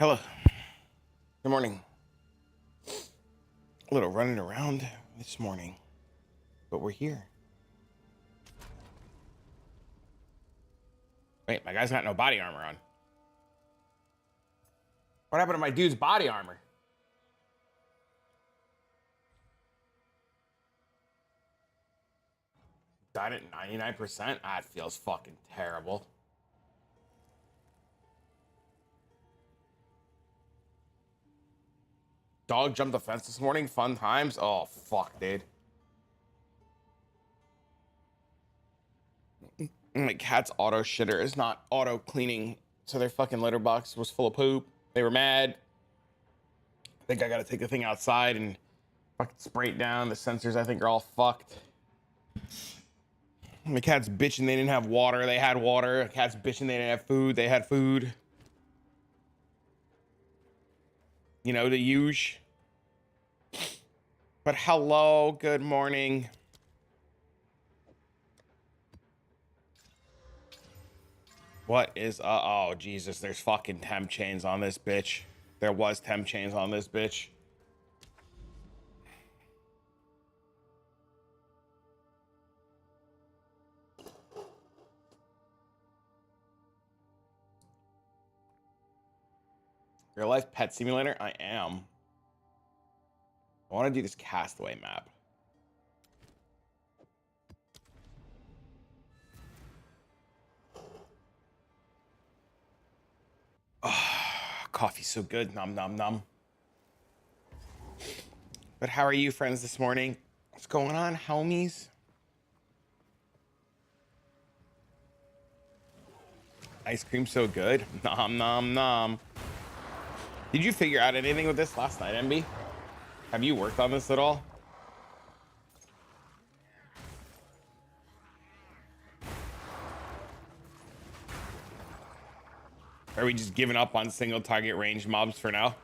Hello. Good morning. A little running around this morning, but we're here. Wait, my guy's got no body armor on. What happened to my dude's body armor? Died at 99%? Ah, it feels fucking terrible. Dog jumped the fence this morning. Fun times. Oh, fuck, dude. My cat's auto shitter is not auto cleaning, so their fucking litter box was full of poop. They were mad. I think I gotta take the thing outside and fucking spray it down. The sensors, I think, are all fucked. My cat's bitching they didn't have water. They had water. The cat's bitching they didn't have food. They had food. You know, the huge. But hello, good morning. What is, oh, Jesus, there's fucking temp chains on this bitch. There was temp chains on this bitch. Real life pet simulator? I am. I want to do this Castaway map. Oh, coffee's so good. Nom nom nom. But how are you, friends, this morning? What's going on, homies? Ice cream so good. Nom nom nom. Did you figure out anything with this last night, MB? Have you worked on this at all? Are we just giving up on single target range mobs for now?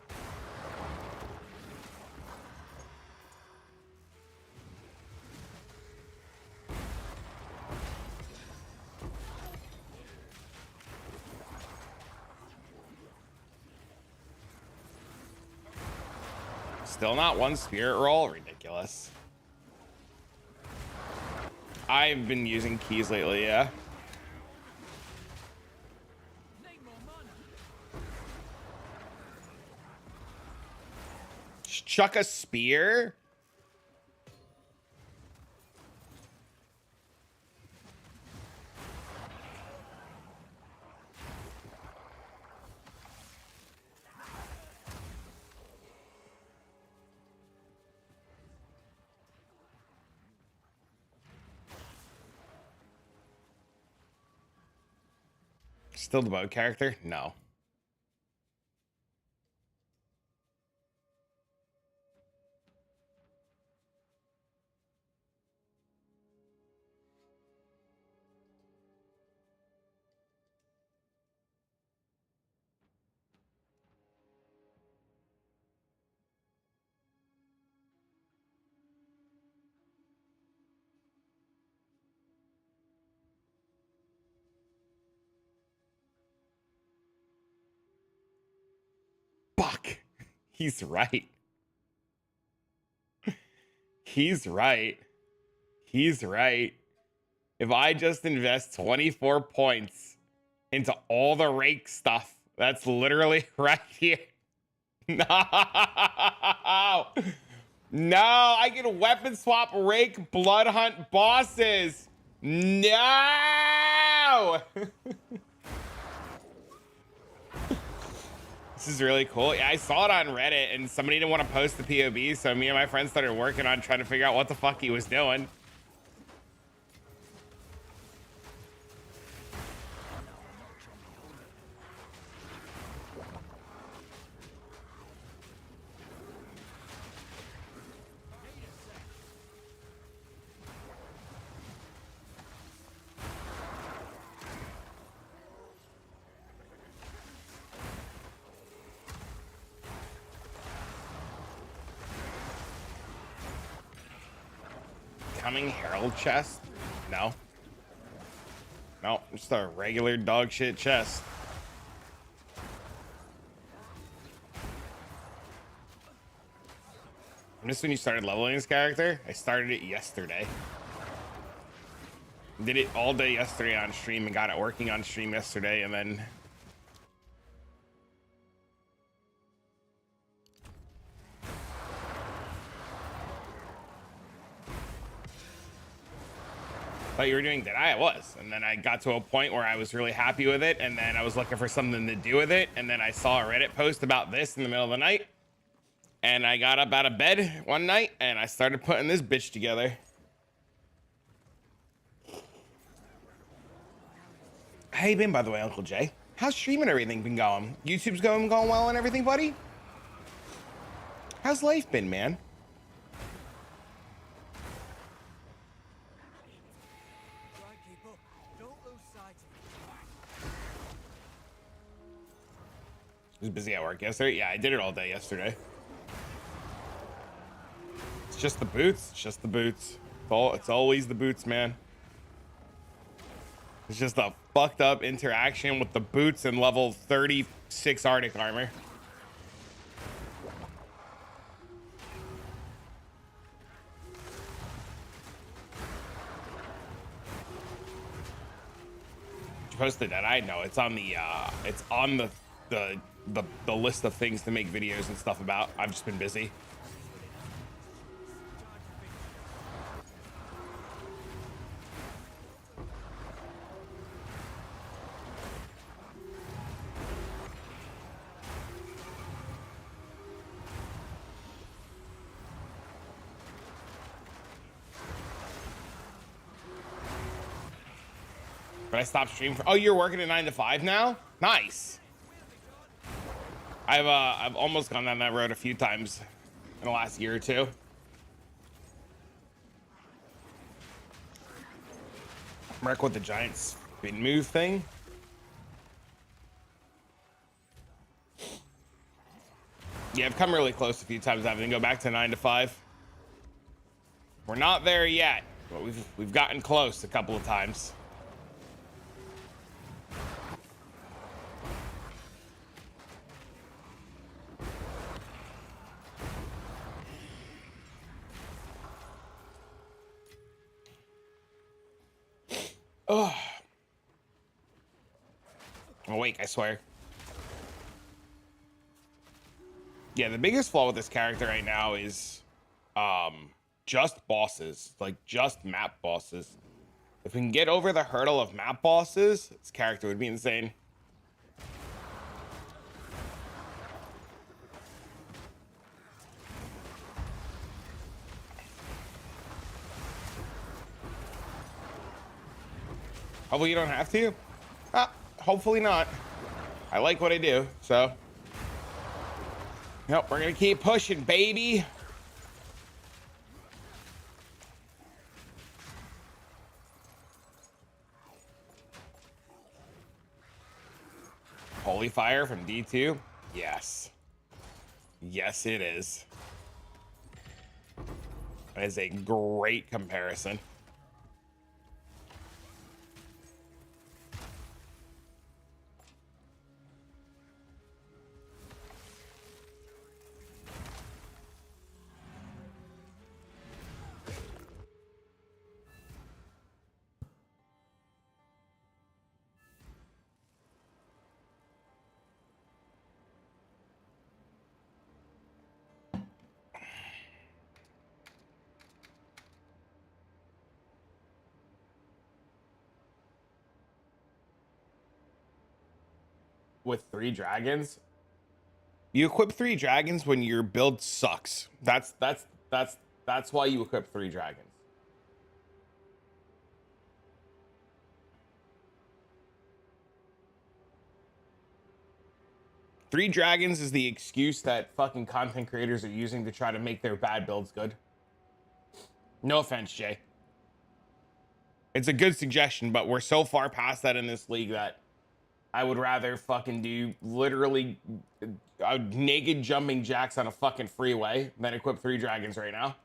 Still not one spirit roll? Ridiculous. I've been using keys lately, yeah. Chuck a spear? Still the boat character? No. Fuck. He's right. He's right. He's right. If I just invest 24 points into all the rake stuff, that's literally right here. No. No, I can weapon swap rake blood hunt bosses. No. This is really cool. Yeah, I saw it on Reddit and somebody didn't want to post the POB, so me and my friends started working on trying to figure out what the fuck he was doing. Coming Herald chest? No. No, just a regular dog shit chest. Just when you started leveling this character, I started it yesterday. Did it all day yesterday on stream and got it working on stream yesterday, and then thought you were doing that. I was, and then I got to a point where I was really happy with it, and then I was looking for something to do with it, and then I saw a Reddit post about this in the middle of the night, and I got up out of bed one night and I started putting this bitch together. How you been, by the way, Uncle Jay? How's streaming everything been going? YouTube's going well and everything, buddy? How's life been, man? I was busy at work yesterday. Yeah, I did it all day yesterday. It's just the boots. It's just the boots. It's always the boots, man. It's just a fucked up interaction with the boots and level 36 Arctic armor. You posted that? I know it's on the list of things to make videos and stuff about. I've just been busy. But I stopped streaming. Oh, you're working at 9 to 5 now? Nice. I've almost gone down that road a few times in the last year or two. Mark with the giant spin move thing. Yeah, I've come really close a few times having to go back to 9 to 5. We're not there yet, but we've gotten close a couple of times. Oh, awake, I swear. Yeah, the biggest flaw with this character right now is just bosses, like just map bosses. If we can get over the hurdle of map bosses, this character would be insane. Hopefully you don't have to. Hopefully not. I like what I do, so. Nope, we're gonna keep pushing, baby. Holy Fire from D2? Yes. Yes, it is. That is a great comparison. With 3 dragons, you equip 3 dragons when your build sucks. That's why you equip 3 dragons. Three dragons is the excuse that fucking content creators are using to try to make their bad builds good. No offense, Jay. It's a good suggestion, but we're so far past that in this league that I would rather fucking do literally naked jumping jacks on a fucking freeway than equip 3 dragons right now.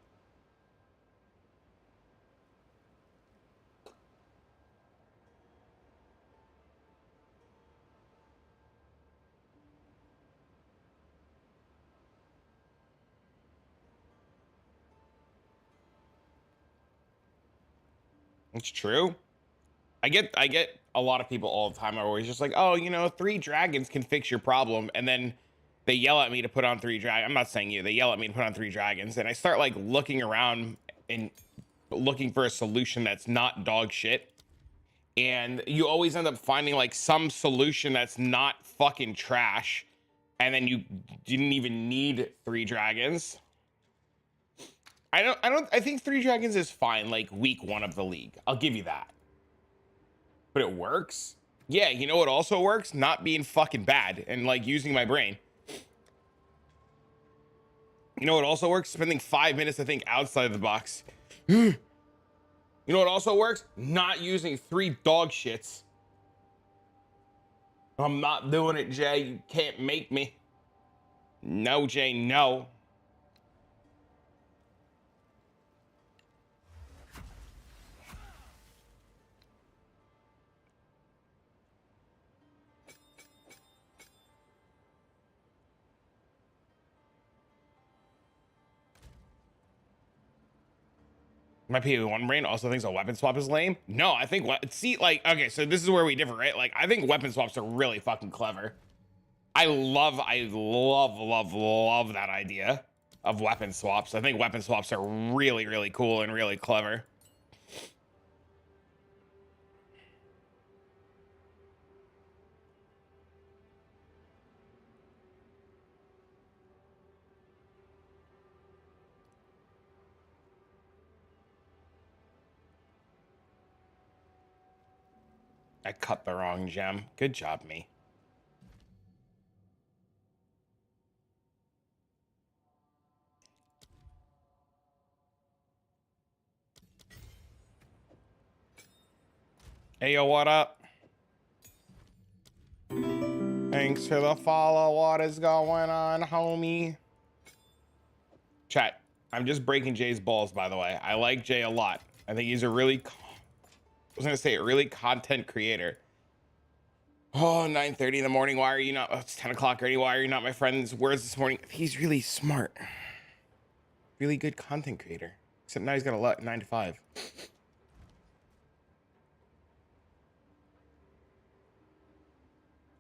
It's true. I get a lot of people all the time are always just like, oh, you know, 3 dragons can fix your problem, and then they yell at me to put on 3 dragons. I'm not saying you. They yell at me to put on 3 dragons, and I start like looking around and looking for a solution that's not dog shit. And you always end up finding like some solution that's not fucking trash, and then you didn't even need 3 dragons. I think 3 dragons is fine like week 1 of the league. I'll give you that. But it works. Yeah, you know what also works? Not being fucking bad and like using my brain. You know what also works? Spending 5 minutes to think outside the box. You know what also works? Not using 3 dog shits. I'm not doing it, Jay. You can't make me. No, Jay, no. My PV1 brain also thinks a weapon swap is lame. No, I think see, like, okay, so this is where we differ, right? Like, I think weapon swaps are really fucking clever. I love that idea of weapon swaps. I think weapon swaps are really, really cool and really clever. I cut the wrong gem. Good job, me. Hey, yo, what up? Thanks for the follow. What is going on, homie? Chat, I'm just breaking Jay's balls, by the way. I like Jay a lot. I think he's a really, really content creator. Oh, 9:30 in the morning. Why are you not? Oh, it's 10 o'clock already. Why are you not my friend's words this morning? He's really smart. Really good content creator. Except now he's got a lot 9 to 5.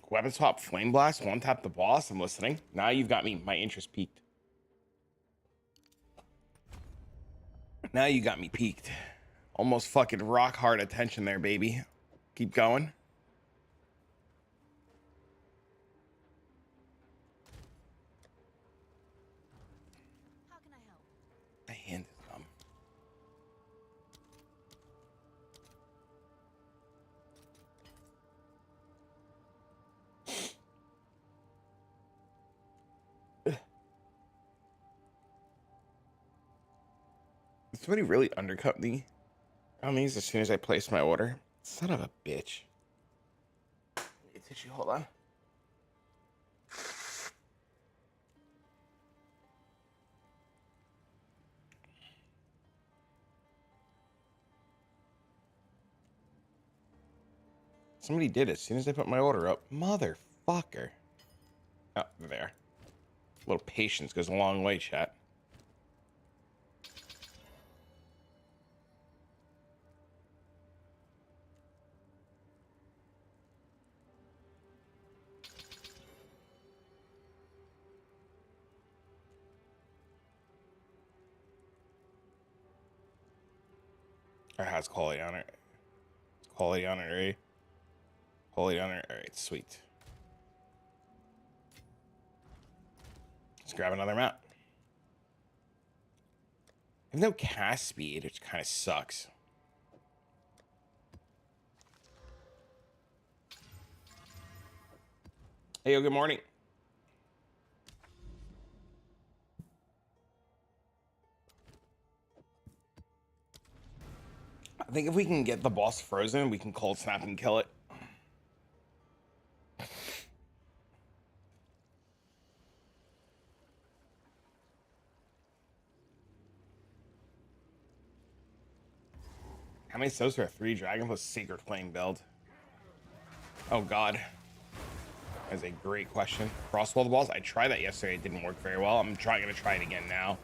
Weapon swap, flame blast, 1-tap the boss. I'm listening. Now you've got me. My interest peaked. Now you got me peaked. Almost fucking rock hard attention there, baby. Keep going. How can I help? My hand is numb. Did somebody really undercut me on these as soon as I placed my order? Son of a bitch. Need tissue, hold on. Somebody did it as soon as I put my order up. Motherfucker. Oh, there. A little patience goes a long way, chat. It has quality on it. Quality on it, right? Quality on it. All right, sweet. Let's grab another map. I have no cast speed, which kind of sucks. Hey, yo, good morning. I think if we can get the boss frozen, we can cold snap and kill it. How many subs for a 3 dragon plus Sacred Flame build? Oh god. That's a great question. Frostwall the balls? I tried that yesterday. It didn't work very well. I'm gonna try it again now.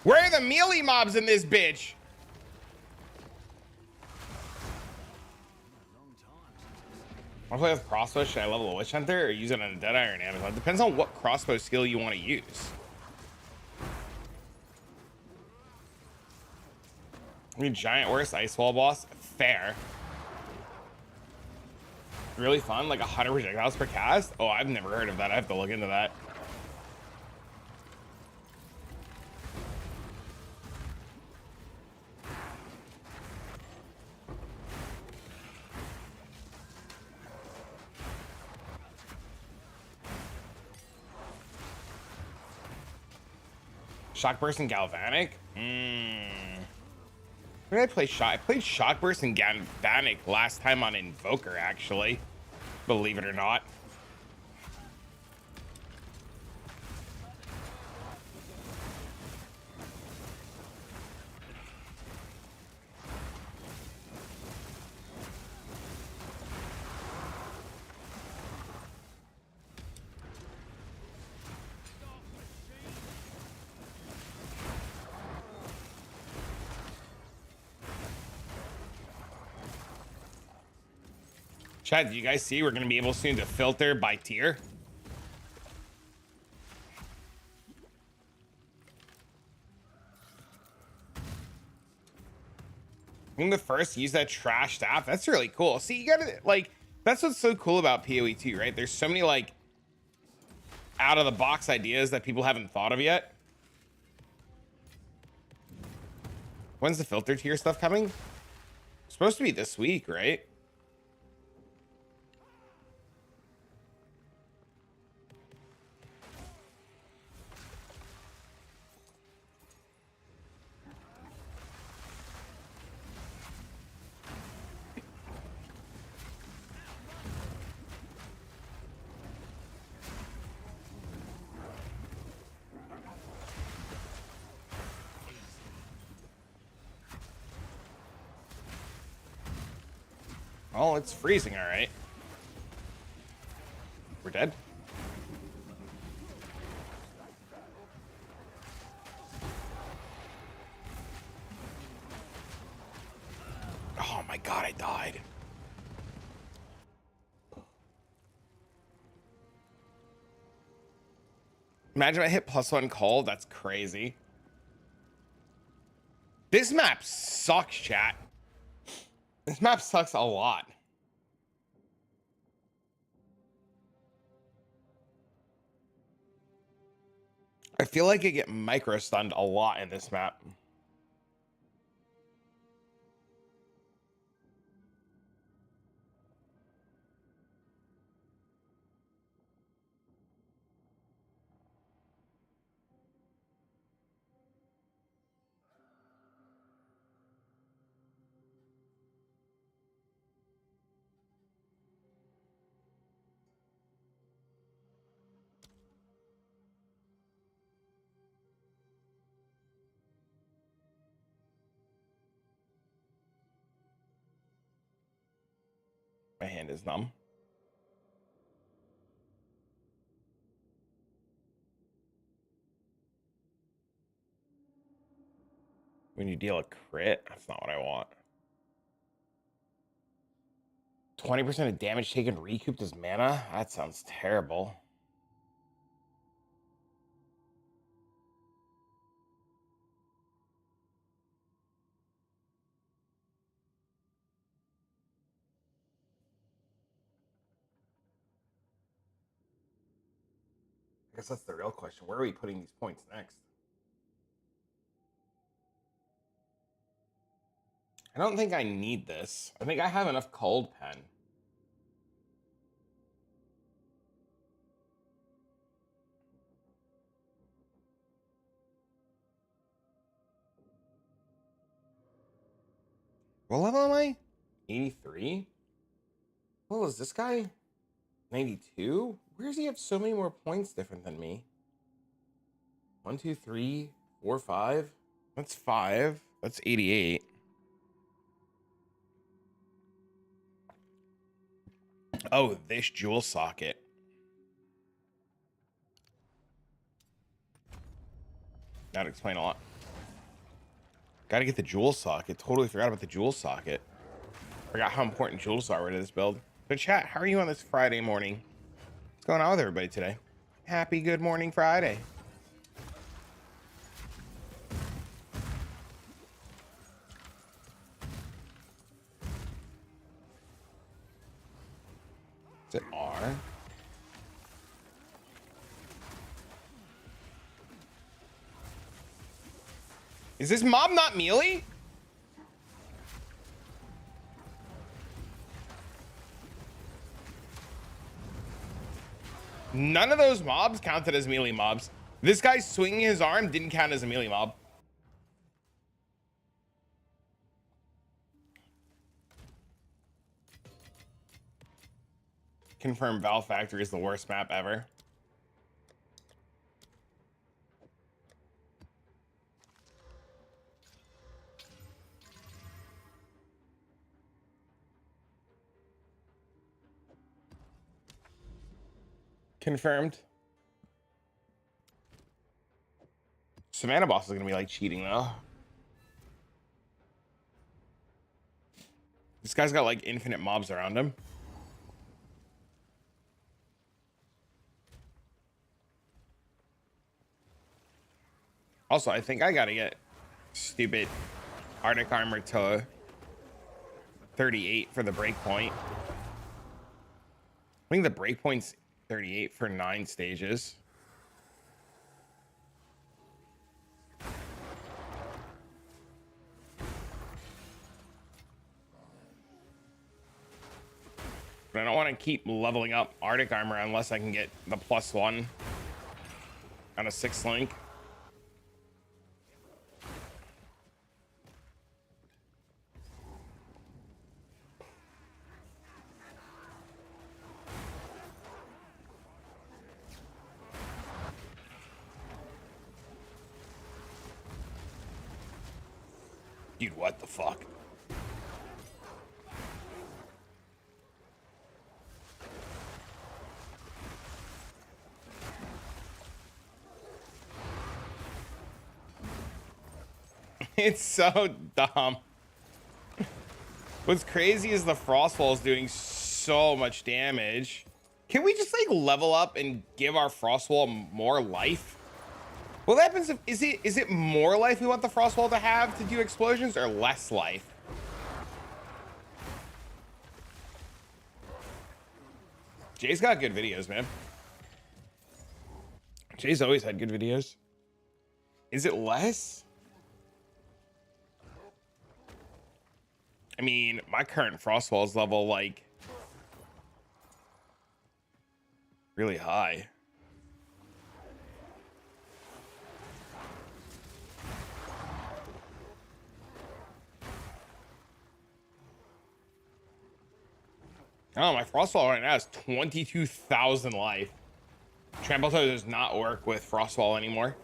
Where are the melee mobs in this bitch? I'll play with crossbow. Should I level a witch hunter or use it on a dead iron Amazon? It depends on what crossbow skill you want to use. I mean, giant worst ice wall boss. Fair. Really fun, like 100 projectiles per cast. Oh, I've never heard of that. I have to look into that. Shock burst and galvanic. Where did I play shock? I played shock burst and galvanic last time on Invoker, actually. Believe it or not. Chad, do you guys see we're going to be able soon to filter by tier? I'm the first to use that trash staff. That's really cool. See, you gotta, like, that's what's so cool about PoE 2, right? There's so many, like, out of the box ideas that people haven't thought of yet. When's the filter tier stuff coming? It's supposed to be this week, right? Oh, it's freezing, all right. We're dead. Oh my god, I died. Imagine I hit +1 cold. That's crazy. This map sucks, chat. This map sucks a lot. I feel like I get micro stunned a lot in this map. My hand is numb. When you deal a crit, that's not what I want. 20% of damage taken recouped as mana? That sounds terrible. I guess that's the real question. Where are we putting these points next? I don't think I need this. I think I have enough cold pen. What level am I? 83? Well, is this guy 92? Where does he have so many more points different than me? 1, 2, 3, 4, 5. That's 5. That's 88. Oh, this jewel socket. That'd explain a lot. Gotta get the jewel socket. Totally forgot about the jewel socket. Forgot how important jewels are to this build. So chat, how are you on this Friday morning? What's going on with everybody today? Happy good morning Friday. Is it R? Is this mob not melee? None of those mobs counted as melee mobs. This guy swinging his arm didn't count as a melee mob. Confirmed Valve Factory is the worst map ever. Confirmed. Savannah boss is gonna be like cheating though. This guy's got like infinite mobs around him. Also, I think I gotta get stupid Arctic armor to 38 for the breakpoint. I think the breakpoint's 38 for 9 stages. But I don't want to keep leveling up Arctic armor unless I can get the +1 on a 6th link. Dude, what the fuck? It's so dumb. What's crazy is the Frostfall is doing so much damage. Can we just like level up and give our Frostwall more life? What happens if is it more life we want the Frostwall to have to do explosions or less life? Jay's got good videos, man. Jay's always had good videos. Is it less? I mean, my current Frostwall is level like really high. Oh, my Frostwall right now has 22,000 life. Trample Toe does not work with Frostwall anymore.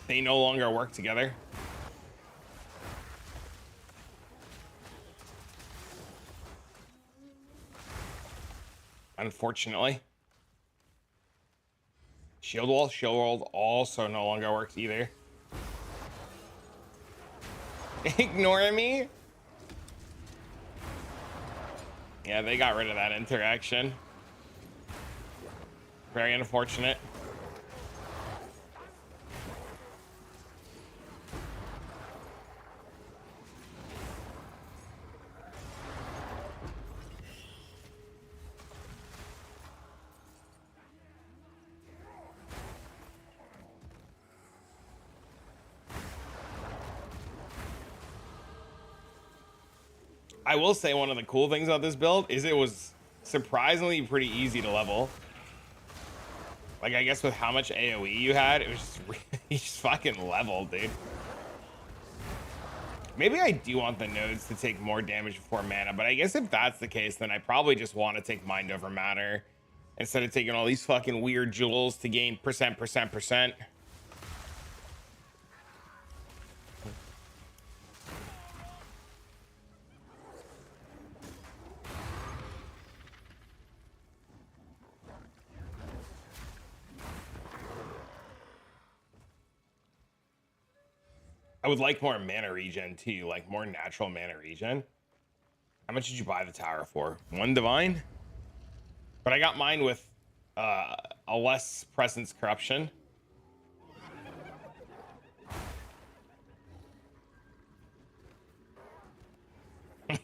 They no longer work together. Unfortunately. Shield Wall also no longer works either. Ignore me? Yeah, they got rid of that interaction. Very unfortunate. I will say one of the cool things about this build is it was surprisingly pretty easy to level. Like, I guess with how much AoE you had, it was just really just fucking leveled, dude. Maybe I do want the nodes to take more damage before mana, but I guess if that's the case, then I probably just want to take mind over matter instead of taking all these fucking weird jewels to gain percent. I would like more mana regen too, like more natural mana regen. How much did you buy the tower for? 1 divine? But I got mine with a less presence corruption.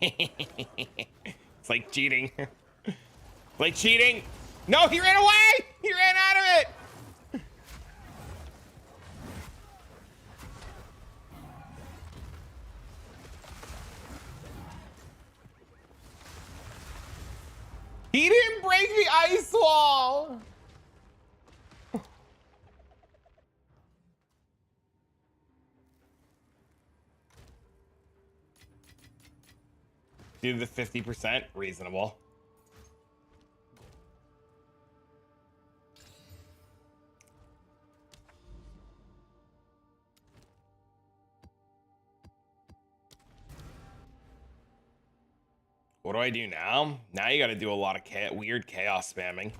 It's like cheating. Like cheating. No, he ran away. He ran out of it. He didn't break the ice wall. Do the 50%, reasonable. What do I do now? Now you got to do a lot of weird chaos spamming.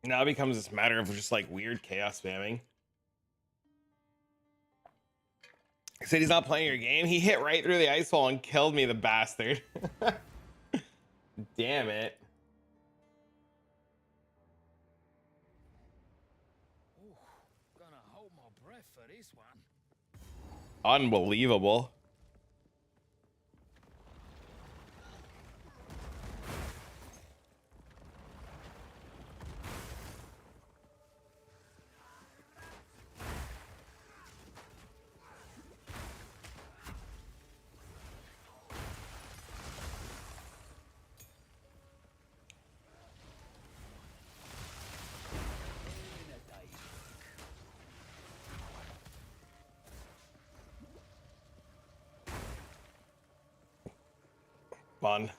Now it becomes this matter of just like weird chaos spamming. He said he's not playing your game. He hit right through the ice wall and killed me, the bastard. Damn it. Ooh, gonna hold my breath for this one. Unbelievable. Fun.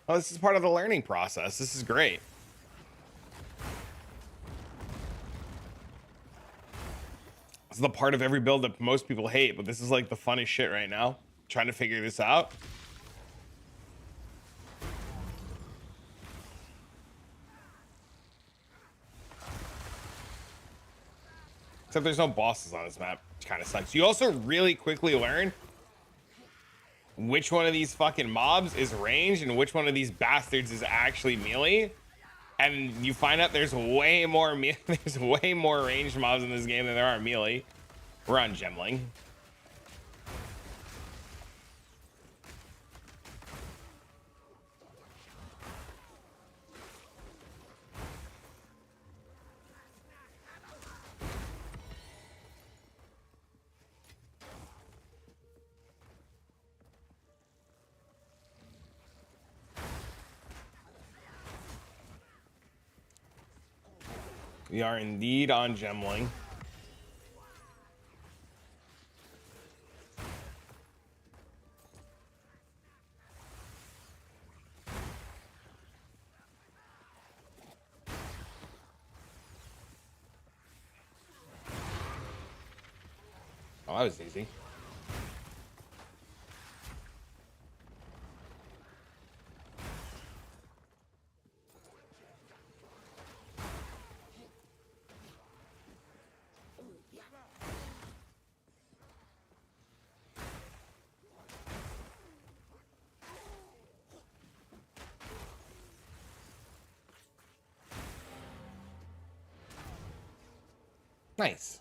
Oh, this is part of the learning process. This is great. This is the part of every build that most people hate, but this is like the funnest shit right now. Trying to figure this out. Except there's no bosses on this map, which kind of sucks. You also really quickly learn which one of these fucking mobs is ranged and which one of these bastards is actually melee. And you find out there's way more ranged mobs in this game than there are melee. We're on Gemling. We are indeed on Gemling. Oh, that was easy. Nice.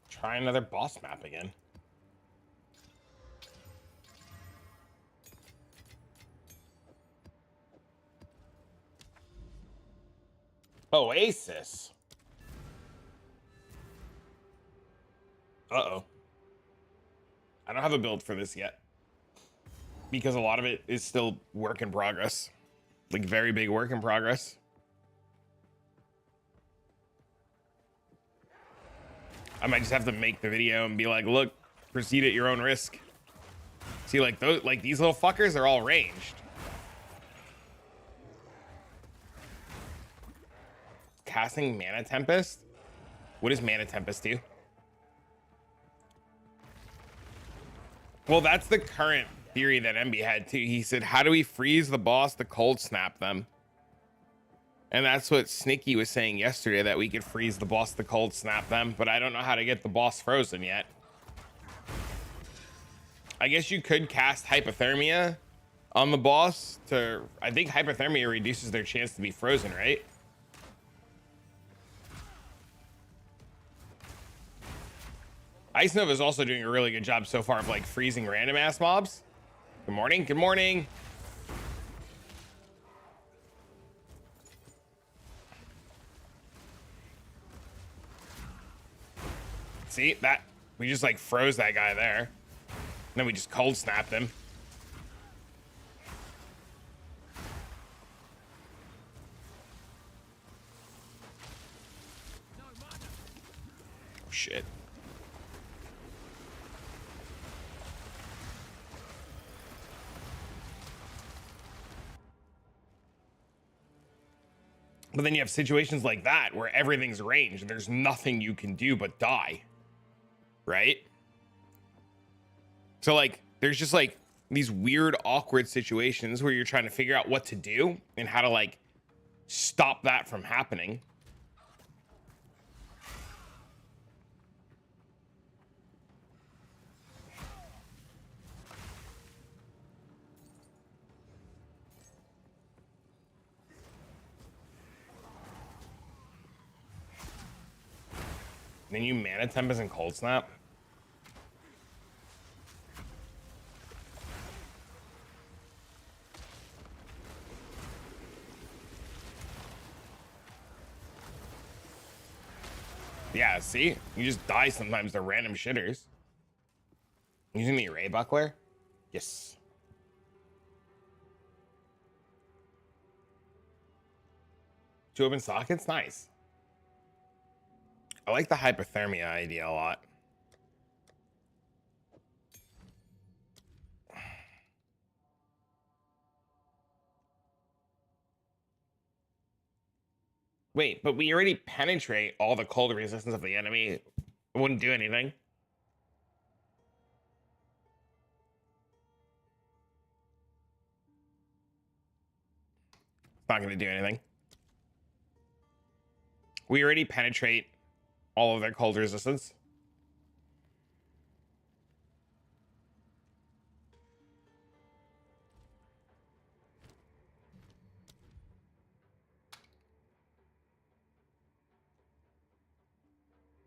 Try another boss map again. Oasis. Uh-oh. I don't have a build for this yet, because a lot of it is still work in progress. Like very big work in progress. I might just have to make the video and be like, look, proceed at your own risk. See, like those, like these little fuckers are all ranged. Casting Mana Tempest? What does Mana Tempest do? Well, that's the current theory that MB had too. He said, how do we freeze the boss to cold snap them? And that's what Sneaky was saying yesterday, that we could freeze the boss to cold snap them, but I don't know how to get the boss frozen yet. I guess you could cast hypothermia on the boss to, I think hypothermia reduces their chance to be frozen, right? Ice Nova is also doing a really good job so far of like freezing random ass mobs. Good morning. Good morning. See that? We just like froze that guy there. And then we just cold snapped him. Oh shit. But then you have situations like that where everything's ranged and there's nothing you can do but die. Right? So like there's just like these weird awkward situations where you're trying to figure out what to do and how to like stop that from happening. Then you mana tempest and cold snap. Yeah, see? You just die sometimes to random shitters. Using the array buckler? Yes. Two open sockets? Nice. I like the hypothermia idea a lot. Wait, but we already penetrate all the cold resistance of the enemy. It wouldn't do anything. It's not going to do anything. We already penetrate all of their cold resistance.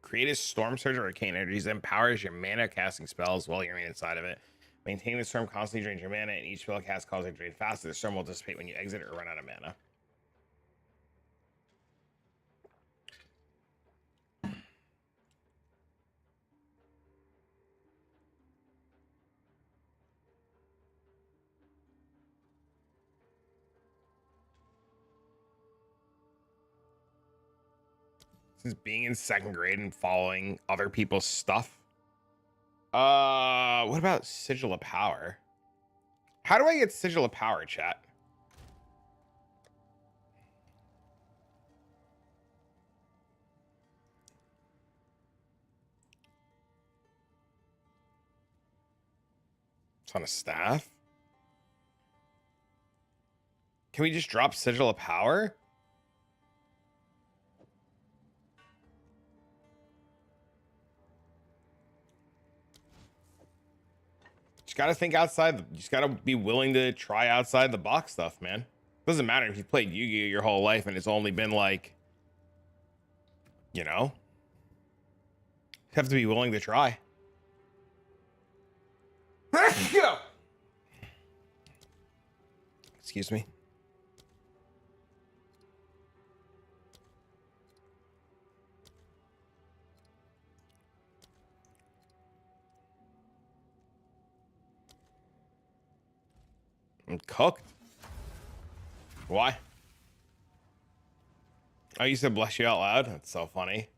Create a storm surge or arcane energies that empowers your mana casting spells while you're inside of it. Maintain the storm constantly drains your mana, and each spell cast causes it to drain faster. The storm will dissipate when you exit or run out of mana. This is being in second grade and following other people's stuff. What about Sigil of Power? How do I get Sigil of Power, chat? It's on a staff. Can we just drop Sigil of Power? Just gotta think outside. You just gotta be willing to try outside the box stuff, man. Doesn't matter if you've played Yu-Gi-Oh your whole life and it's only been like, you know, you have to be willing to try. Excuse me. I'm cooked. Why? Oh, you said bless you out loud? That's so funny.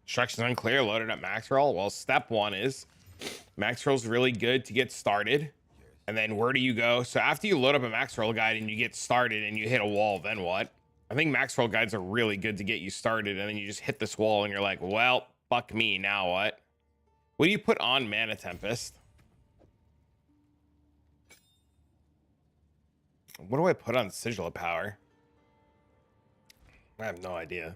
Instructions unclear, loaded at max roll. Well, step one is max roll's really good to get started. And then where do you go? So after you load up a max roll guide and you get started and you hit a wall, then what? I think max roll guides are really good to get you started. And then you just hit this wall and you're like, well, fuck me. Now what? What do you put on Mana Tempest? What do I put on Sigil of Power? I have no idea.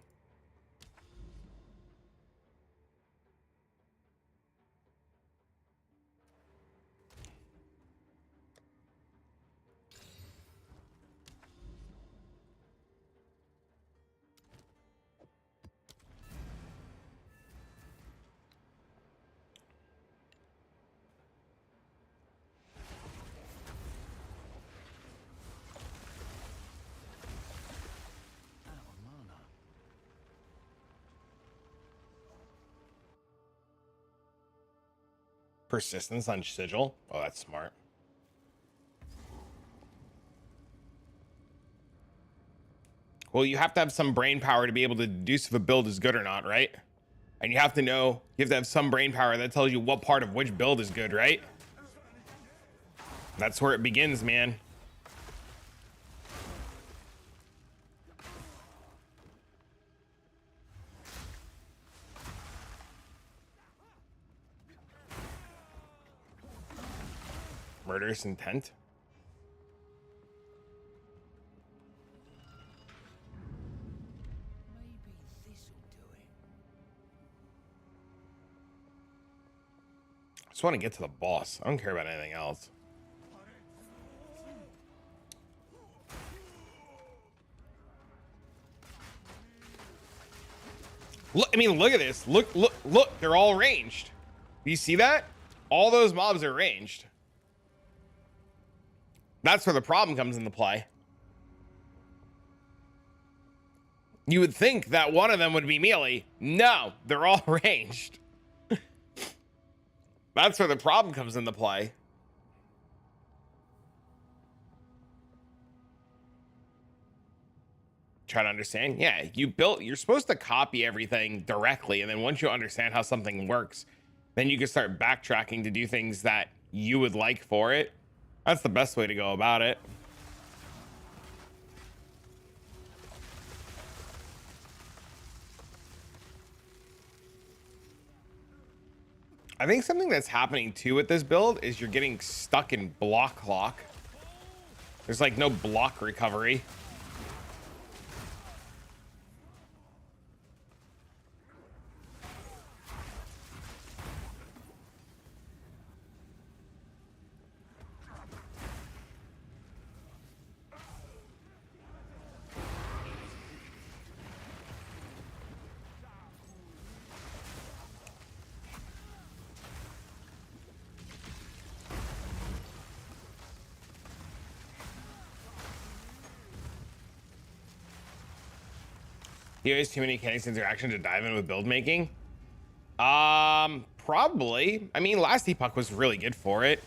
Out of mana. Persistence on sigil. Oh, that's smart. Well, you have to have some brain power to be able to deduce if a build is good or not, right? And you have to know, you have to have some brain power that tells you what part of which build is good, right? That's where it begins, man. Murderous intent. Maybe this'll do it. I just want to get to the boss. I don't care about anything else. Look, I mean, look at this. Look, look, look. They're all ranged. Do you see that? All those mobs are ranged. That's where the problem comes into play. You would think that one of them would be melee. No, they're all ranged. That's where the problem comes into play. Try to understand. Yeah, you're supposed to copy everything directly, and then once you understand how something works, then you can start backtracking to do things that you would like for it. That's the best way to go about it. I think something that's happening too with this build is you're getting stuck in block lock. There's like no block recovery. He has too many mechanics interaction to dive in with build making. Probably. I mean, last epoch was really good for it.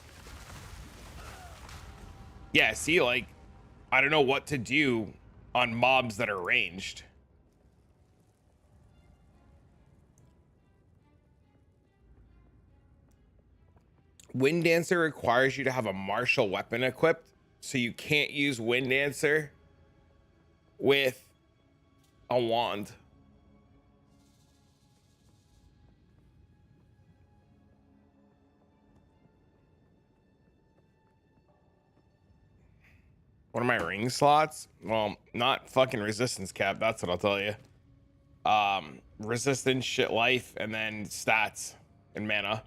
Yeah, see, like, I don't know what to do on mobs that are ranged. Wind Dancer requires you to have a martial weapon equipped, so you can't use Wind Dancer with a wand. What are my ring slots? Well, not fucking resistance cap, that's what I'll tell you. Resistance, shit life, and then stats and mana.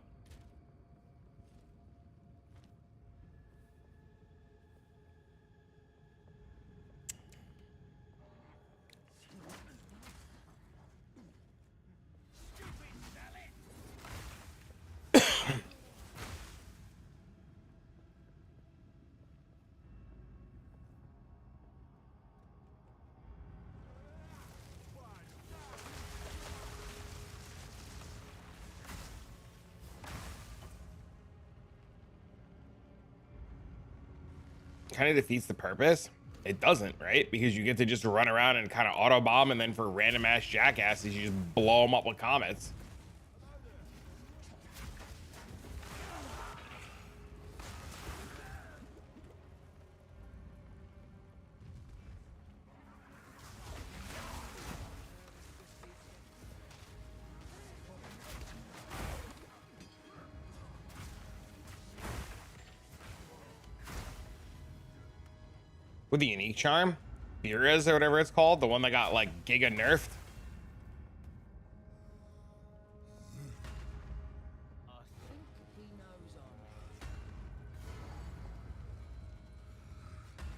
Kind of defeats the purpose. It doesn't, right? Because you get to just run around and kind of auto bomb, and then for random ass jackasses, you just blow them up with comets. With the unique charm, Beerus or whatever it's called, the one that got like giga nerfed. I think he knows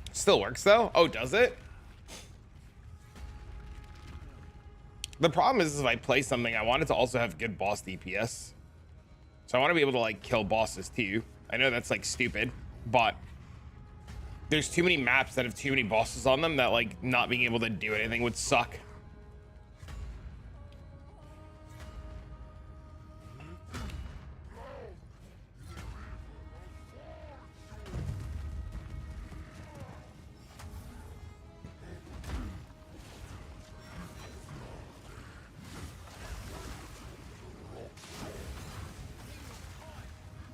I'm Still works though. Oh, does it? The problem is if I play something, I want it to also have good boss DPS. So I want to be able to like kill bosses too. I know that's like stupid, but there's too many maps that have too many bosses on them that like not being able to do anything would suck.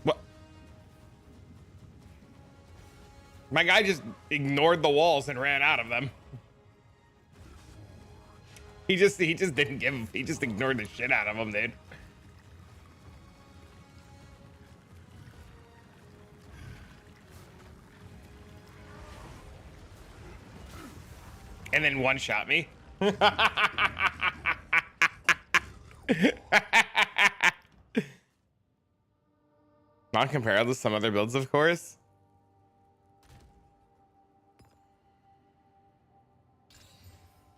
What? My guy just ignored the walls and ran out of them. He just didn't give him. He just ignored the shit out of them, dude. And then one shot me. Not comparable to some other builds, of course.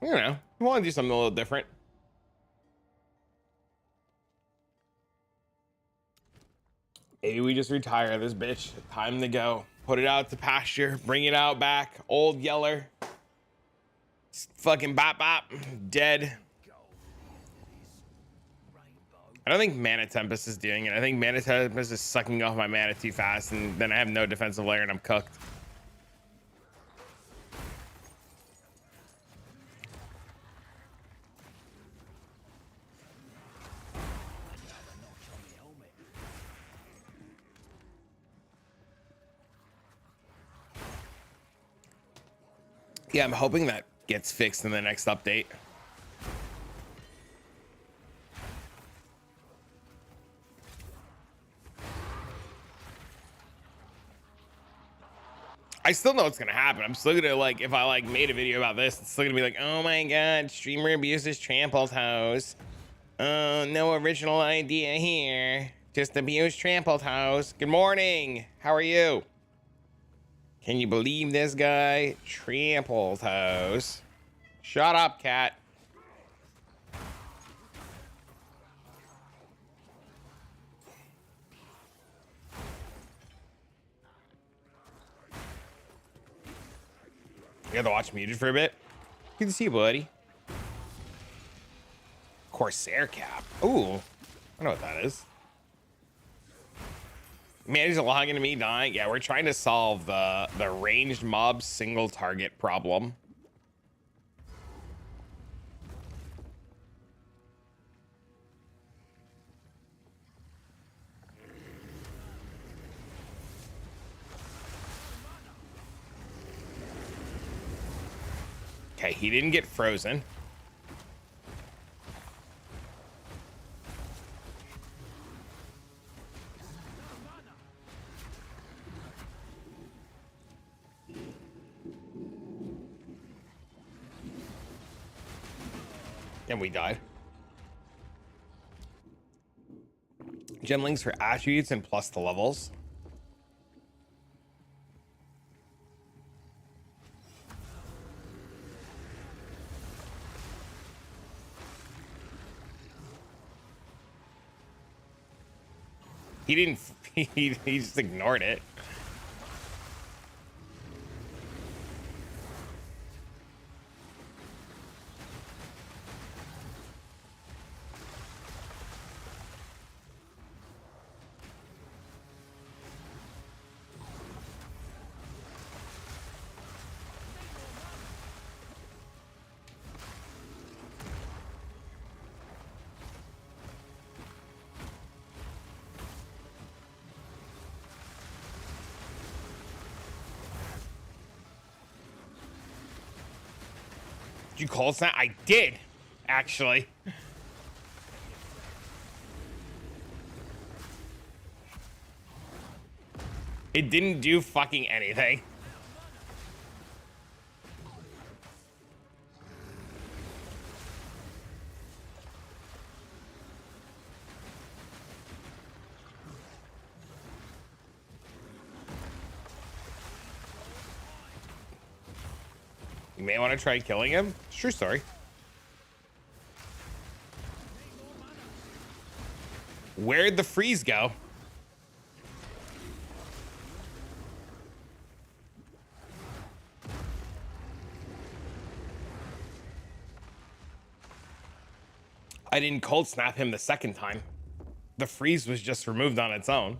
You know, we want to do something a little different. Maybe we just retire this bitch. Time to go. Put it out to pasture. Bring it out back. Old Yeller. Fucking bop bop. Dead. I don't think Mana Tempest is doing it. I think Mana Tempest is sucking off my mana too fast, and then I have no defensive layer and I'm cooked. Yeah, I'm hoping that gets fixed in the next update. I still know what's gonna happen. I'm still gonna like, if I like made a video about this, it's still gonna be like, oh my god, streamer abuses trampled house. No original idea here. Just abuse trampled house. Good morning. How are you? Can you believe this guy? Trampled house. Shut up, cat. You have to watch muted for a bit. Good to see you, buddy. Corsair cap. Ooh, I know what that is. Man, he's logging to me dying. Yeah, we're trying to solve the ranged mob single target problem. Okay, he didn't get frozen. And we died. Gemlings for attributes and plus the levels. He didn't, he just ignored it. Did you call that? I did, actually. It didn't do fucking anything. You may want to try killing him. True story. Where'd the freeze go? I didn't cold snap him the second time. The freeze was just removed on its own.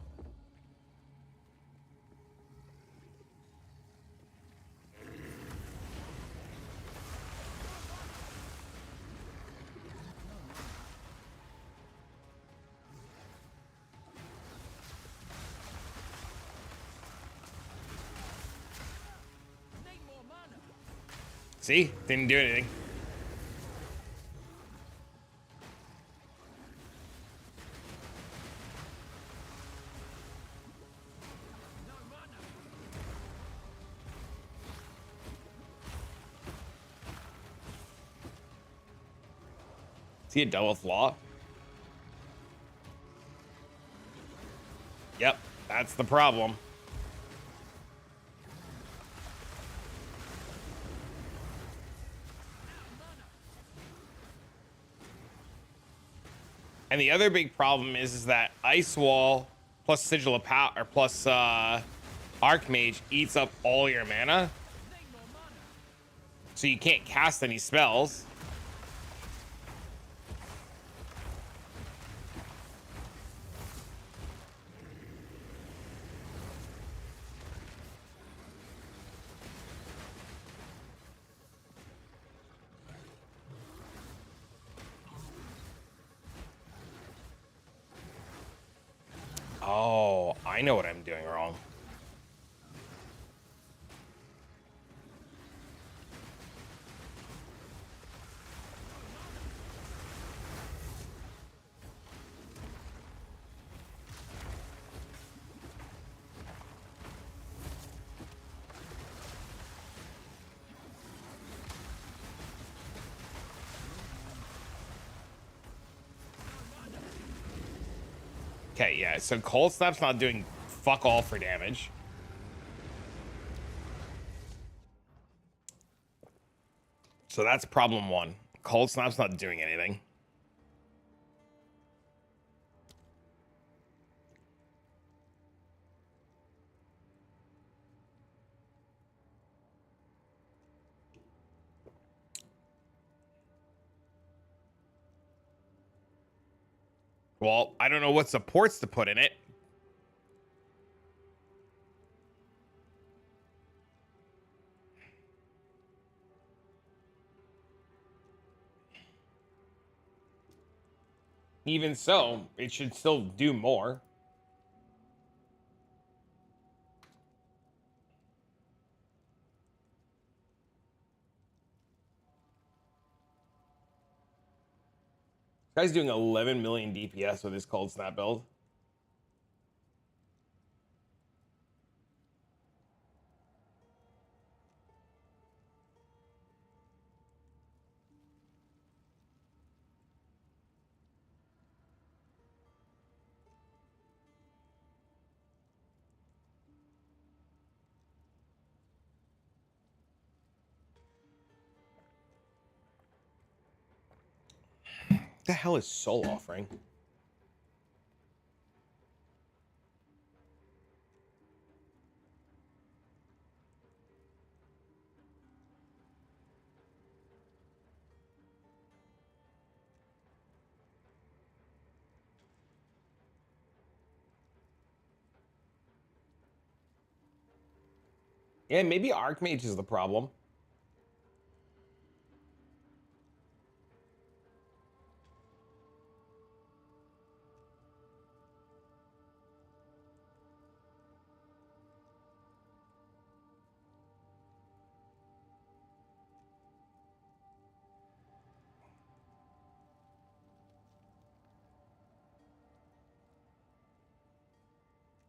See? Didn't do anything. Is he a double flaw? Yep, that's the problem. And the other big problem is that Ice Wall plus Sigil of Power or plus Archmage eats up all your mana. So you can't cast any spells. Oh, I know what I'm doing wrong. Okay, yeah, so Cold Snap's not doing fuck all for damage. So that's problem one. Cold Snap's not doing anything. Well, I don't know what supports to put in it. Even so, it should still do more. This guy's doing 11 million DPS with his Cold Snap build. What the hell is Soul Offering? Yeah, maybe Archmage is the problem.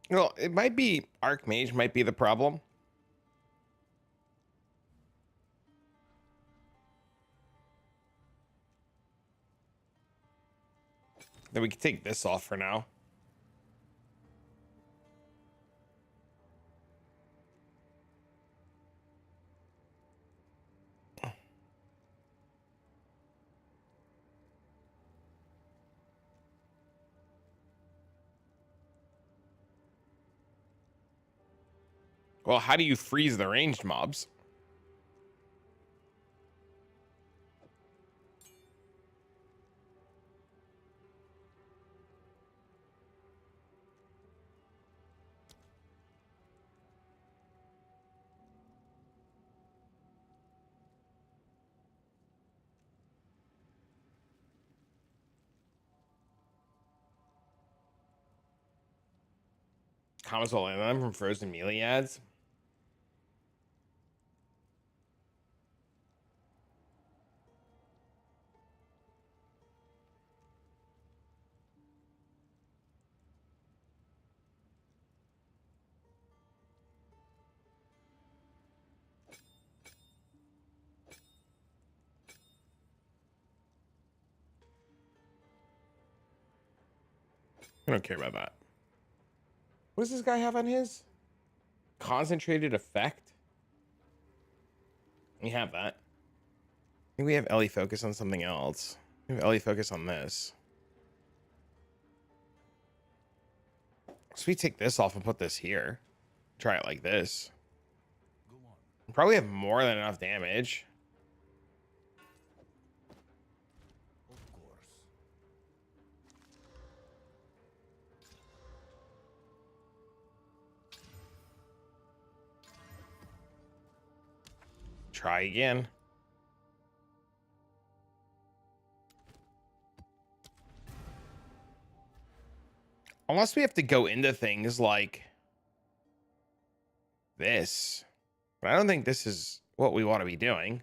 Well, it might be Archmage might be the problem. Then we can take this off for now. Well, how do you freeze the ranged mobs? Comments all them from Frozen Melee ads. I don't care about that. What does this guy have on his? Concentrated effect? We have that. I think we have Ellie focus on something else. We have Ellie focus on this. So we take this off and put this here. Try it like this. Go on. Probably have more than enough damage. Of course. Try again. Unless we have to go into things like this. But I don't think this is what we want to be doing.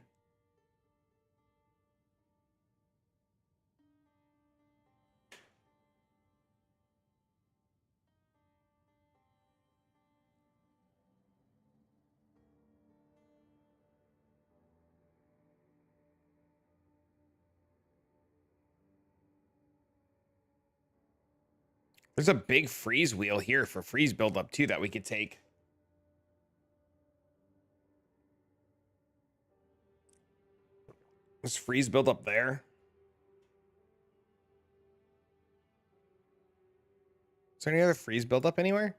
There's a big freeze wheel here for freeze buildup too that we could take. There's freeze buildup there. Is there any other freeze buildup anywhere?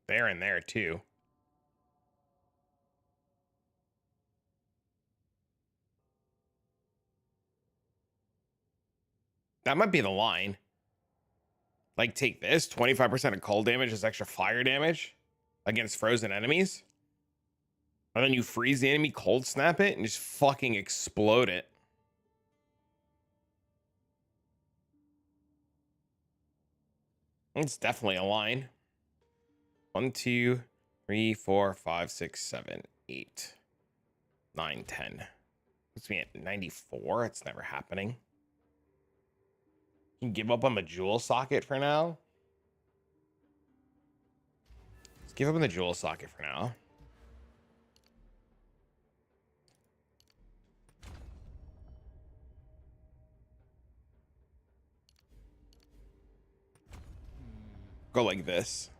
There and there too. That might be the line. Like take this, 25% of cold damage is extra fire damage against frozen enemies. And then you freeze the enemy, cold snap it, and just fucking explode it. It's definitely a line. 1, 2, 3, 4, 5, 6, 7, 8, 9, 10. Puts me at 94. It's never happening. You can give up on the jewel socket for now. Let's give up on the jewel socket for now. Go like this.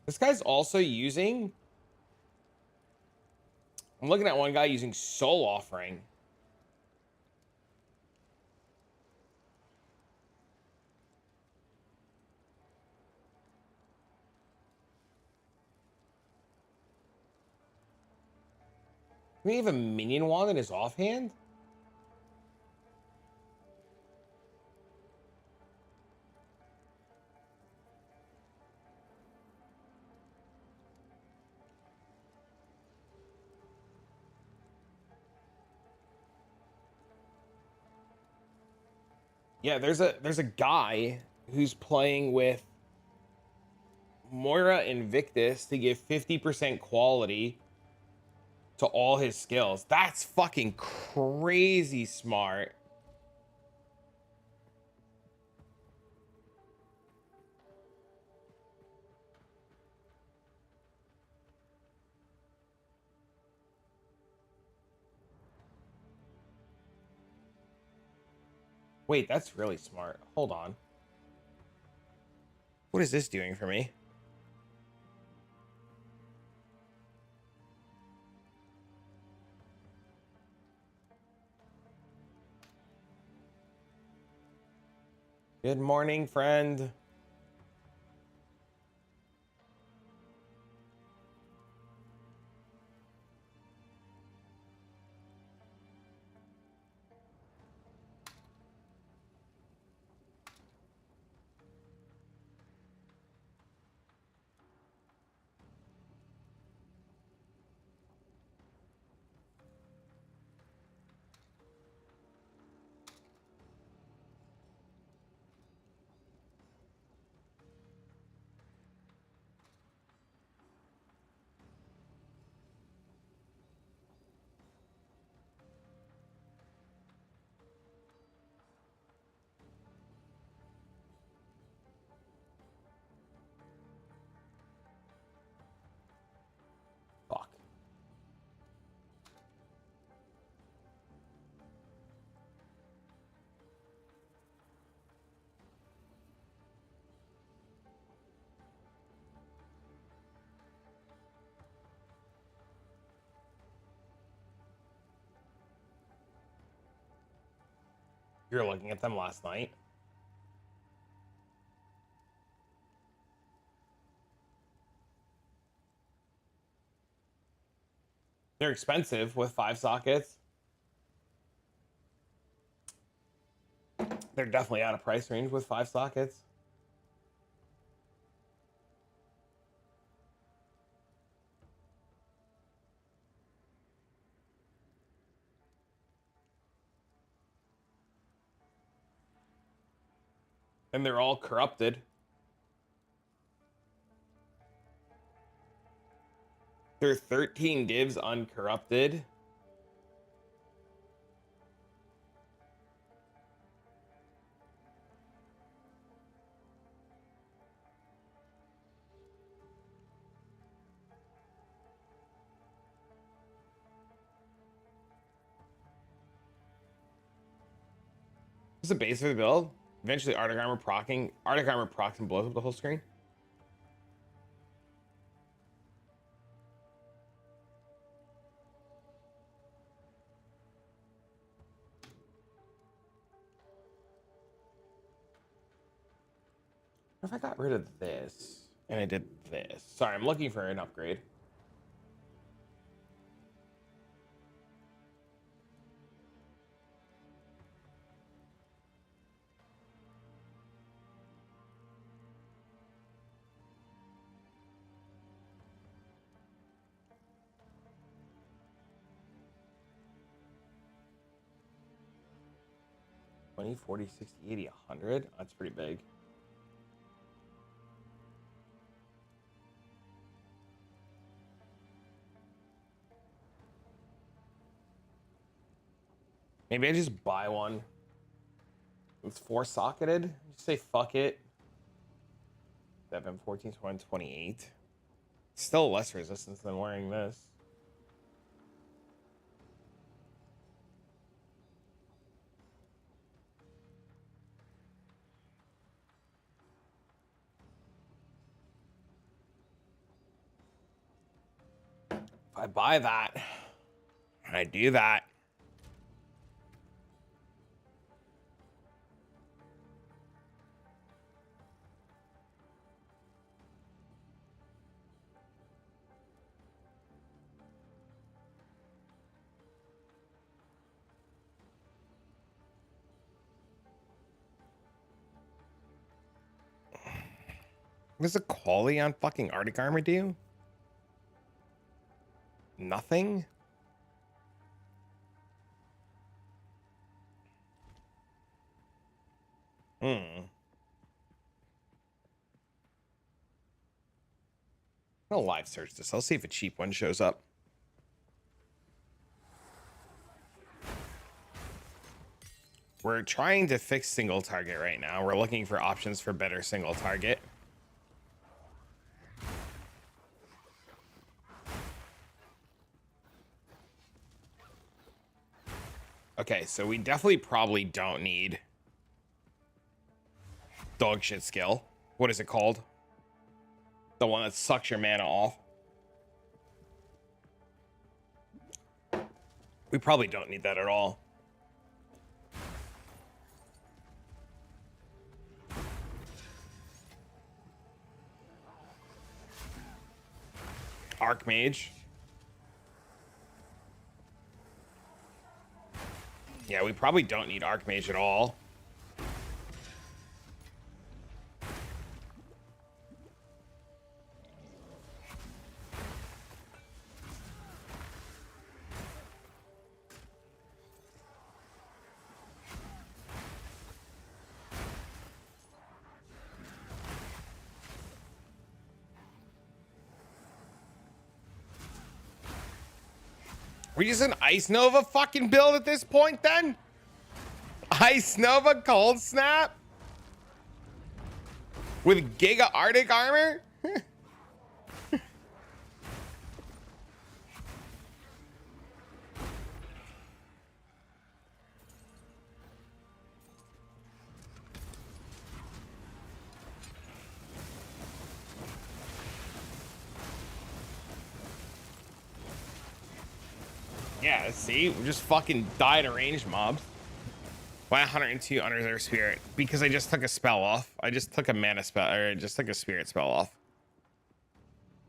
This guy's also using... I'm looking at one guy using Soul Offering. We have a minion wand in his offhand? Yeah, there's a guy who's playing with Moira Invictus to give 50% quality to all his skills. That's fucking crazy smart. Wait, that's really smart. Hold on. What is this doing for me? Good morning, friend. Fuck. You're looking at them last night. They're expensive with 5 sockets. They're definitely out of price range with 5 sockets. And they're all corrupted. They're 13 divs uncorrupted. What's the base of the build? Eventually Arctic Armor procking. Arctic Armor procs and blows up the whole screen. What if I got rid of this and I did this? Sorry, I'm looking for an upgrade. $20, $40, $60, $80, $100? That's pretty big. Maybe I just buy one. It's 4 socketed. Just say fuck it. 7, 14, 20, 28. Still less resistance than wearing this. If I buy that, and I do that, what does the quality on fucking Arctic Armor do? Nothing? I'll live search this. I'll see if a cheap one shows up. We're trying to fix single target right now. We're looking for options for better single target. Okay, so we definitely probably don't need dog shit skill. What is it called? The one that sucks your mana off. We probably don't need that at all. Archmage. Yeah, we probably don't need Archmage at all. We're using Ice Nova fucking build at this point then? Ice Nova Cold Snap? With Giga Arctic armor? Yeah, see? We just fucking died to ranged mobs. Why 102 under their spirit? Because I just took a spell off. I just took a mana spell, or I just took a spirit spell off.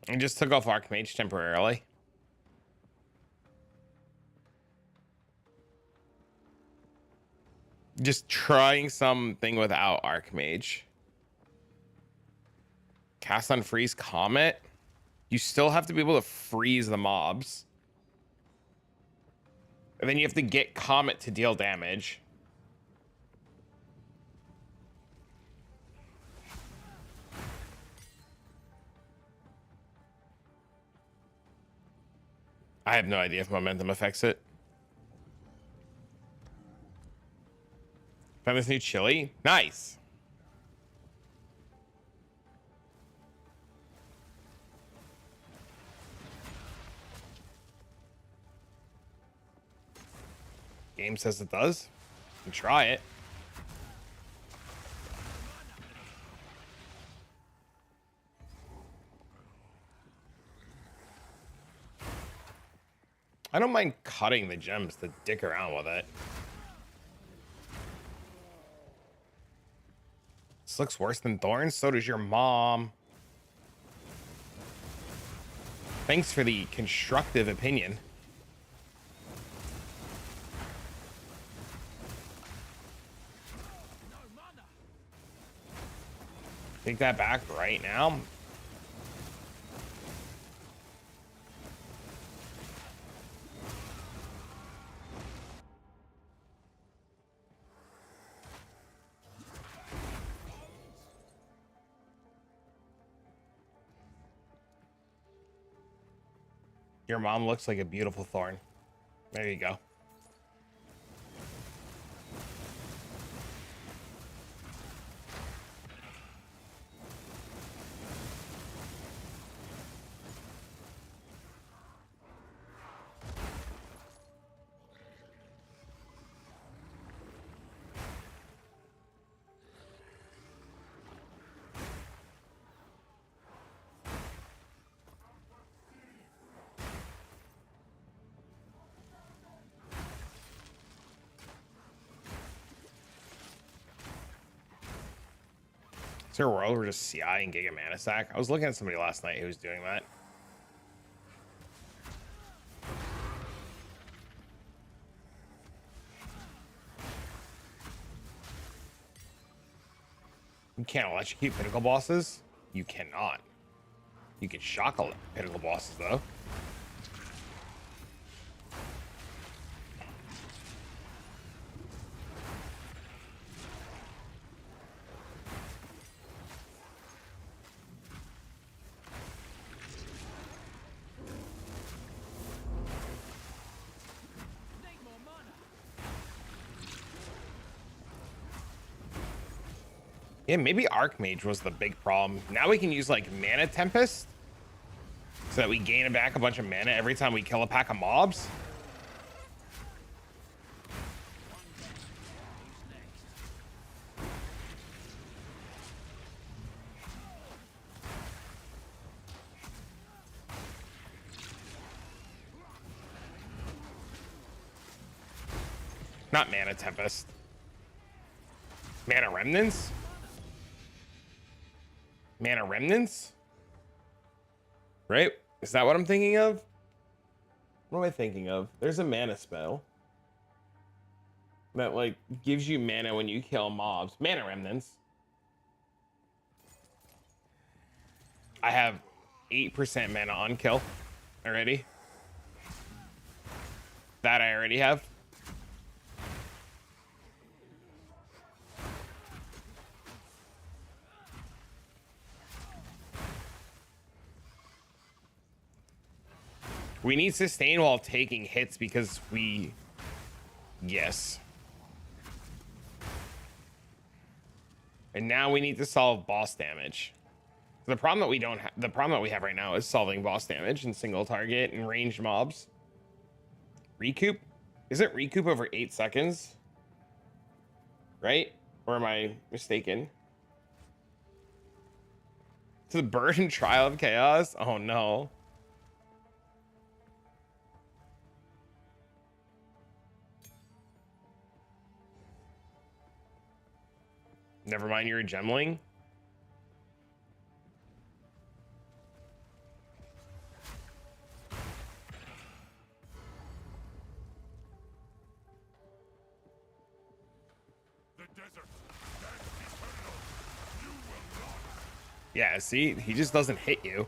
I just took off Archmage temporarily. Just trying something without Archmage. Cast on freeze Comet. You still have to be able to freeze the mobs. And then you have to get Comet to deal damage. I have no idea if momentum affects it. Found this new chili. Nice. Game says it does. You can try it. I don't mind cutting the gems to dick around with it. This looks worse than Thorns. So does your mom. Thanks for the constructive opinion. Take that back right now. Your mom looks like a beautiful thorn. There you go. Is there a world where just CI and Giga Mana Stack? I was looking at somebody last night who was doing that. You can't electrocute pinnacle bosses? You cannot. You can shock pinnacle bosses though. Yeah, maybe Archmage was the big problem. Now we can use like Mana Tempest so that we gain back a bunch of mana every time we kill a pack of mobs. Not Mana Tempest. Mana Remnants? Mana Remnants? Right? Is that what I'm thinking of? What am I thinking of? There's a mana spell that like gives you mana when you kill mobs. Mana Remnants. I have 8% mana on kill already. That I already have. We need sustain while taking hits because we... Yes. And now we need to solve boss damage. The problem that we don't have... The problem that we have right now is solving boss damage and single target and ranged mobs. Recoup? Isn't recoup over 8 seconds? Right? Or am I mistaken? To the bird and trial of chaos? Oh no. Never mind, you're a Gemling. Yeah, see, he just doesn't hit you.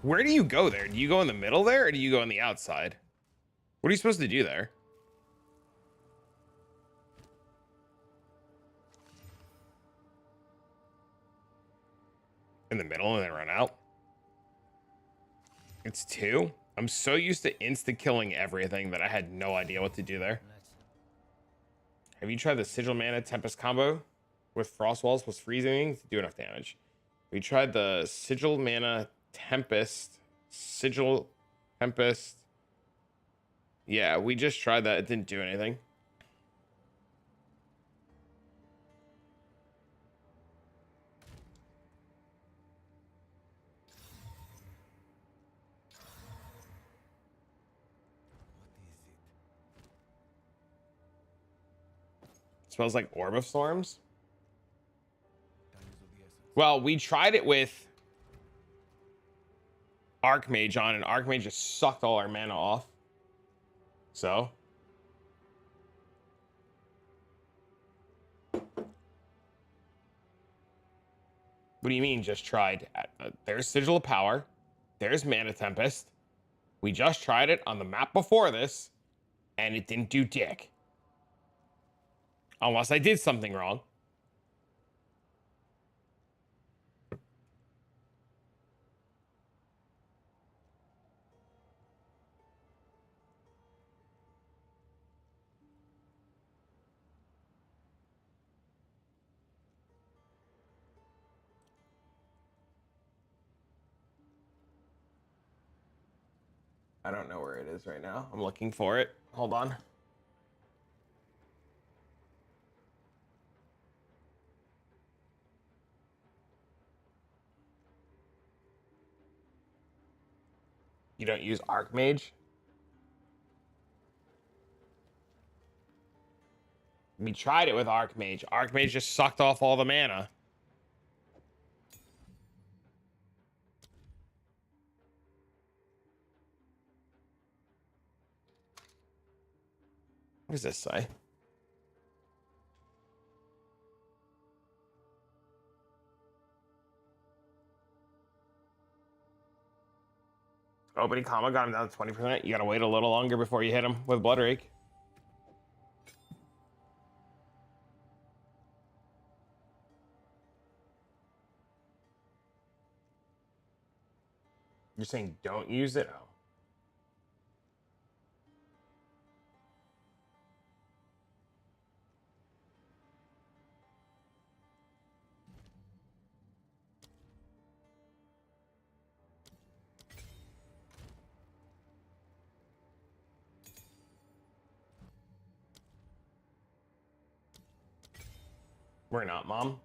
Where do you go there? Do you go in the middle there or do you go on the outside? What are you supposed to do there? In the middle and then run out? It's 2? I'm so used to insta-killing everything that I had no idea what to do there. Have you tried the Sigil Mana Tempest combo with Frost Walls plus Freezing to do enough damage? We tried the Sigil Mana Tempest. Sigil Tempest. Yeah, we just tried that. It didn't do anything. Smells like Orb of Storms. Well, we tried it with Archmage on, and Archmage just sucked all our mana off. So. What do you mean just tried? There's Sigil of Power. There's Mana Tempest. We just tried it on the map before this, and it didn't do dick. Unless I did something wrong. I don't know where it is right now. I'm looking for it. Hold on. You don't use Archmage? We tried it with Archmage. Archmage just sucked off all the mana. What does this say? Opening comma got him down to 20%. You gotta wait a little longer before you hit him with Blood Rake. You're saying don't use it? Oh. We're not, Mom.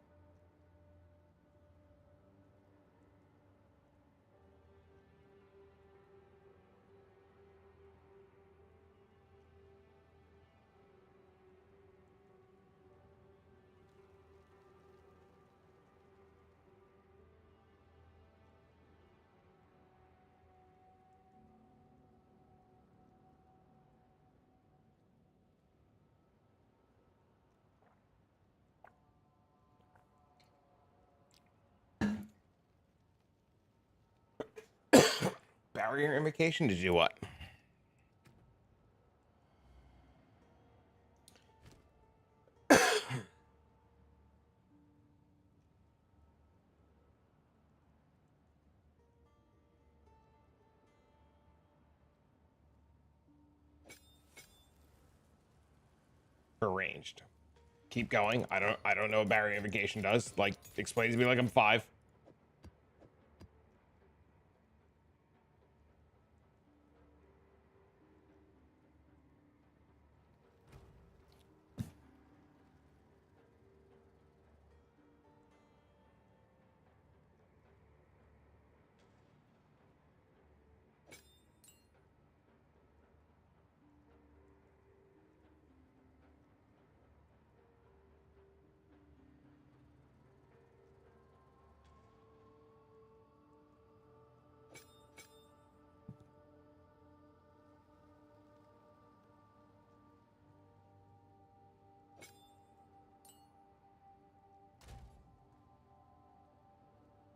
barrier invocation to do what? Arranged. Keep going. I don't know what barrier invocation does. Like, explain to me like I'm 5.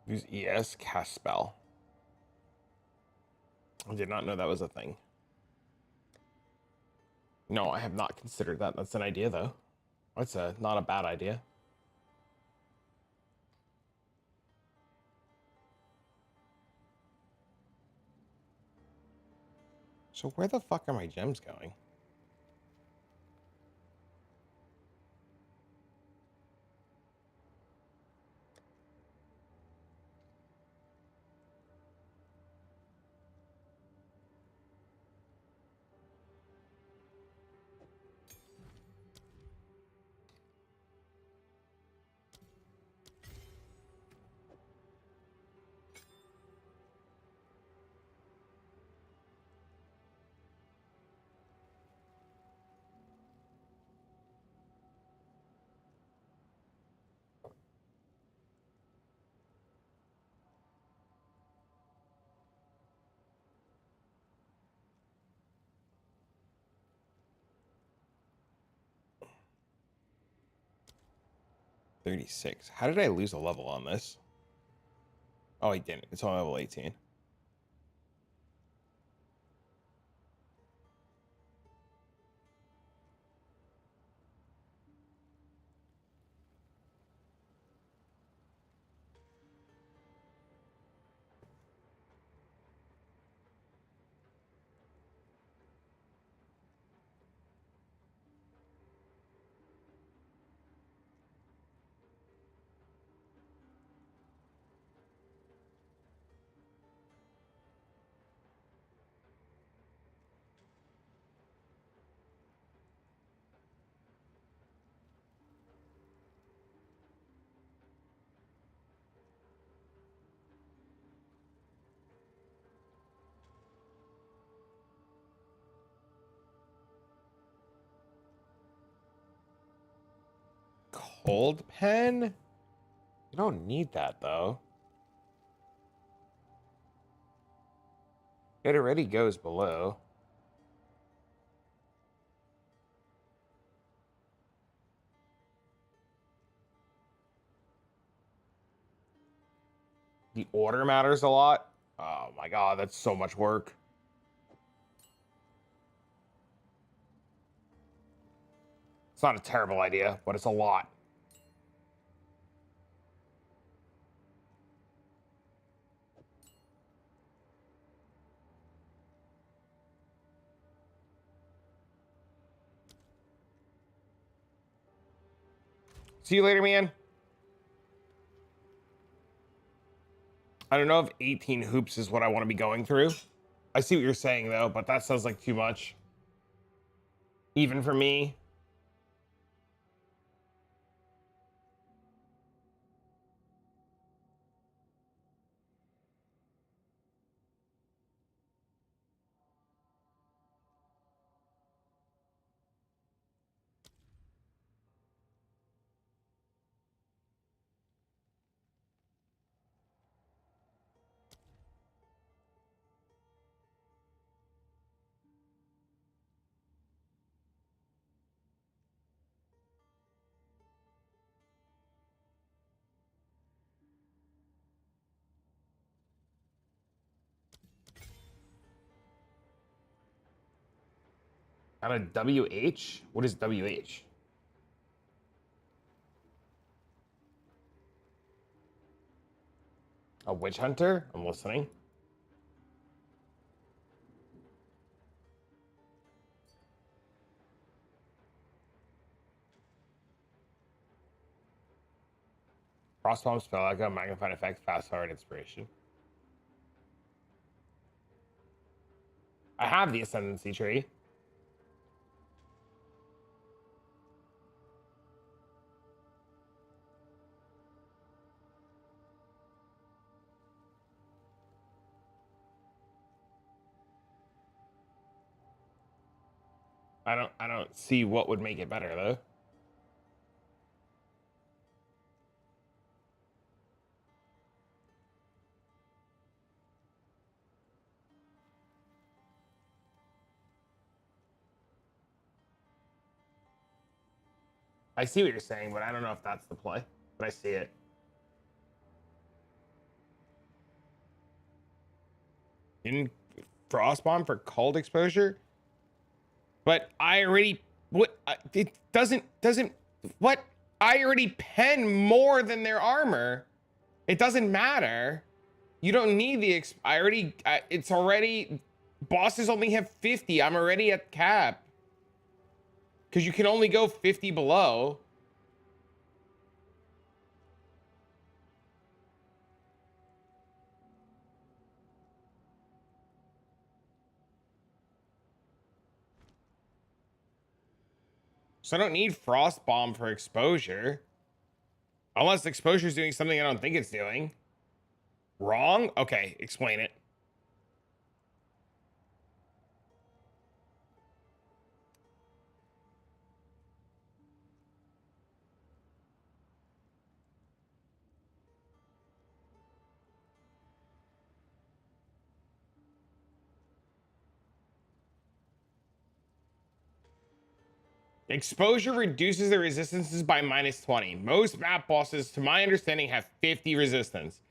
Use ES cast spell. I did not know that was a thing. No, I have not considered that. That's an idea though. That's not a bad idea. So where the fuck are my gems going? $36. How did I lose a level on this? Oh, I didn't. It's on level 18. Cold pen? You don't need that though. It already goes below. The order matters a lot. Oh my god, that's so much work. It's not a terrible idea, but it's a lot. See you later, man. I don't know if 18 hoops is what I want to be going through. I see what you're saying, though, but that sounds like too much. Even for me. Out of WH? What is WH? A witch hunter? I'm listening. Frostbomb, spell echo, magnified effect, fast forward, inspiration. I have the ascendancy tree. I don't see what would make it better though. I see what you're saying, but I don't know if that's the play. But I see it. In Frostbomb for cold exposure? But I already what it doesn't what I already pen more than their armor. It doesn't matter. You don't need the it's already bosses only have 50. I'm already at cap. Because you can only go 50 below. So I don't need Frost Bomb for exposure. Unless exposure is doing something I don't think it's doing. Wrong? Okay, explain it. Exposure reduces the resistances by -20. Most map bosses, to my understanding, have 50 resistance.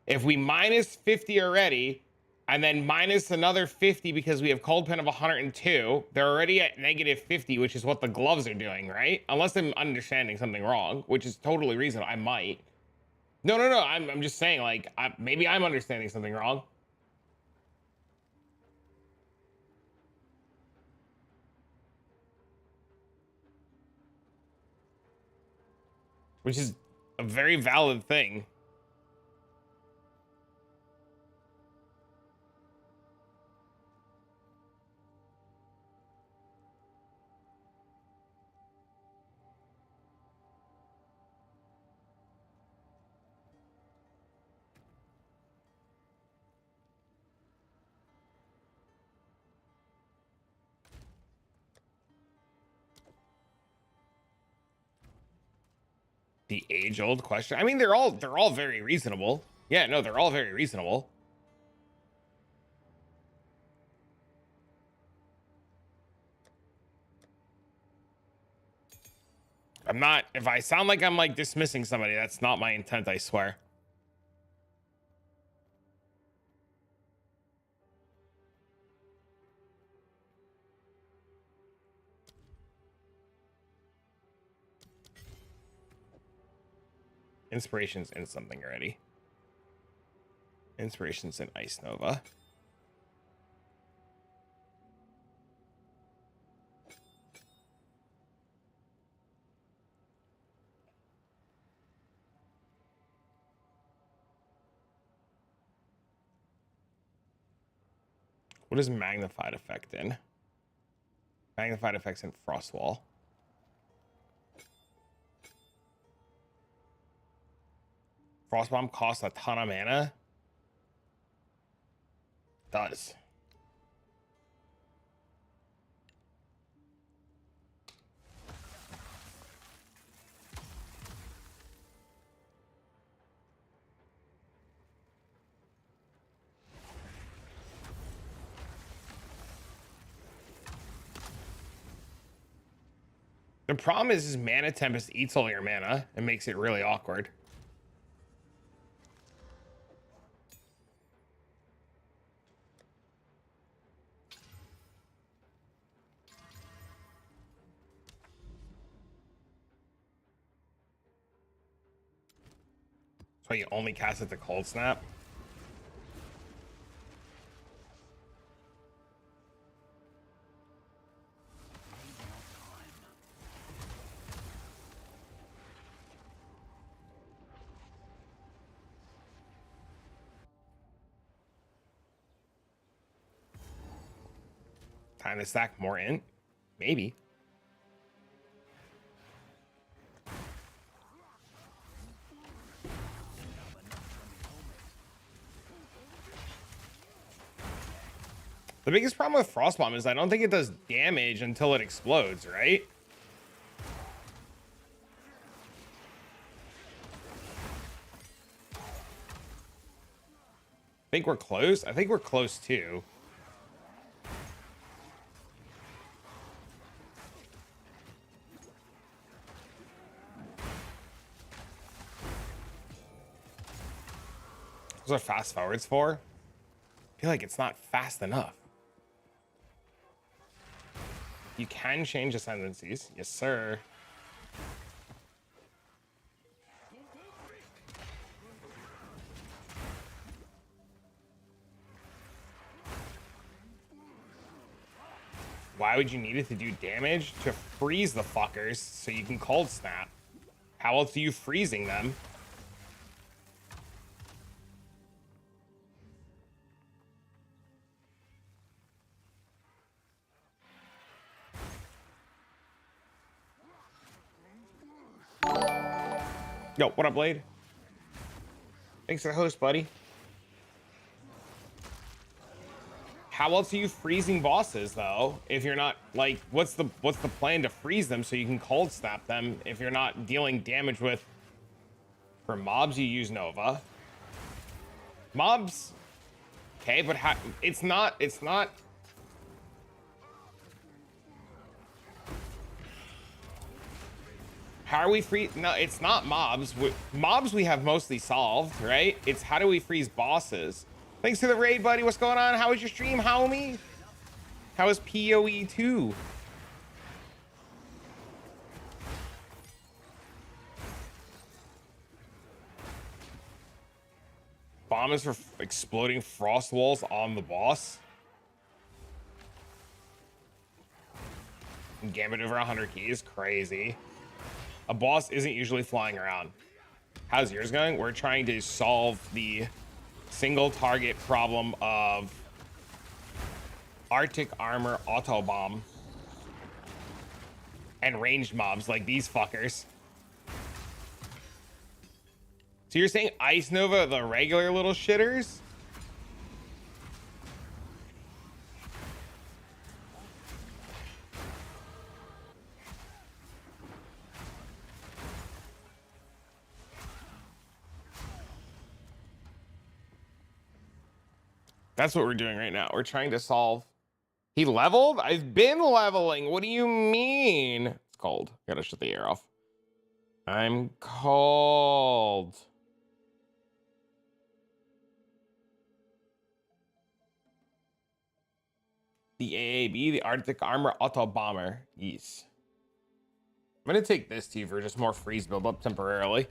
If we minus 50 already, and then minus another 50 because we have cold pen of 102, they're already at -50, which is what the gloves are doing, right? Unless I'm understanding something wrong, which is totally reasonable. I might. No. I'm just saying, like, maybe I'm understanding something wrong. Which is a very valid thing. The age-old question. I mean, they're all very reasonable. Yeah, no, they're all very reasonable. I'm not, if I sound like I'm like dismissing somebody, that's not my intent, I swear. Inspiration's in something already. Inspiration's in Ice Nova. What is magnified effect in? Magnified effects in Frostwall. Frostbomb costs a ton of mana. Does. The problem is Mana Tempest eats all your mana and makes it really awkward. Oh, you only cast it to cold snap? Time to stack more int? Maybe. The biggest problem with Frostbomb is I don't think it does damage until it explodes, right? Think we're close? I think we're close too. Those are fast forwards for? I feel like it's not fast enough. You can change ascendancies. Yes, sir. Why would you need it to do damage? To freeze the fuckers so you can cold snap. How else are you freezing them? Yo, what up, Blade? Thanks for the host, buddy. How else are you freezing bosses though? If you're not like, what's the plan to freeze them so you can cold snap them if you're not dealing damage with? For mobs, you use Nova. Mobs, okay, but how? It's not. How are we free? No, it's not mobs. Mobs we have mostly solved, right? It's how do we freeze bosses? Thanks to the raid, buddy. What's going on? How was your stream, homie? How was PoE 2? Bomb is for exploding frost walls on the boss. Gambit over 100 keys, crazy. A boss isn't usually flying around. How's yours going? We're trying to solve the single target problem of Arctic Armor auto bomb and ranged mobs like these fuckers. So you're saying Ice Nova, the regular little shitters? That's what we're doing right now. We're trying to solve. He leveled? I've been leveling. What do you mean? It's cold. Gotta shut the air off. I'm cold. The AAB, the Arctic Armor Auto Bomber. Yes. I'm gonna take this too for just more freeze buildup temporarily.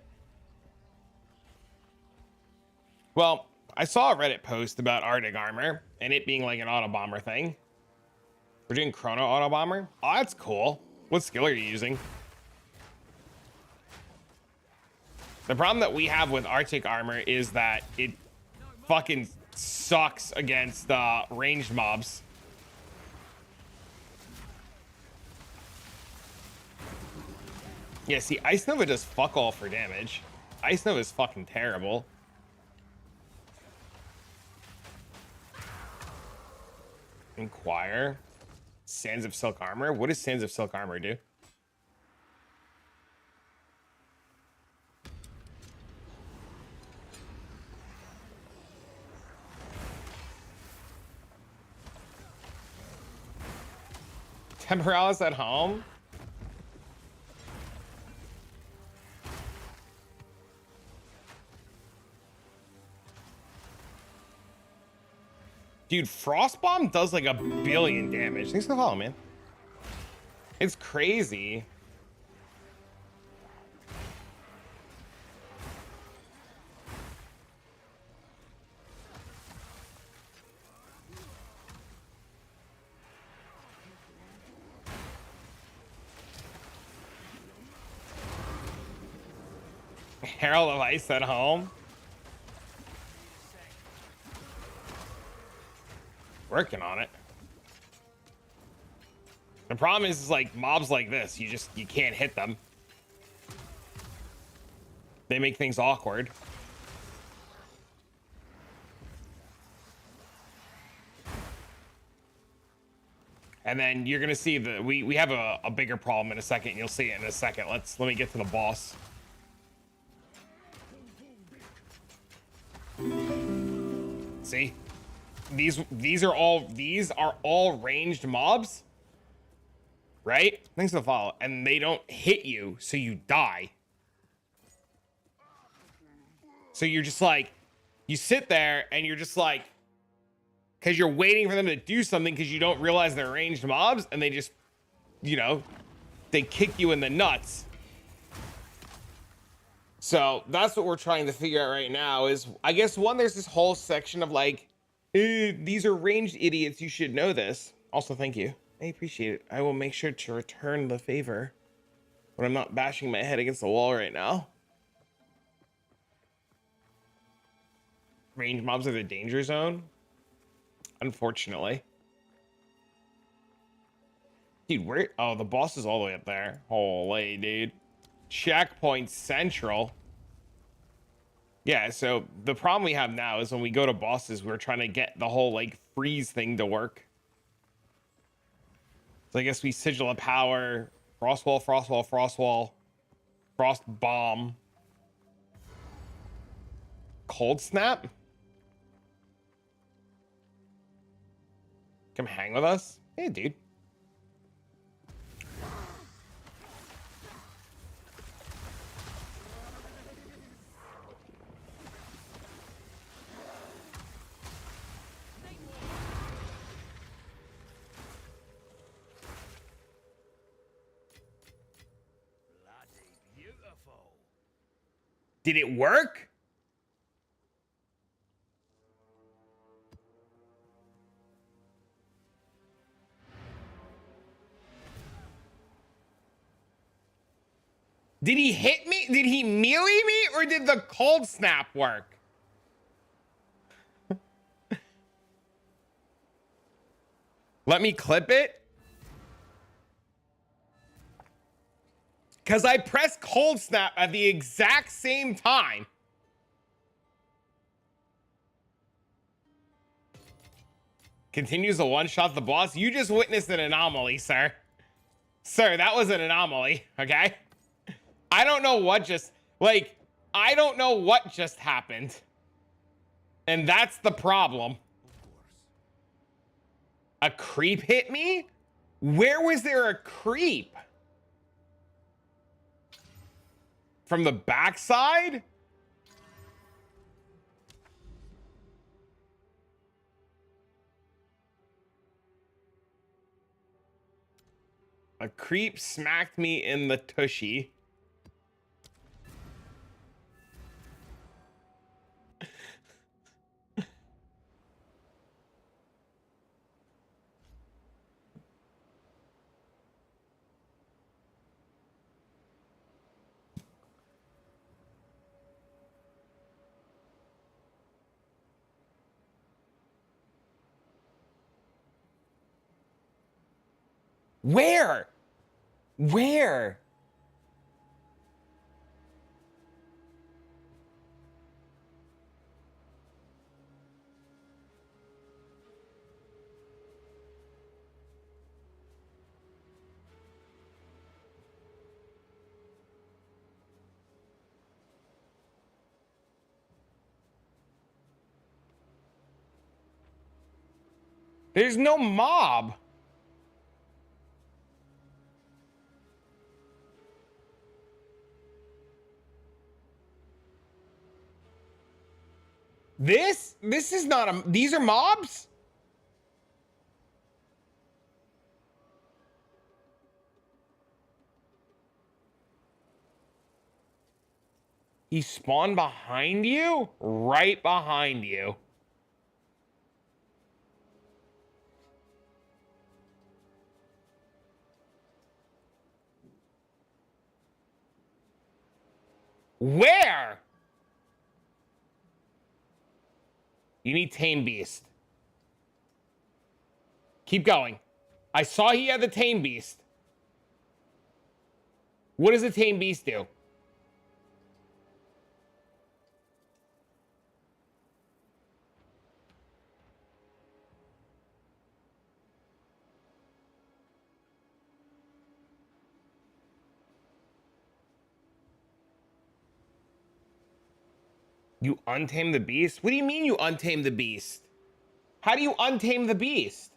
Well, I saw a Reddit post about Arctic Armor and it being like an auto bomber thing. We're doing Chrono Auto Bomber. Oh, that's cool. What skill are you using? The problem that we have with Arctic Armor is that it fucking sucks against ranged mobs. Yeah, see, Ice Nova does fuck all for damage. Ice Nova is fucking terrible. Inquire. Sands of Silk Armor. What does Sands of Silk Armor do? Temporalis at home? Dude, Frostbomb does like 1 billion damage. Thanks for the follow, man. It's crazy. Carol of Ice at home. Working on it. The problem is like mobs like this, you can't hit them. They make things awkward. And then you're gonna see the we have a bigger problem in a second. You'll see it in a second. Let me get to the boss. See? These are all ranged mobs. Right? Thanks for the follow. And they don't hit you, so you die. So you're just like, you sit there and you're just like, because you're waiting for them to do something because you don't realize they're ranged mobs, and they just, you know, they kick you in the nuts. So that's what we're trying to figure out right now is, I guess, one, there's this whole section of like, these are ranged idiots, you should know this. Also, thank you. I appreciate it. I will make sure to return the favor when I'm not bashing my head against the wall right now. Range mobs are the danger zone. Unfortunately. Dude, where? Oh, the boss is all the way up there. Holy, dude. Checkpoint Central. Yeah, so the problem we have now is when we go to bosses, we're trying to get the whole, like, freeze thing to work. So I guess we Sigil of Power, Frostwall, Frostwall, Frostwall, Frost Bomb, Cold Snap. Come hang with us? Hey, dude. Bloody beautiful. Did it work? Did he hit me? Did he melee me? Or did the cold snap work? Let me clip it. Because I pressed cold snap at the exact same time. Continues to one-shot the boss. You just witnessed an anomaly, sir. Sir, that was an anomaly, okay? I don't know what just, like, I don't know what just happened. And that's the problem. A creep hit me? Where was there a creep? From the backside? A creep smacked me in the tushy. Where? Where? There's no mob. This is not a, these are mobs? He spawned behind you? Right behind you. Where? You need Tame Beast. Keep going. I saw he had the Tame Beast. What does the Tame Beast do? You untame the beast? What do you mean you untame the beast? How do you untame the beast?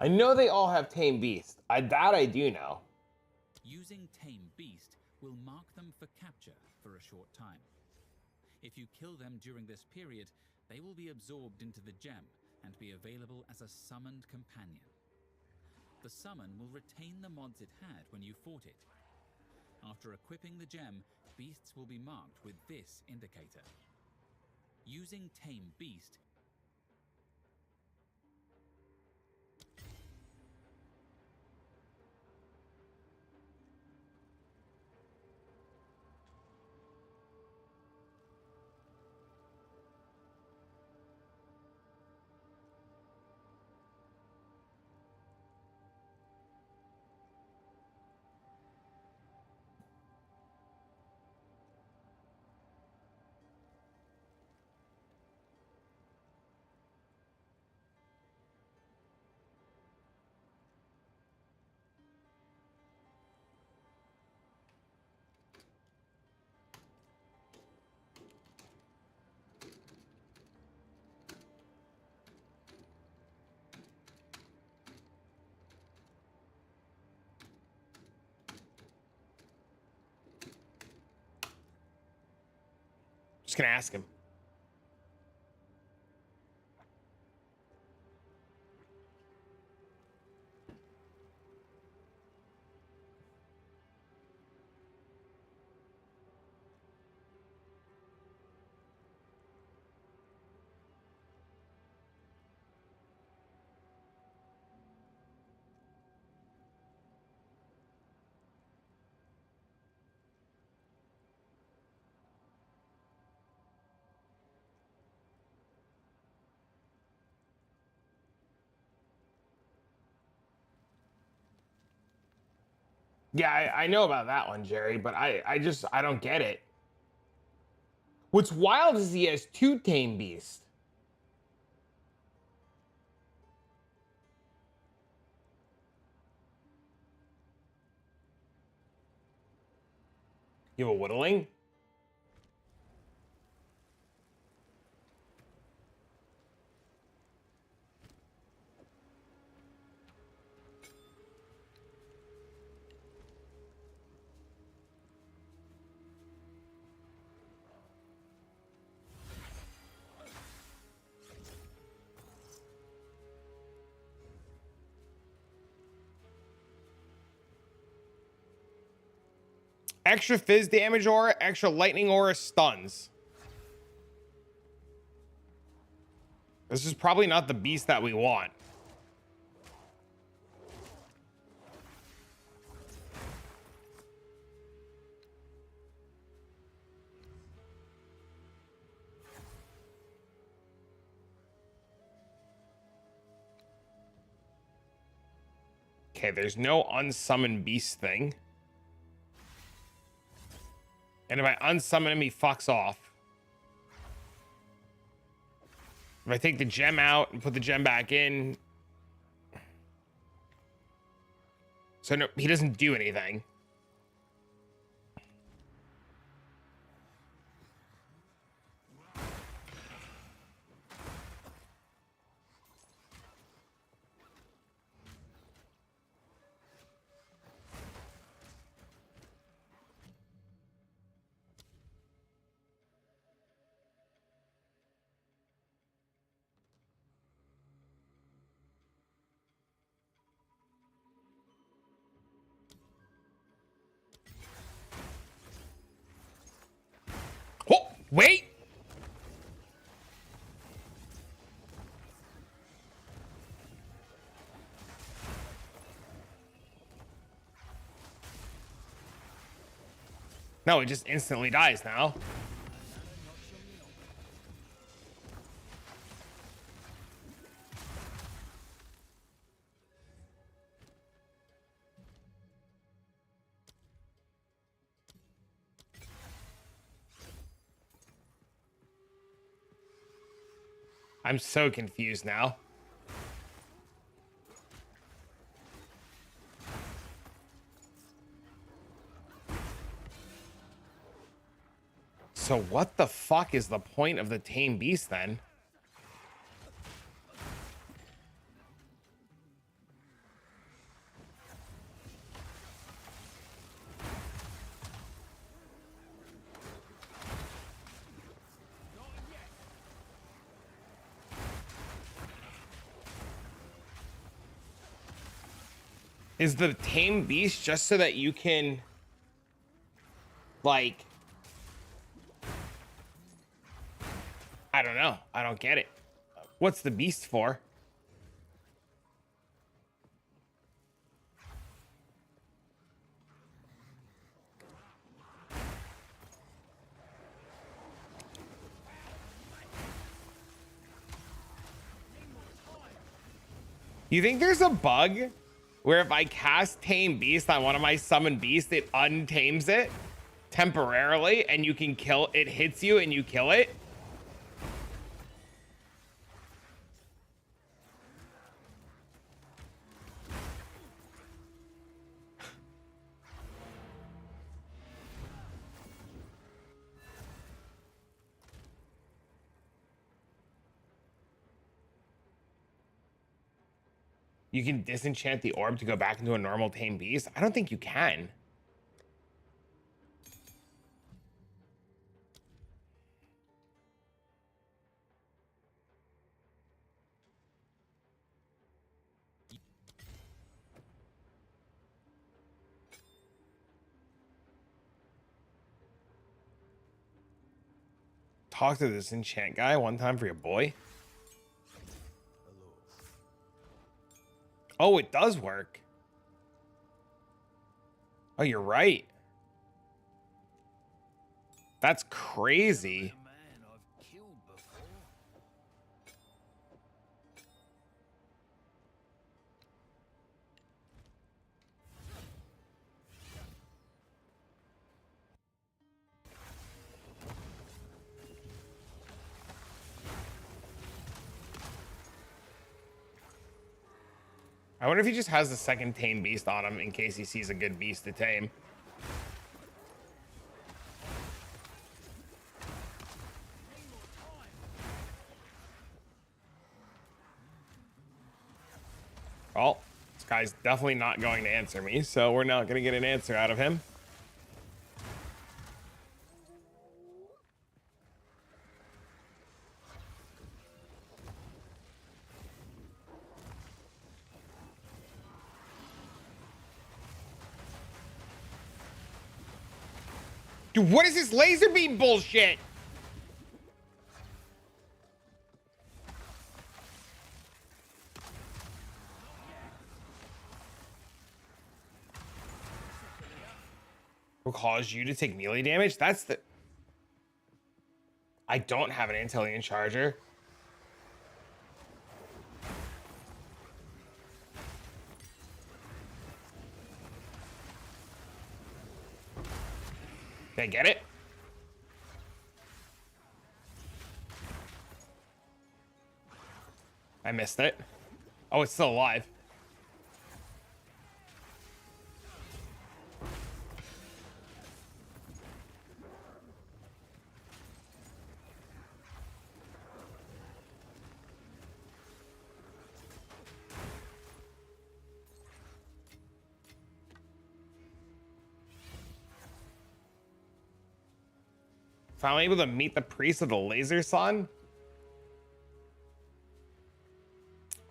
I know they all have Tame Beast. That I do know. Using Tame Beast will mark them for capture for a short time. If you kill them during this period, they will be absorbed into the gem and be available as a summoned companion. The summon will retain the mods it had when you fought it. After equipping the gem, beasts will be marked with this indicator. Using Tame Beast, Just gonna ask him. Yeah, I know about that one, Jerry, but I don't get it. What's wild is he has two Tame Beasts. You have a whittling? Extra fizz damage aura, extra lightning aura stuns. This is probably not the beast that we want. Okay, there's no unsummoned beast thing. And if I unsummon him, he fucks off. If I take the gem out and put the gem back in. So no, he doesn't do anything. Oh, wait. No, it just instantly dies now. I'm so confused now. So what the fuck is the point of the tame beast then? Is the tame beast just so that you can, like, I don't know. I don't get it. What's the beast for? You think there's a bug where if I cast Tame Beast on one of my summoned beasts, it untames it temporarily and you can kill it, hits you and you kill it? You can disenchant the orb to go back into a normal tame beast? I don't think you can. Talk to this enchant guy one time for your boy. Oh, it does work. Oh, you're right. That's crazy. Man I've killed before. I wonder if he just has the second tame beast on him in case he sees a good beast to tame. Well, this guy's definitely not going to answer me, so we're not going to get an answer out of him. Dude, what is this laser beam bullshit? Will cause you to take melee damage? That's the... I don't have an Antilian charger. Did I get it? I missed it. Oh, it's still alive. Finally able to meet the priest of the laser sun.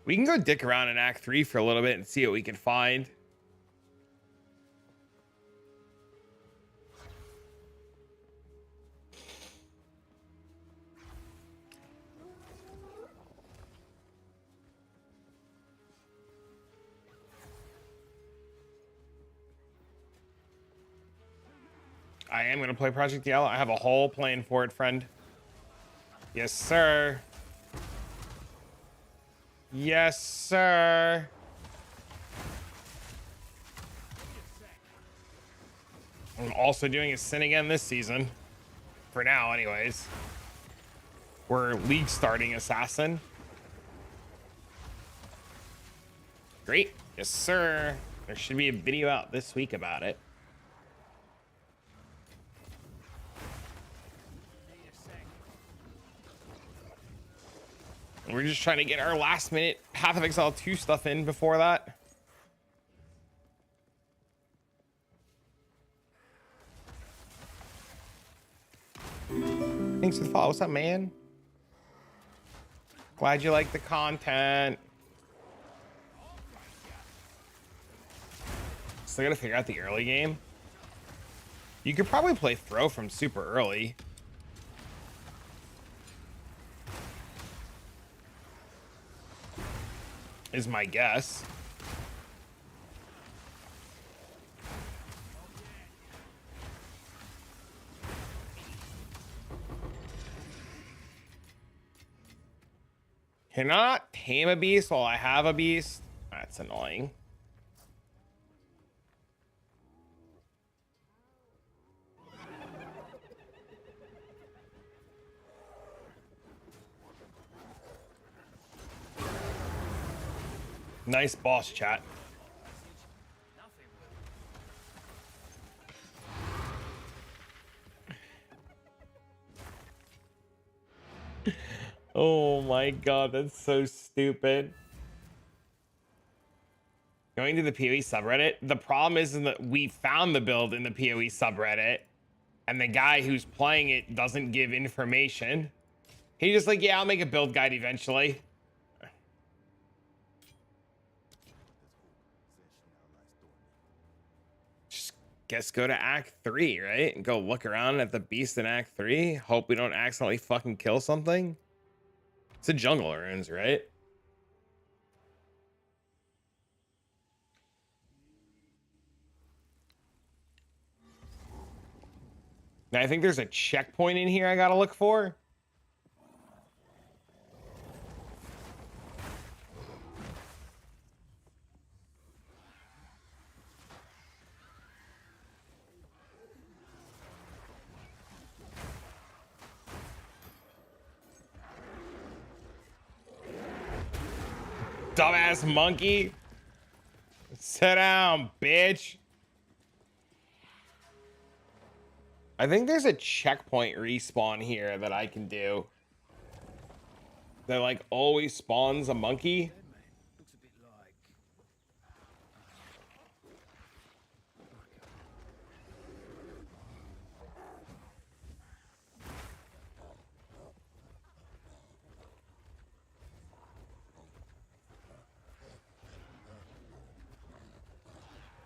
We can go dick around in Act 3 for a little bit and see what we can find. I am going to play Project Yellow. I have a whole plan for it, friend. Yes, sir. Yes, sir. I'm also doing a sin again this season. For now, anyways. We're league starting assassin. Great. Yes, sir. There should be a video out this week about it. We're just trying to get our last minute Path of Exile 2 stuff in before that. Thanks for the follow. What's up, man? Glad you like the content. Still gotta figure out the early game. You could probably play throw from super early. Is my guess. Cannot tame a beast while I have a beast. That's annoying. Nice boss, chat. Oh my god, that's so stupid. Going to the PoE subreddit. The problem is that we found the build in the PoE subreddit, and the guy who's playing it doesn't give information. He's just like, yeah, I'll make a build guide eventually. Guess go to Act 3, right? And go look around at the beast in Act 3. Hope we don't accidentally fucking kill something. It's a jungle runes, right? Now, I think there's a checkpoint in here I gotta look for. Dumbass monkey. Sit down, bitch. I think there's a checkpoint respawn here that I can do. That like always spawns a monkey. Looks a bit like.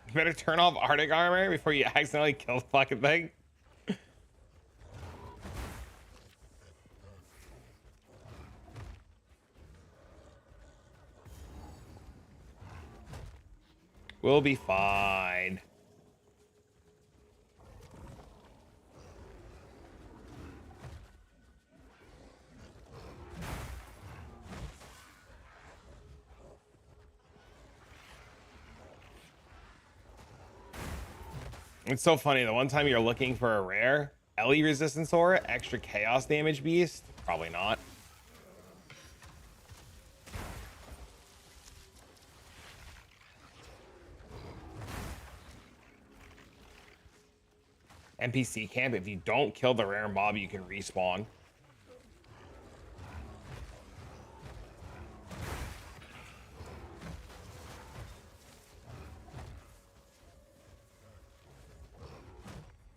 You better turn off Arctic armor before you accidentally kill the fucking thing. We'll be fine. It's so funny. The one time you're looking for a rare, Ellie resistance aura, extra chaos damage beast, probably not. NPC camp, if you don't kill the rare mob, you can respawn.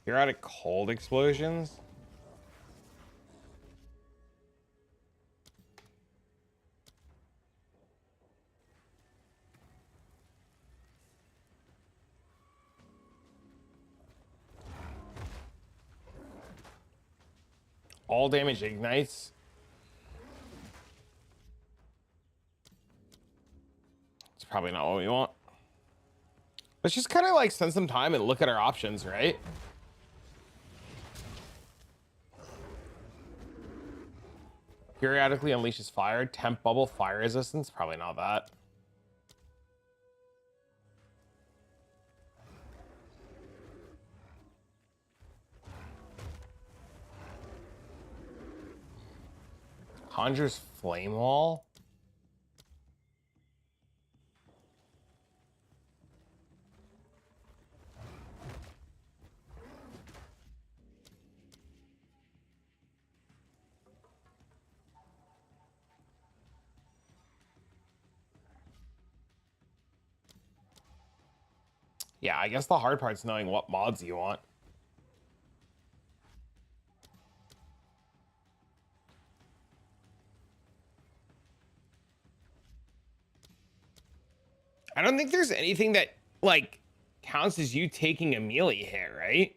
You're out of cold explosions? All damage ignites. It's probably not what we want. Let's just kind of like spend some time and look at our options, right? Periodically unleashes fire. Temp bubble, fire resistance. Probably not that. Conjures flame wall. Yeah, I guess the hard part's knowing what mods you want. I don't think there's anything that, like, counts as you taking a melee hit, right?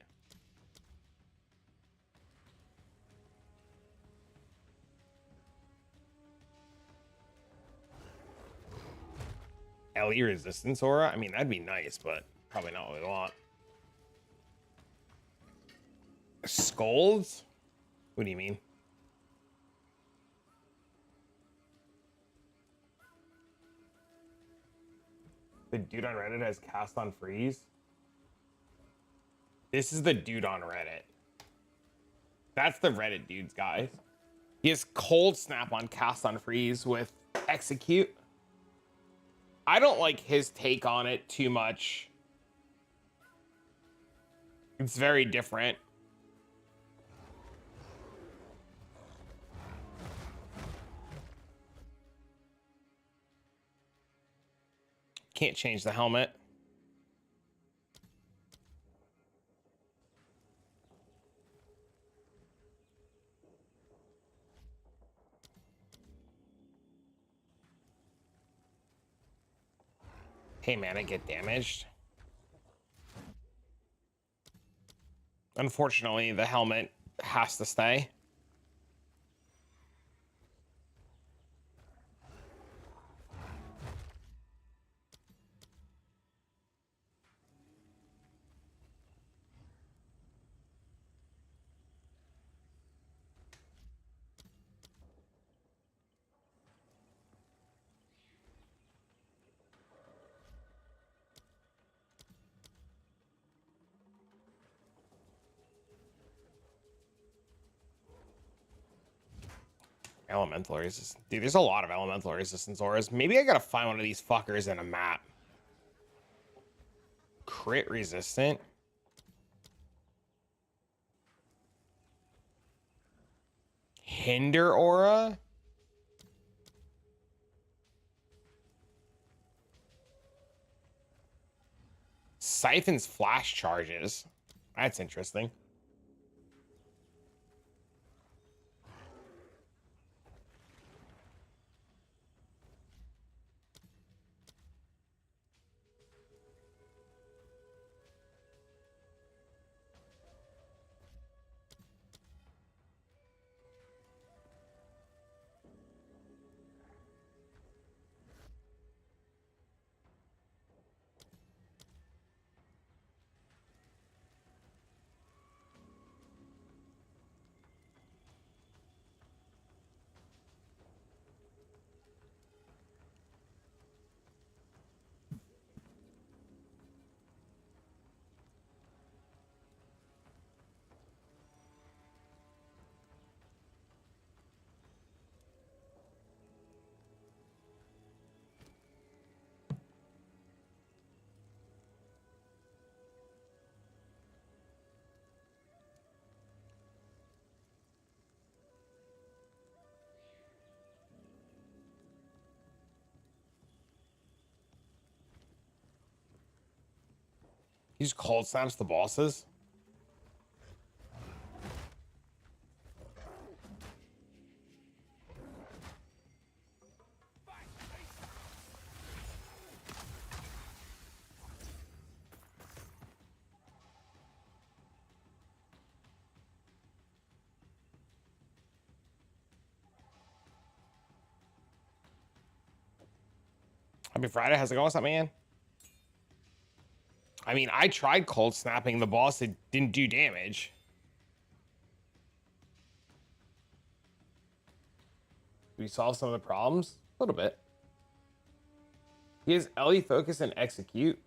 LE resistance aura? I mean, that'd be nice, but probably not what we want. Scolds? What do you mean? The dude on Reddit has cast on freeze. This is the dude on Reddit. That's the Reddit dudes, guys. He has cold snap on cast on freeze with execute. I don't like his take on it too much. It's very different. Can't change the helmet. Hey man, I get damaged. Unfortunately, the helmet has to stay. Elemental resistance. Dude, there's a lot of elemental resistance auras. Maybe I gotta find one of these fuckers in a map. Crit resistant. Hinder aura. Siphons flash charges. That's interesting. He just cold snaps the bosses. Happy Friday. How's it going? What's up, man? I mean, I tried cold snapping the boss. It didn't do damage. Did we solve some of the problems? A little bit. He has LE focus and execute.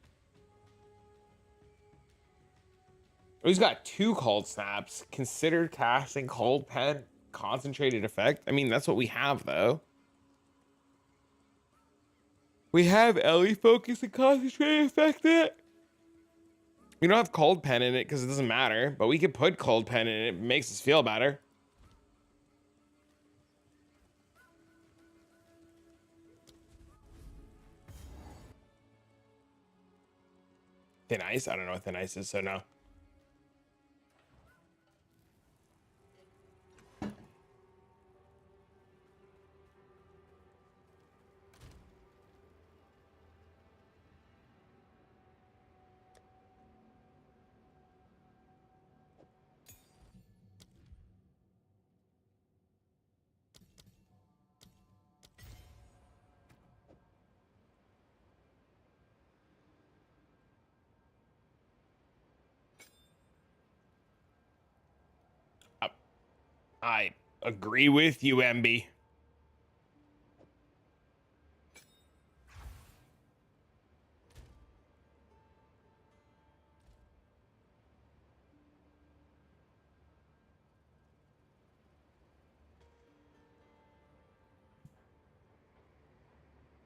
Oh, he's got 2 cold snaps. Considered casting cold pen concentrated effect. I mean, that's what we have though. We have LE focus and concentrated effect in it. We don't have cold pen in it because it doesn't matter, but we could put cold pen in it. It makes us feel better. Thin ice? I don't know what thin ice is, so no. I agree with you, MB.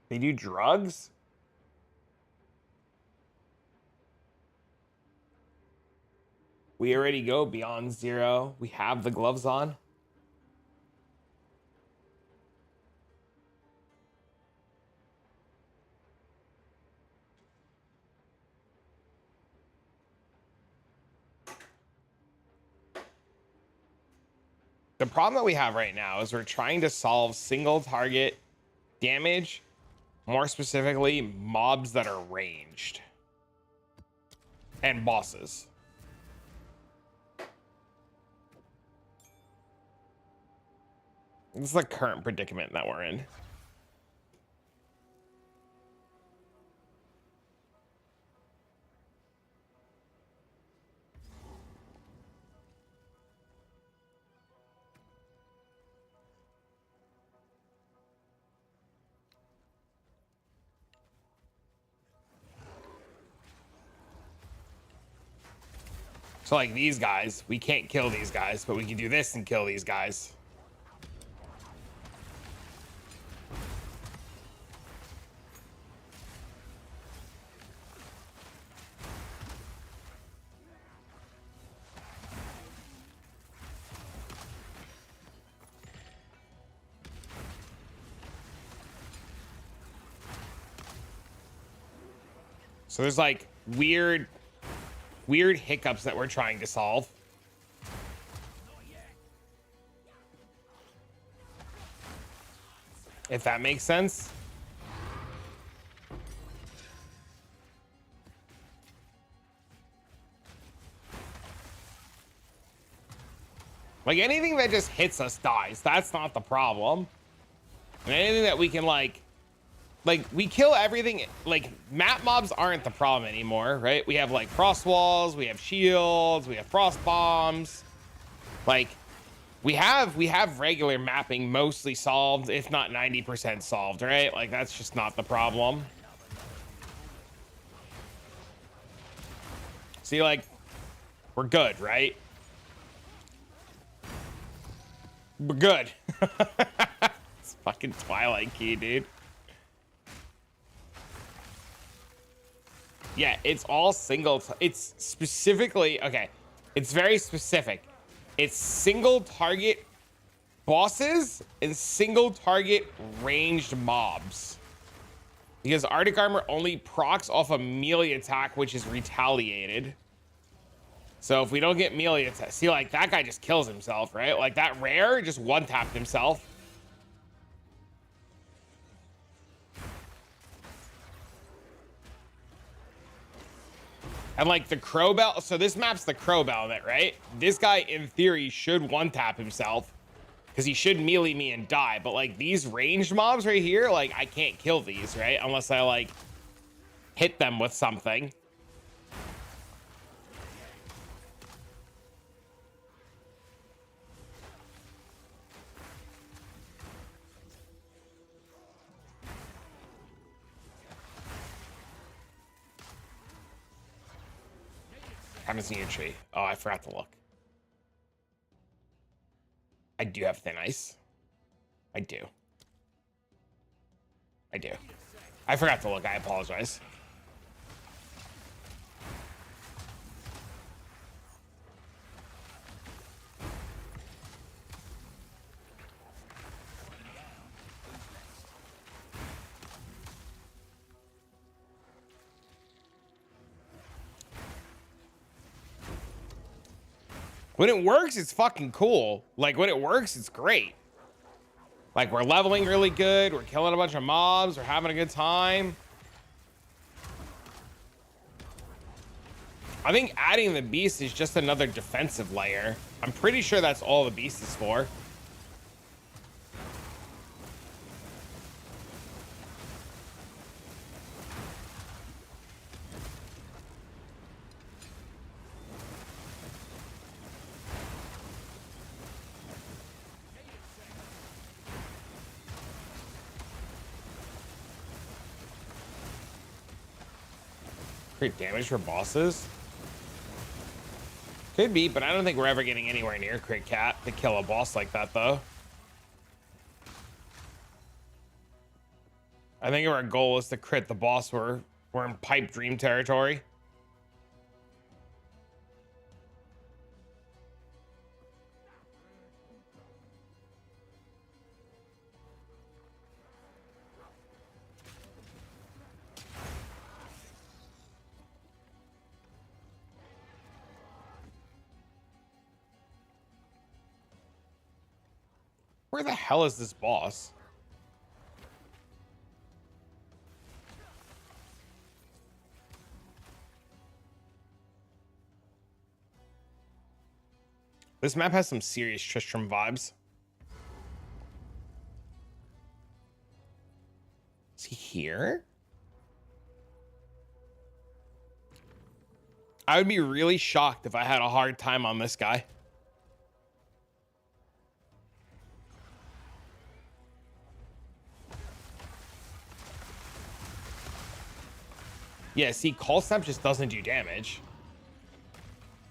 They do drugs? We already go beyond 0. We have the gloves on. The problem that we have right now is we're trying to solve single target damage, more specifically mobs that are ranged and bosses. This is the current predicament that we're in. So like these guys, we can't kill these guys, but we can do this and kill these guys. So there's like weird hiccups that we're trying to solve. If that makes sense. Like anything that just hits us dies. That's not the problem. And anything that we can like we kill everything. Like map mobs aren't the problem anymore, right? We have like frost walls, we have shields, we have frost bombs. Like we have regular mapping mostly solved, if not 90% solved, right? Like that's just not the problem. See, like we're good, right? We're good. It's fucking Twilight Key, dude. Yeah, it's all single. It's specifically, okay, it's very specific. It's single target bosses and single target ranged mobs. Because Arctic Armor only procs off a melee attack, which is retaliated. So if we don't get melee attack, see, like that guy just kills himself, right? Like that rare just one-tapped himself. And like the Crowbell, so this map's the Crowbell of it, right? This guy in theory should one-tap himself. because he should melee me and die. But like these ranged mobs right here, like I can't kill these, right? Unless I like hit them with something. Haven't seen your tree. Oh, I forgot to look. I do have thin ice. I do. I do. I forgot to look. I apologize. When it works, it's fucking cool. Like, when it works, it's great. Like, we're leveling really good. We're killing a bunch of mobs. We're having a good time. I think adding the beast is just another defensive layer. I'm pretty sure that's all the beast is for. Crit damage for bosses? Could be, but I don't think we're ever getting anywhere near crit cat to kill a boss like that, though. I think our goal is to crit the boss. We're in pipe dream territory. Where the hell is this boss? This map has some serious Tristram vibes. Is he here? I would be really shocked if I had a hard time on this guy. Yeah, see, Call Snap just doesn't do damage.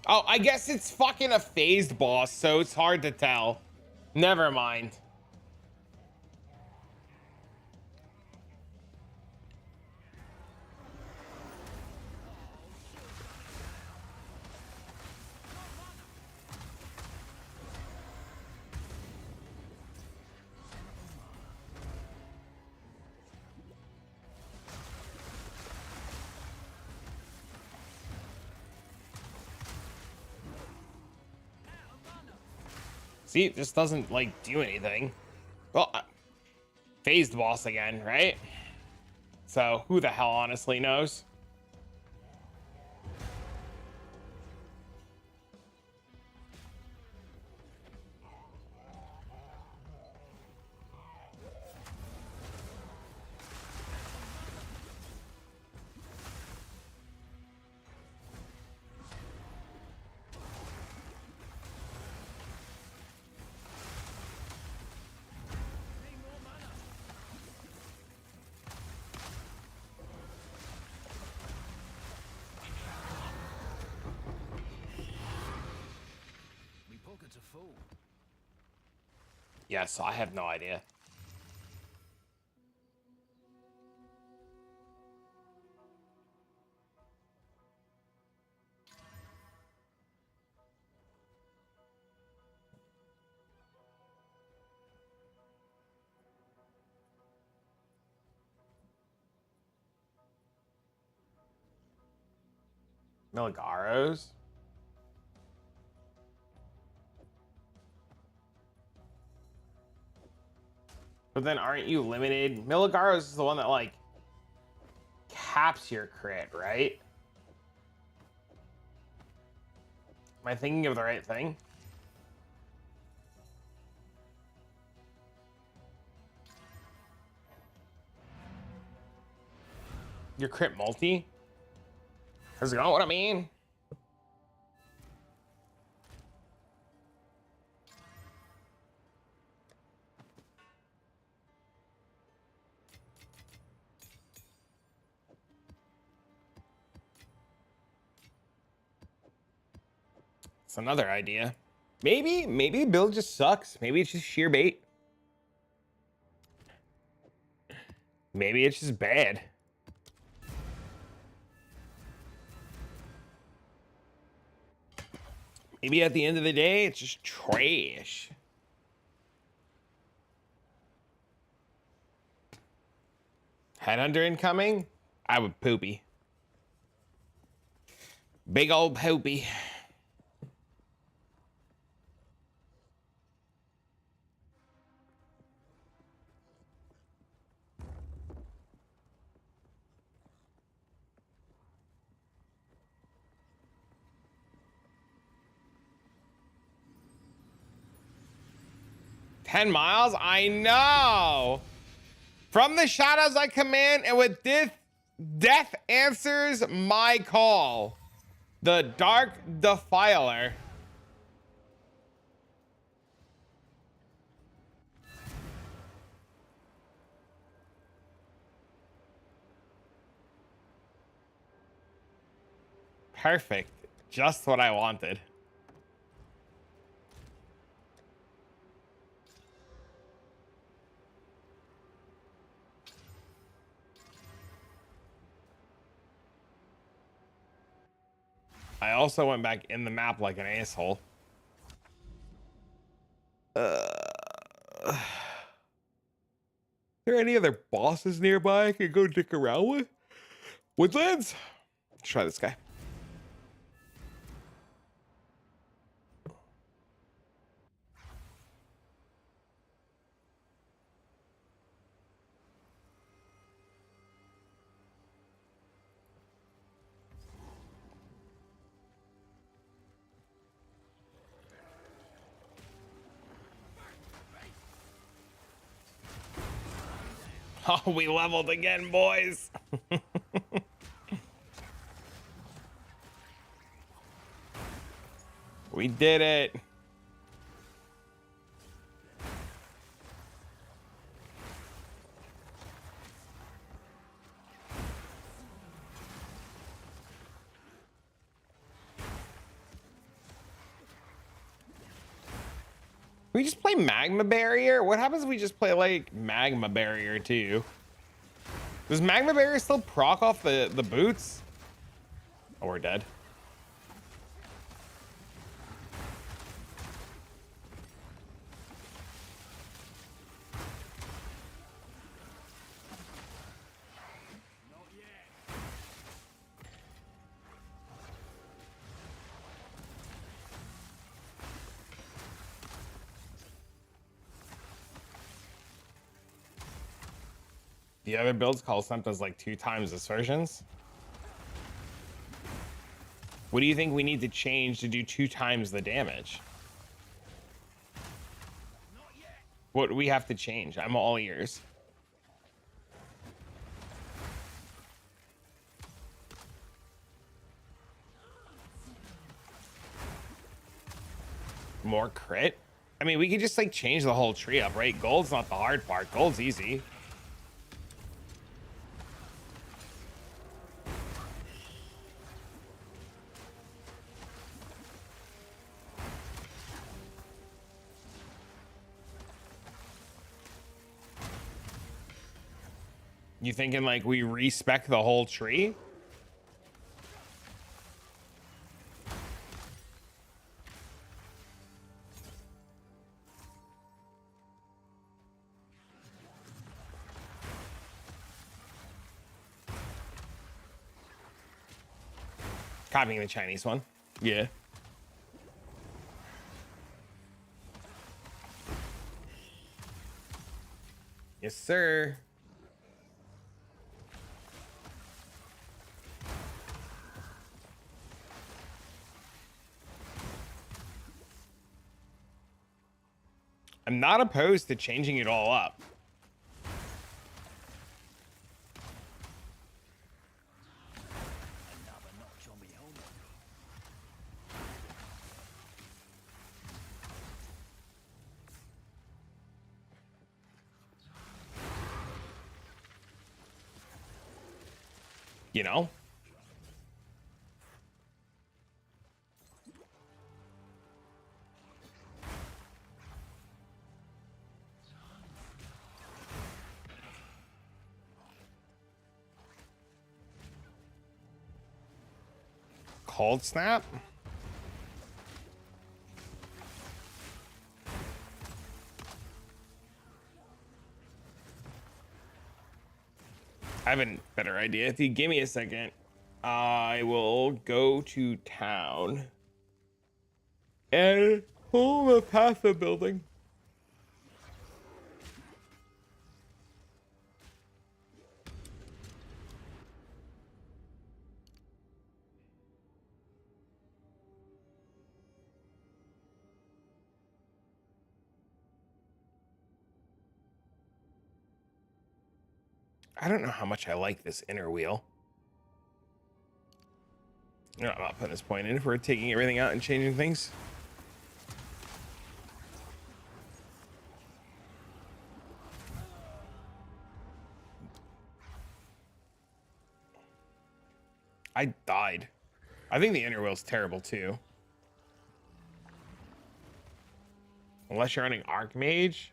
Oh, I guess it's fucking a phased boss, so it's hard to tell. Never mind. See, it just doesn't, like, do anything. Well, phased boss again, right? So, who the hell honestly knows? Yes, I have no idea. Milagaros? But then aren't you limited? Milagaros is the one that, like, caps your crit, right? Am I thinking of the right thing? your crit multi. Is you know what I mean? It's another idea. Maybe build just sucks. Maybe it's just sheer bait. Maybe it's just bad. Maybe at the end of the day, it's just trash. Headhunter incoming? I would poopy. Big old poopy. $10 I know. From the shadows I command, and with death answers my call. The Dark Defiler. Perfect. Just what I wanted. I also went back in the map like an asshole. Are there any other bosses nearby I could go dick around with? Woodlands? Let's try this guy. Oh, we leveled again, boys. We did it. We just play Magma Barrier? What happens if we just play like Magma Barrier too? Does Magma Barrier still proc off the boots? Oh, we're dead. The other builds call sometimes like 2 times assertions. What do you think we need to change to do 2 times the damage? What do we have to change? I'm all ears. More crit? I mean, we could just like change the whole tree up, right? Gold's not the hard part. Gold's easy. You thinking like we respec the whole tree? Copying the Chinese one. Yeah. Yes, sir. I'm not opposed to changing it all up. you know? Cold snap? I have a better idea. If you give me a second, I will go to town and pull the path of building. I don't know how much I like this inner wheel. No, I'm not putting this point in if we're taking everything out and changing things. I died. I think the inner wheel's terrible too. Unless you're running Archmage.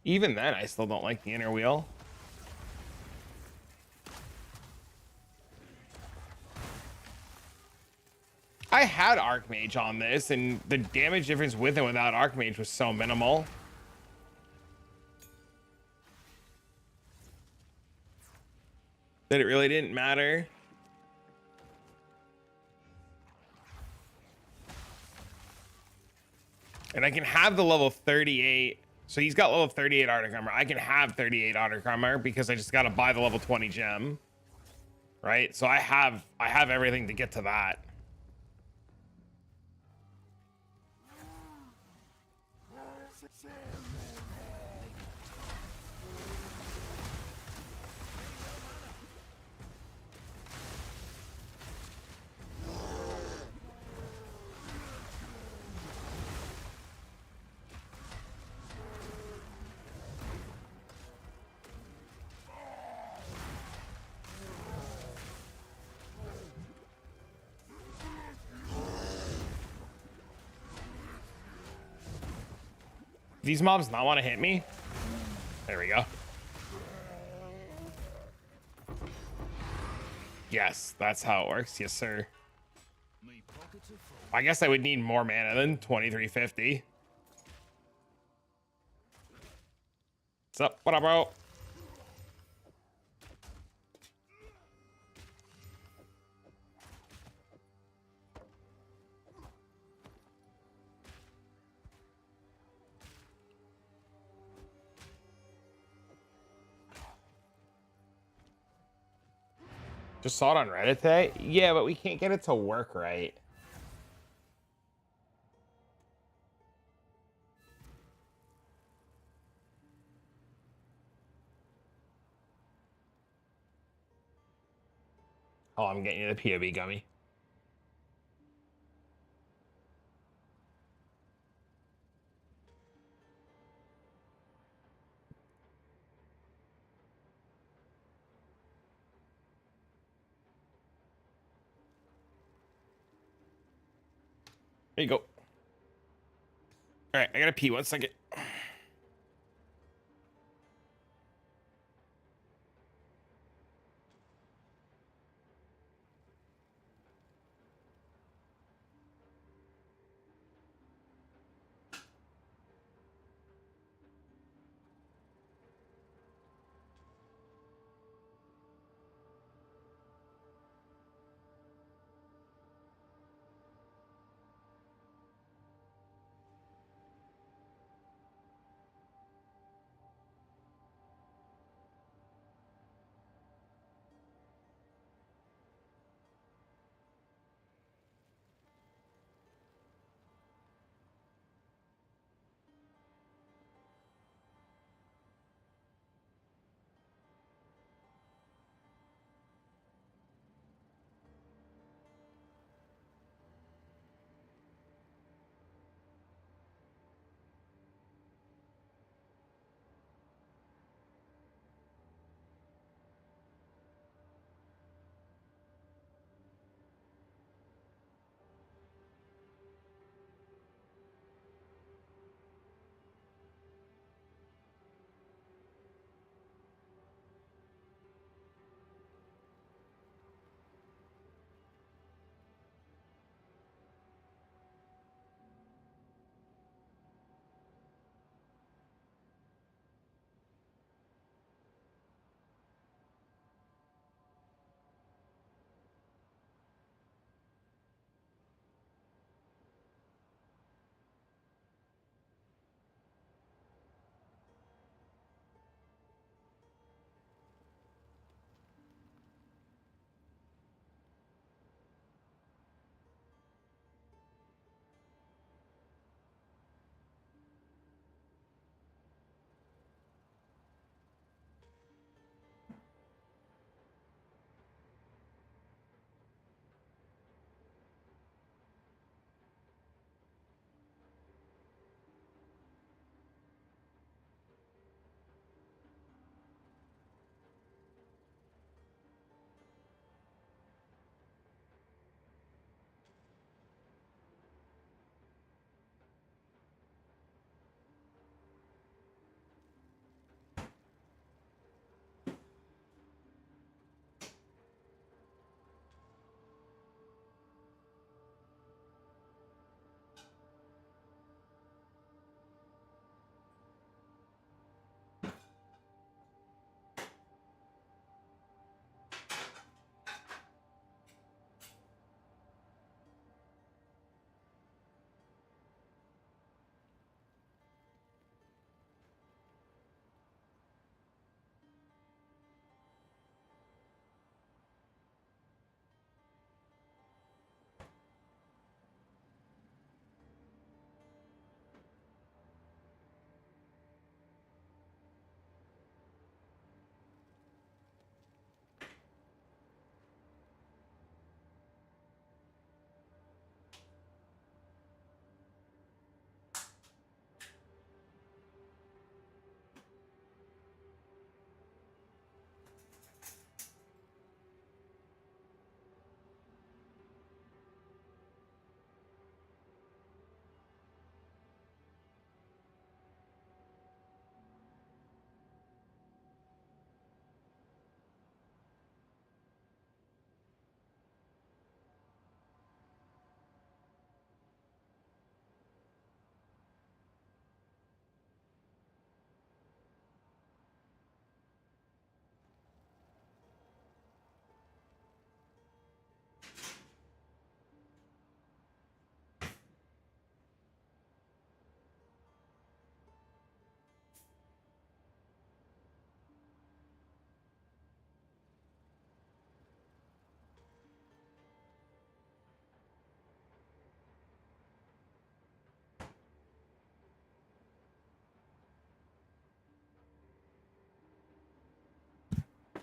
Even then, I still don't like the inner wheel. I had Archmage on this, and the damage difference with and without Archmage was so minimal. That it really didn't matter. And I can have the level 38. So he's got level 38 Arctic Armor. I can have 38 Arctic Armor because I just got to buy the level 20 gem. Right? So I have everything to get to that. These mobs not want to hit me? There we go. Yes, that's how it works. Yes, sir. I guess I would need more mana than 2350. What's up? What up, bro? Just saw it on Reddit today. Yeah, but we can't get it to work right. Oh, I'm getting you the POV gummy. There you go. All right, I gotta pee 1 second.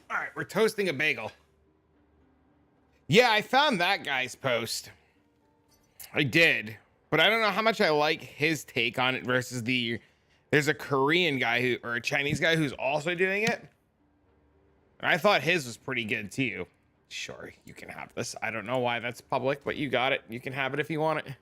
All right, we're toasting a bagel. Yeah, I found that guy's post. I did, but I don't know how much I like his take on it versus there's a Korean guy or a Chinese guy who's also doing it. And I thought his was pretty good too. Sure, you can have this. I don't know why that's public, but you got it. You can have it if you want it.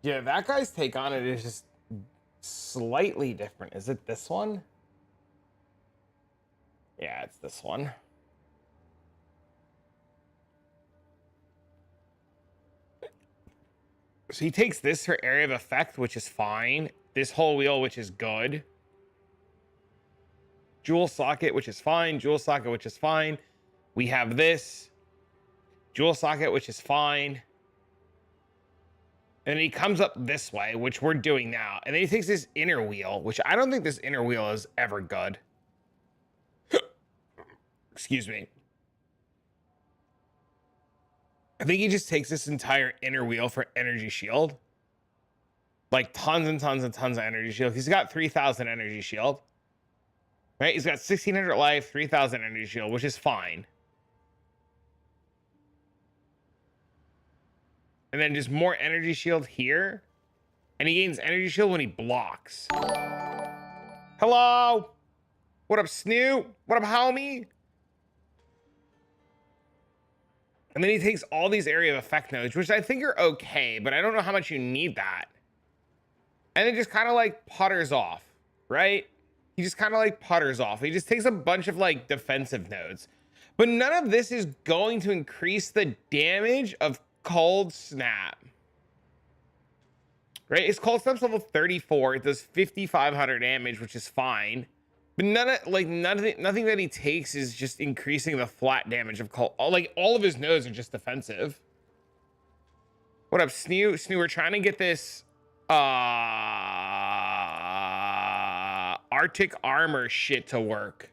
Yeah, that guy's take on it is just slightly different. Is it this one? Yeah, it's this one. So he takes this for area of effect, which is fine. This whole wheel, which is good. Jewel socket, which is fine. Jewel socket, which is fine. We have this. Jewel socket, which is fine. And he comes up this way, which we're doing now. And then he takes this inner wheel, which I don't think this inner wheel is ever good. Excuse me. I think he just takes this entire inner wheel for energy shield. Like tons and tons and tons of energy shield. He's got 3,000 energy shield. Right? He's got 1,600 life, 3,000 energy shield, which is fine. And then just more energy shield here. And he gains energy shield when he blocks. Hello? What up, Snoop? What up, homie? And then he takes all these area of effect nodes, which I think are okay, but I don't know how much you need that. And it just kind of like putters off, right? He just kind of like putters off. He just takes a bunch of like defensive nodes. But none of this is going to increase the damage of Cold Snap. Right? His Cold Snap's level 34. It does 5,500 damage, which is fine. But nothing that he takes is just increasing the flat damage of Cold. Like all of his nodes are just defensive. What up, Snoo? Snoo, we're trying to get this Arctic Armour shit to work.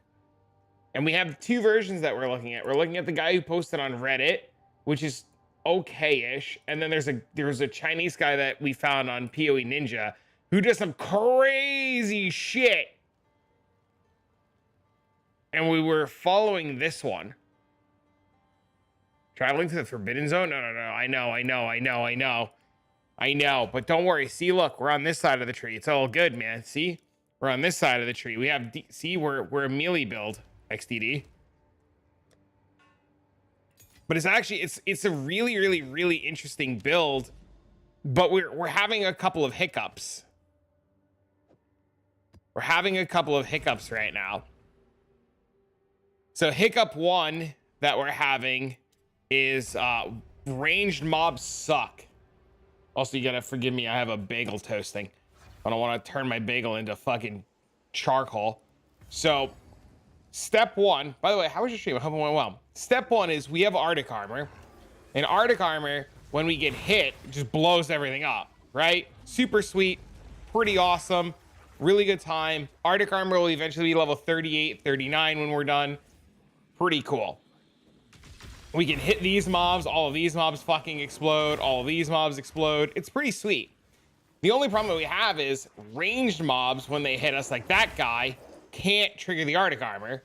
And we have two versions that we're looking at. We're looking at the guy who posted on Reddit, which is okay-ish, and then there's a Chinese guy that we found on PoE Ninja who does some crazy shit. And we were following this one. Traveling to the Forbidden Zone? No. I know. But don't worry. See, look, we're on this side of the tree. It's all good, man. See? We're on this side of the tree. We have, see, we're a melee build, XDD. But it's actually, it's a really, really, really interesting build. But we're having a couple of hiccups. We're having a couple of hiccups right now. So hiccup one that we're having is ranged mobs suck. Also, you gotta forgive me, I have a bagel toasting. I don't want to turn my bagel into fucking charcoal. So step one, by the way, how was your stream? I hope it went well. Step one is we have Arctic Armor. And Arctic Armor, when we get hit, just blows everything up, right? Super sweet, pretty awesome, really good time. Arctic Armor will eventually be level 38, 39 when we're done. Pretty cool. We can hit these mobs, all of these mobs fucking explode, all of these mobs explode. It's pretty sweet. The only problem that we have is ranged mobs, when they hit us like that guy, can't trigger the Arctic Armor.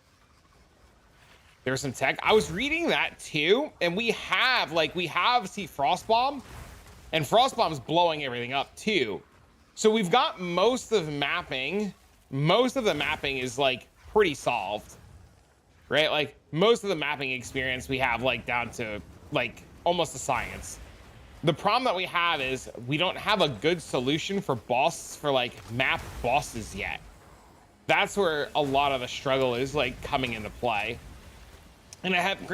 There's some tech. I was reading that too, and we have see Frostbomb, and Frostbomb's blowing everything up too. So we've got most of mapping. Most of the mapping is like pretty solved. Right? Like most of the mapping experience we have like down to like almost a science. The problem that we have is we don't have a good solution for like map bosses yet. That's where a lot of the struggle is like coming into play. And I haven't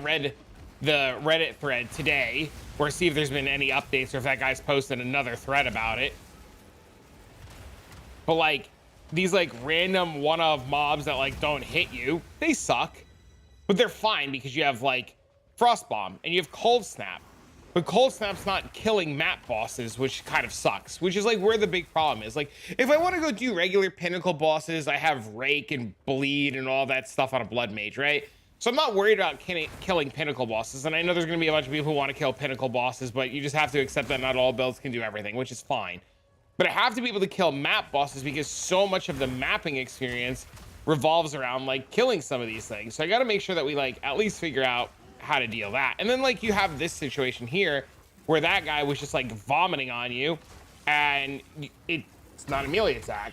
read the Reddit thread today or see if there's been any updates or if that guy's posted another thread about it. But like these like random one-of mobs that like don't hit you, they suck. But they're fine because you have like Frost Bomb and you have Cold Snap. But Cold Snap's not killing map bosses, which kind of sucks, which is like where the big problem is. Like if I want to go do regular Pinnacle bosses, I have Rake and Bleed and all that stuff on a Blood Mage, right? So I'm not worried about killing Pinnacle bosses. And I know there's going to be a bunch of people who want to kill Pinnacle bosses, but you just have to accept that not all builds can do everything, which is fine. But I have to be able to kill map bosses because so much of the mapping experience revolves around like killing some of these things. So I got to make sure that we like at least figure out how to deal that. And then like you have this situation here where that guy was just like vomiting on you and it's not a melee attack.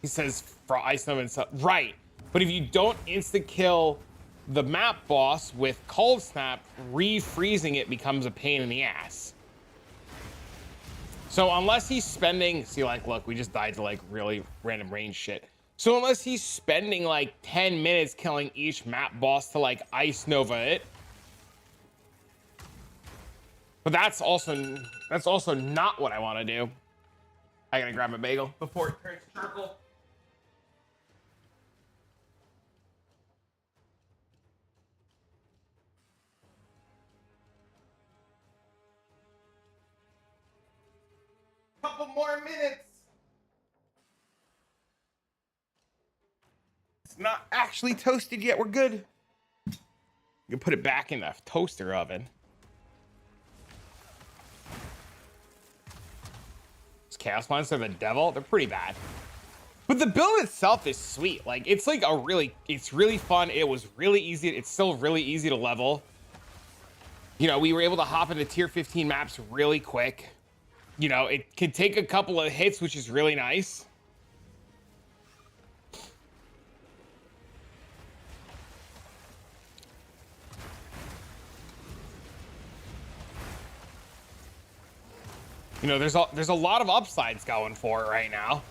He says for ice and stuff, right? But if you don't insta kill the map boss with Cold Snap, refreezing it becomes a pain in the ass. So unless he's spending, see, like, look, we just died to like really random range shit. So unless he's spending like 10 minutes killing each map boss to like Ice Nova it. But that's also not what I want to do. I gotta grab a bagel before it turns charcoal. Couple more minutes. It's not actually toasted yet. We're good. You can put it back in the toaster oven. These Chaos Monsters are the devil. They're pretty bad. But the build itself is sweet. Like, it's like it's really fun. It was really easy. It's still really easy to level. You know, we were able to hop into tier 15 maps really quick. You know, it can take a couple of hits, which is really nice. You know, there's a lot of upsides going for it right now.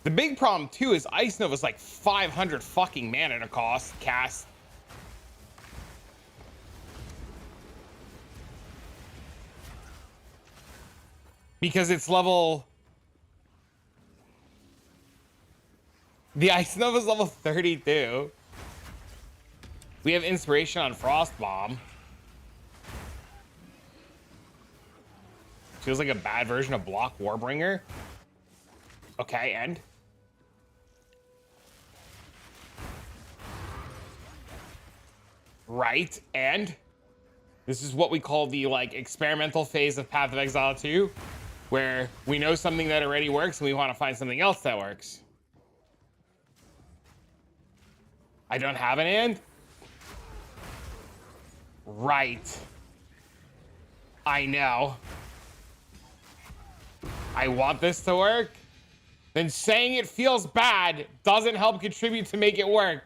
The big problem too is Ice Nova's like 500 fucking mana to cast. Because it's level... The Ice Nova's level 32. We have Inspiration on Frost Bomb. Feels like a bad version of Block Warbringer. Okay, and... Right, and... This is what we call the, like, experimental phase of Path of Exile 2. Where we know something that already works and we want to find something else that works. I don't have an and? Right. I know. I want this to work? Then saying it feels bad doesn't help contribute to make it work.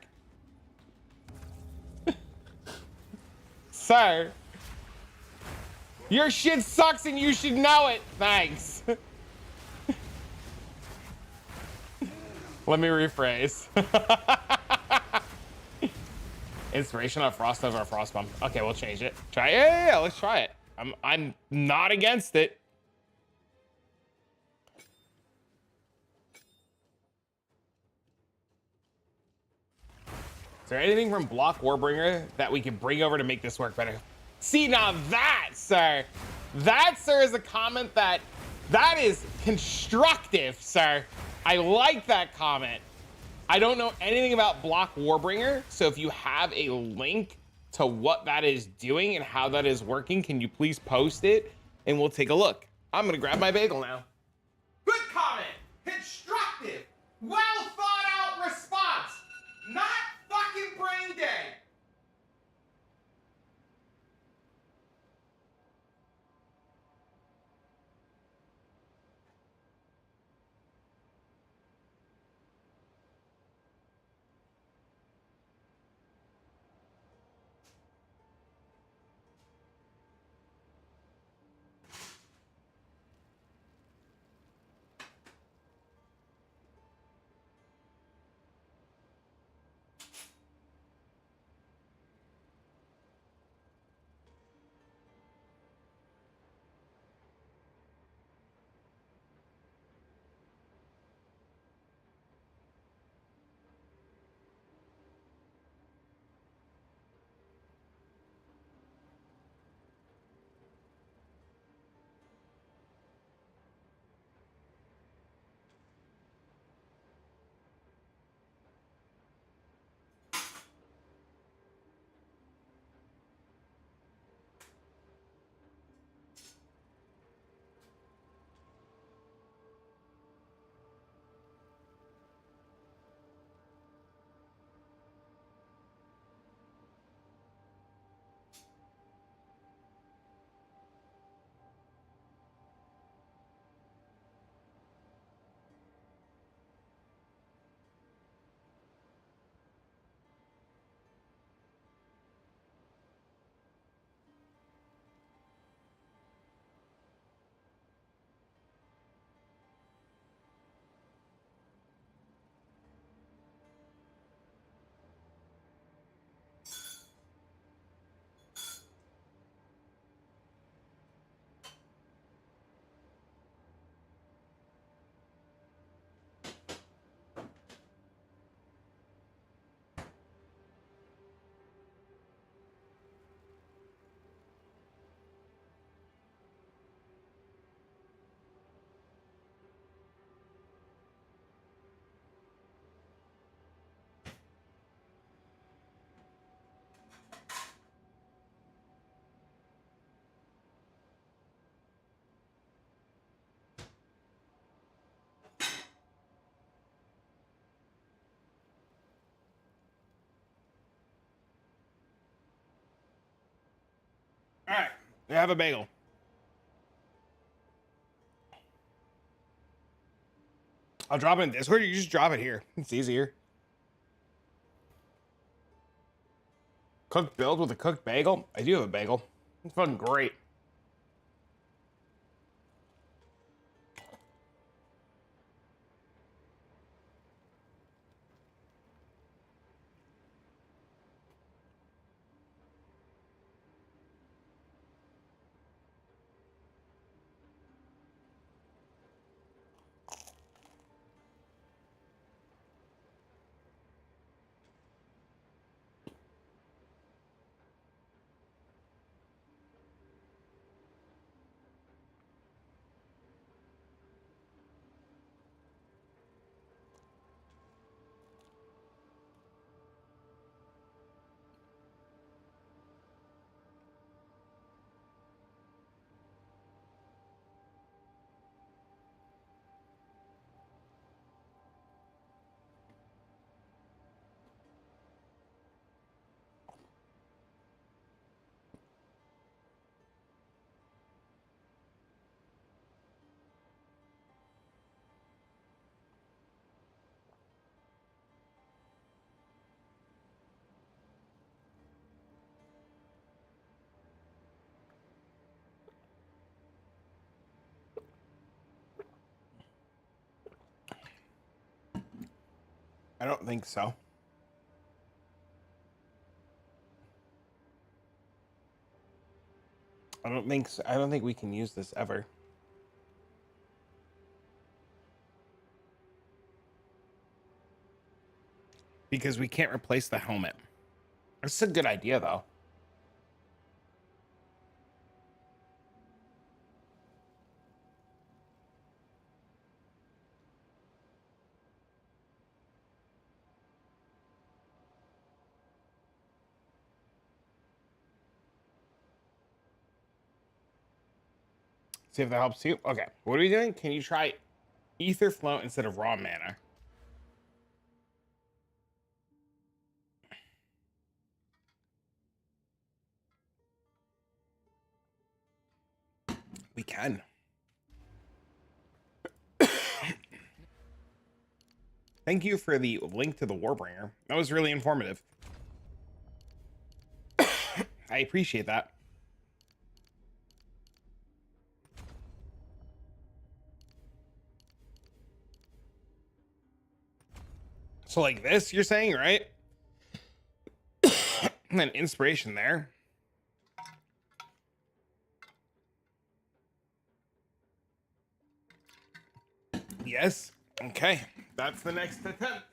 Sir. Your shit sucks and you should know it. Thanks. Let me rephrase. Inspiration on Frost over Frost Bomb. Okay, we'll change it. Try it. Yeah, let's try it. I'm not against it. Is there anything from Block Warbringer that we can bring over to make this work better? See, now that, sir, is a comment that is constructive, sir. I like that comment. I don't know anything about Block Warbringer, so if you have a link to what that is doing and how that is working, can you please post it and we'll take a look. I'm gonna grab my bagel now. Good comment, constructive, well thought out response, not fucking brain dead. I have a bagel. I'll drop it in Discord. You just drop it here. It's easier. Cooked build with a cooked bagel. I do have a bagel. It's fucking great. I don't think so. I don't think so. I don't think we can use this ever. Because we can't replace the helmet. It's a good idea though. See if that helps you. Okay, what are we doing? Can you try ether float instead of raw mana? We can. Thank you for the link to the Warbringer. That was really informative. I appreciate that. So like this, you're saying, right? And then inspiration there. Yes. Okay. That's the next attempt.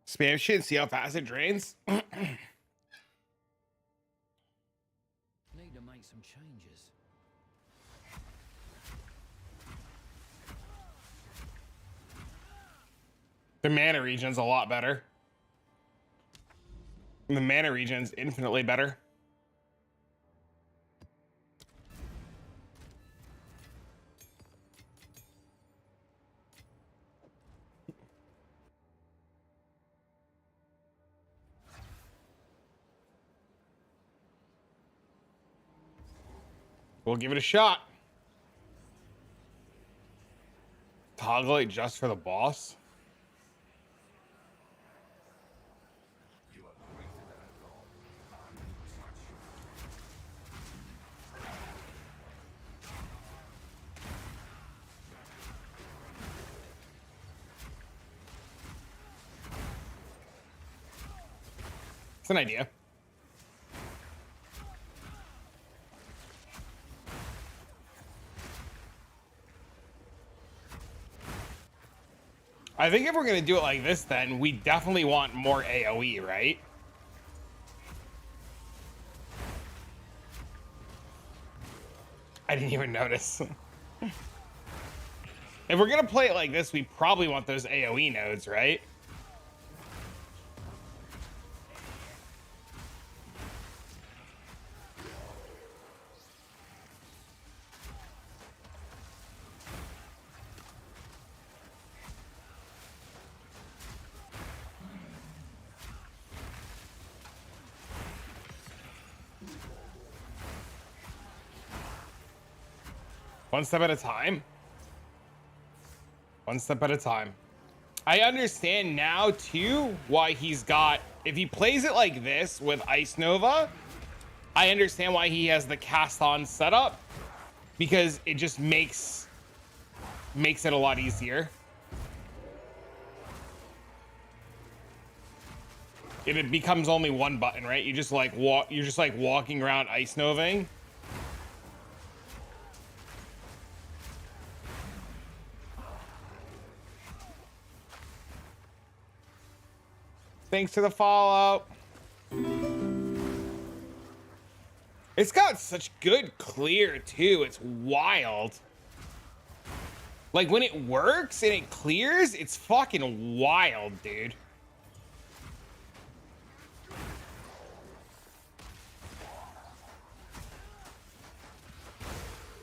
Spam shit and see how fast it drains. Need to make some changes. The mana region's a lot better. The mana region's infinitely better. We'll give it a shot. Toggle it just for the boss. It's an idea. I think if we're going to do it like this, then we definitely want more AoE, right? I didn't even notice. If we're going to play it like this, we probably want those AoE nodes, right? One step at a time. One step at a time. I understand now too why he's got, if he plays it like this with Ice Nova, I understand why he has the cast on setup, because it just makes it a lot easier. If it becomes only one button, right? You just like you're just like walking around Ice Novaing. Thanks for the follow. It's got such good clear too. It's wild. Like when it works and it clears, it's fucking wild, dude.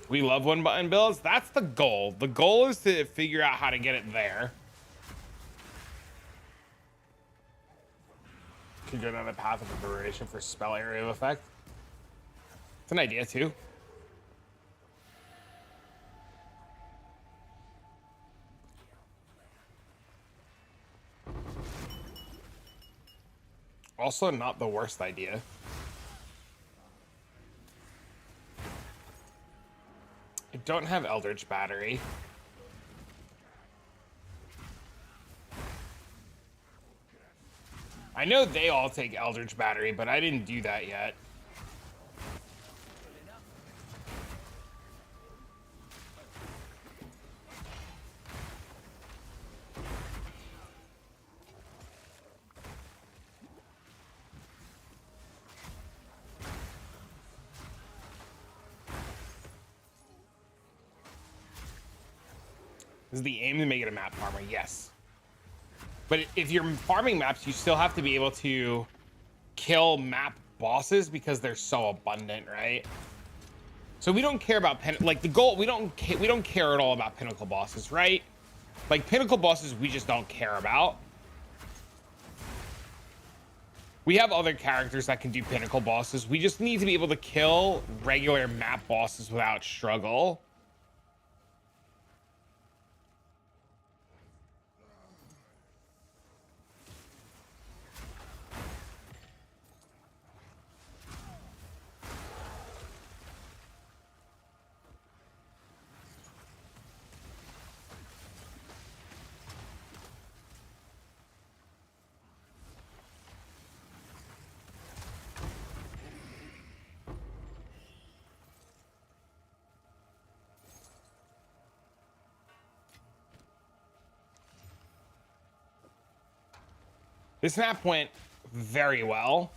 We love one button builds. That's the goal. The goal is to figure out how to get it there. Could go down the path of aberration for spell area of effect. It's an idea too. Also not the worst idea. I don't have Eldritch Battery. I know they all take Eldritch Battery, but I didn't do that yet. Is the aim to make it a map farmer? Yes. But if you're farming maps, you still have to be able to kill map bosses because they're so abundant, right? So we don't care about like the goal. We don't care at all about pinnacle bosses, right? Like pinnacle bosses, we just don't care about. We have other characters that can do pinnacle bosses. We just need to be able to kill regular map bosses without struggle. This map went very well.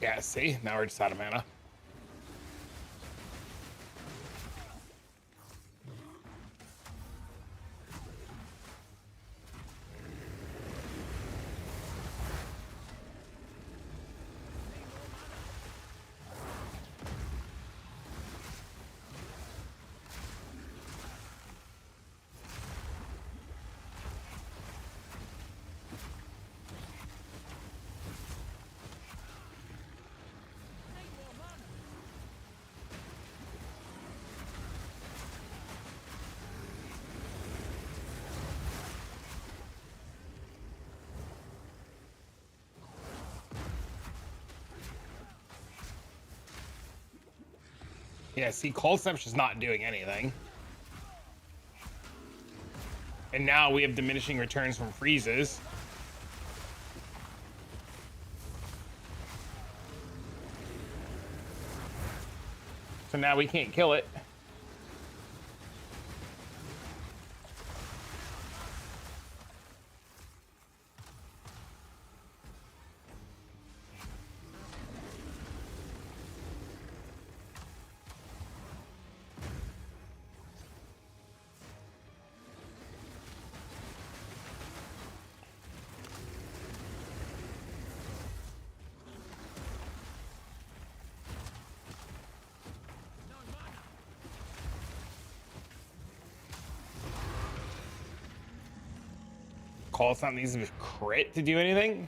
Yeah, see? Now we're just out of mana. Yeah, see, Cold Snap's just not doing anything. And now we have diminishing returns from freezes. So now we can't kill it. Call something needs to crit to do anything.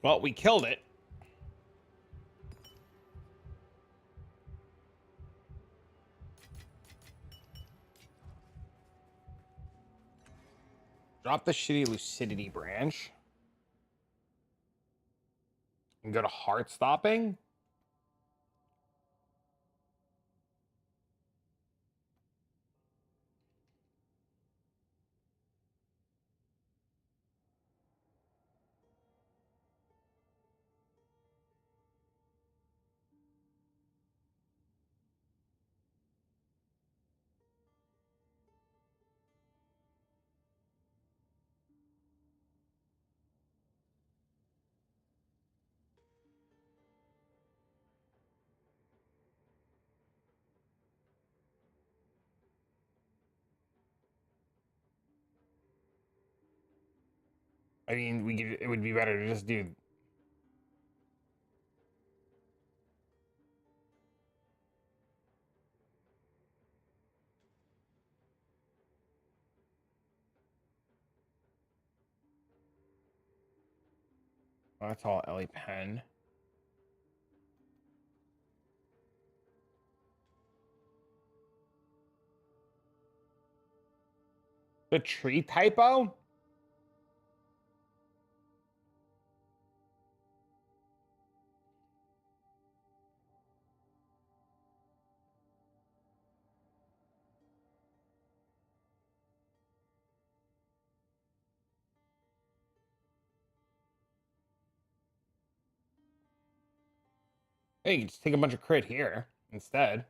Well, we killed it. Drop the shitty lucidity branch. And go to heart stopping. I mean, it would be better to just do. Oh, that's all Ellie Pen. The tree typo? Hey, you can just take a bunch of crit here instead.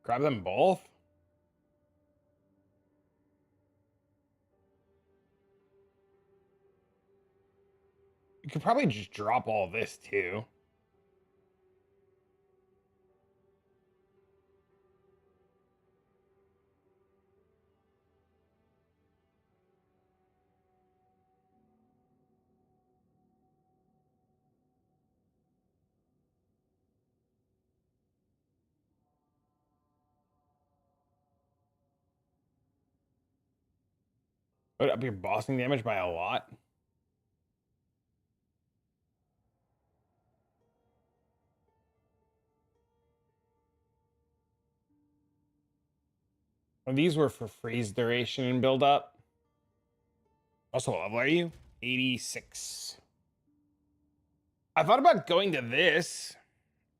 Grab them both. You could probably just drop all this too. Put up your bossing damage by a lot. Well, these were for freeze duration and build up. Also, what level are you? 86. I thought about going to this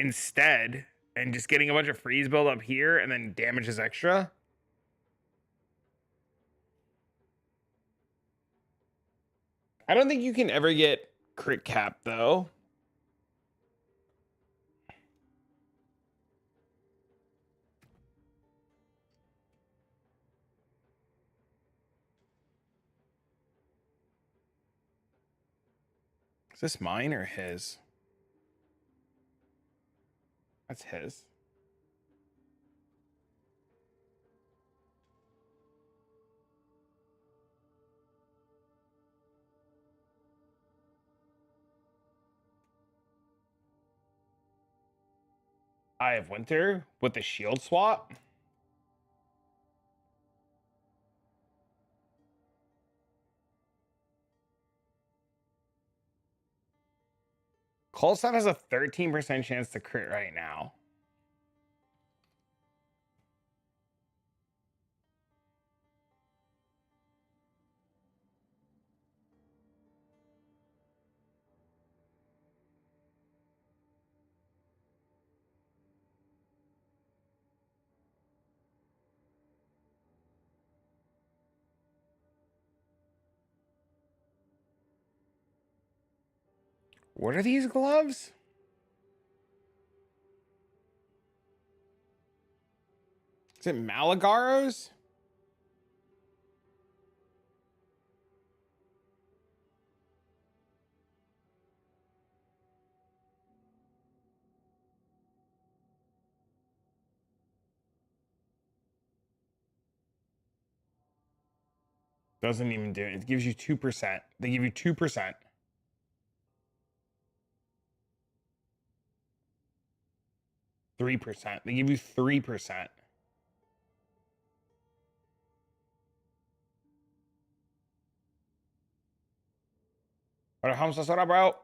instead and just getting a bunch of freeze build up here and then damage is extra. I don't think you can ever get crit cap though. Is this mine or his? That's his. Eye of Winter with the shield swap. Colstaff has a 13% chance to crit right now. What are these gloves? Is it Malagaros? Doesn't even do it. It gives you 2%. They give you 2%. %. They give you 3%. Pero vamos a hacer, bro.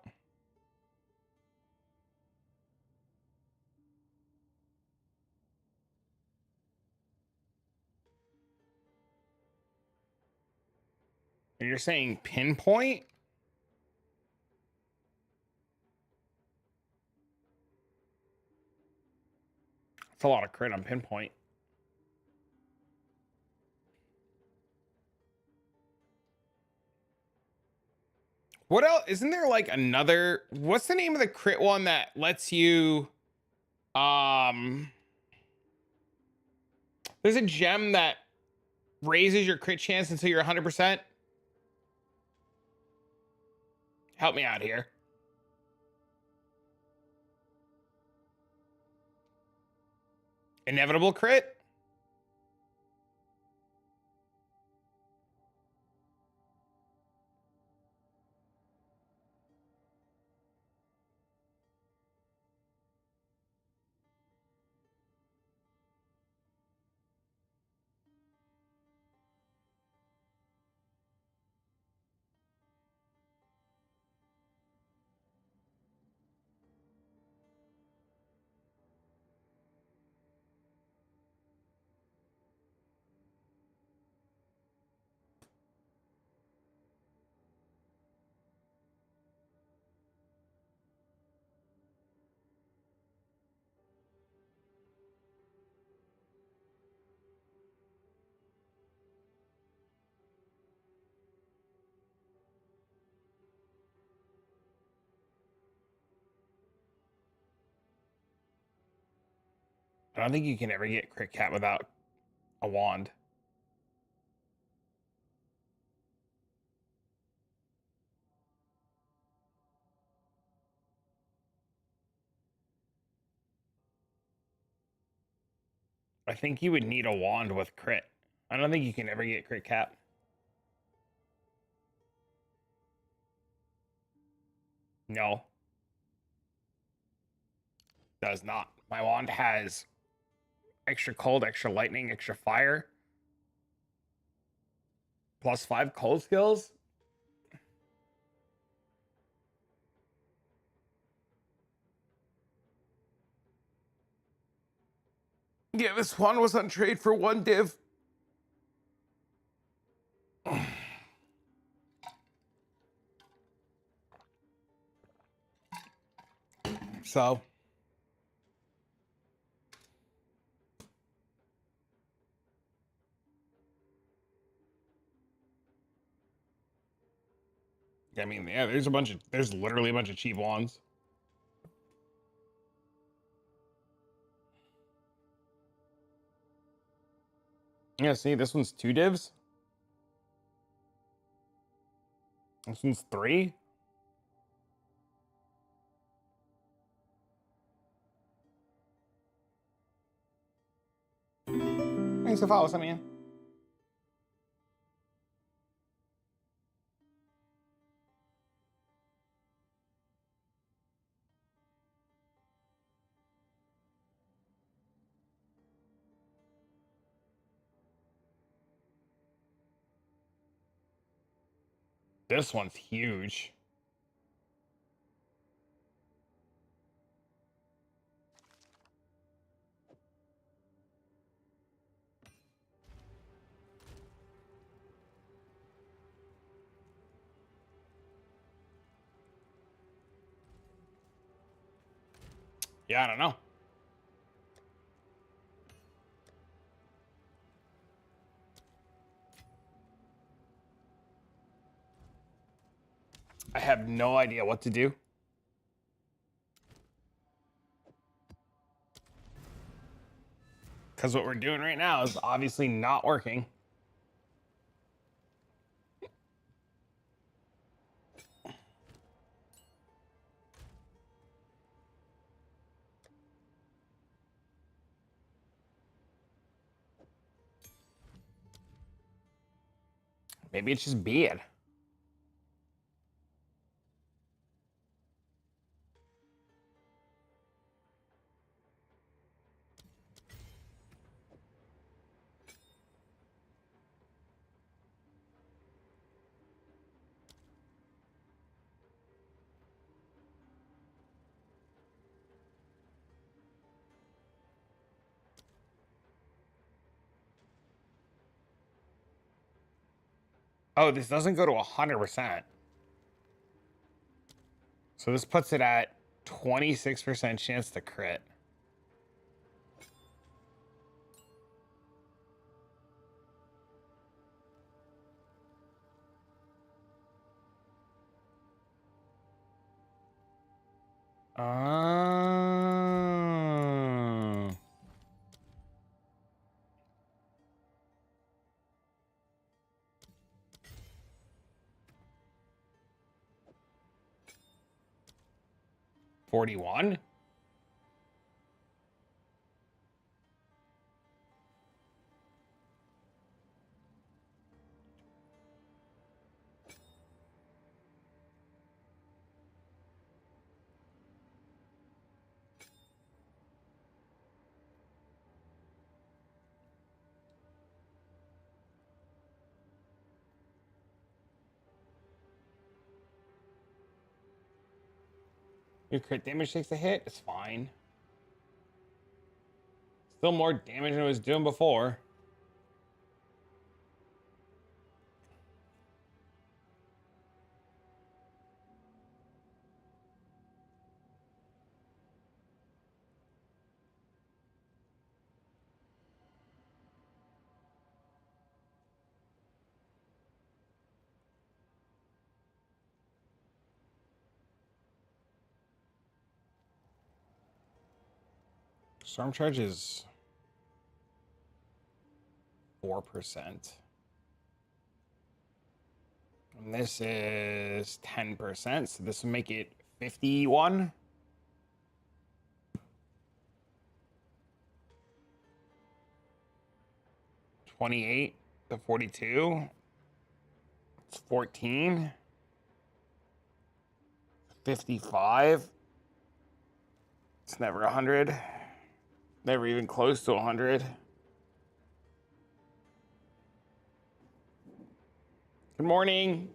And you're saying pinpoint? That's a lot of crit on pinpoint. What else? Isn't there like another? What's the name of the crit one that lets you? There's a gem that raises your crit chance until you're 100%. Help me out here. Inevitable crit? I don't think you can ever get crit cap without a wand. I think you would need a wand with crit. I don't think you can ever get crit cap. No. Does not. My wand has extra cold, extra lightning, extra fire. +5 cold skills. Yeah, this one was on trade for 1 div. So. I mean, yeah, there's literally a bunch of cheap wands. Yeah, see, this one's 2 divs. This one's 3. Thanks for following, man. This one's huge. Yeah, I don't know. I have no idea what to do. Because what we're doing right now is obviously not working. Maybe it's just bad. Oh, this doesn't go to 100%. So this puts it at 26% chance to crit. Oh. 41? Your crit damage takes a hit? It's fine. Still more damage than it was doing before. Storm charge is 4%. And this is 10%, so this will make it 51. $28 to 42. It's 14. 55. It's never 100. Never even close to 100. Good morning.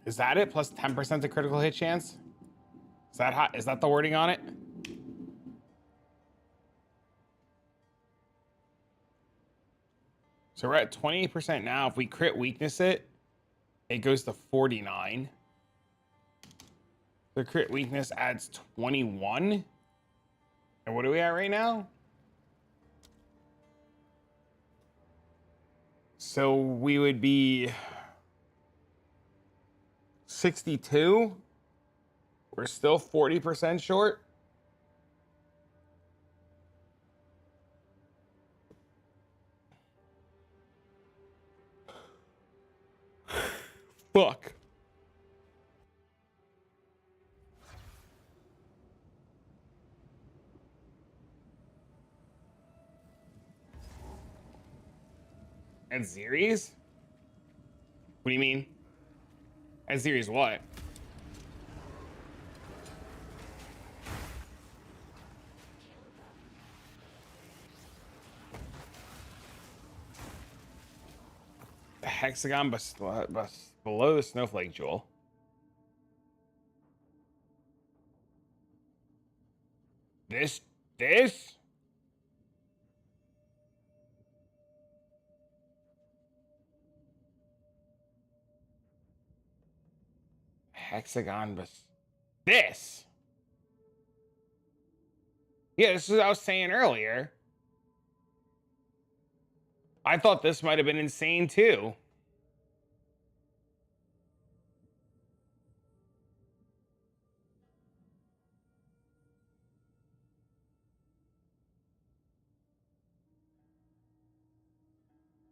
Is that it? Plus 10% of critical hit chance? Is that hot? Is that the wording on it? So we're at 28% now. If we crit weakness it, it goes to 49. The crit weakness adds 21. And what are we at right now? So we would be 62. We're still 40% short. Fuck. And series? What do you mean? And series what? The hexagon below the snowflake jewel. This? Hexagon this? Yeah, this is what I was saying earlier. I thought this might have been insane too.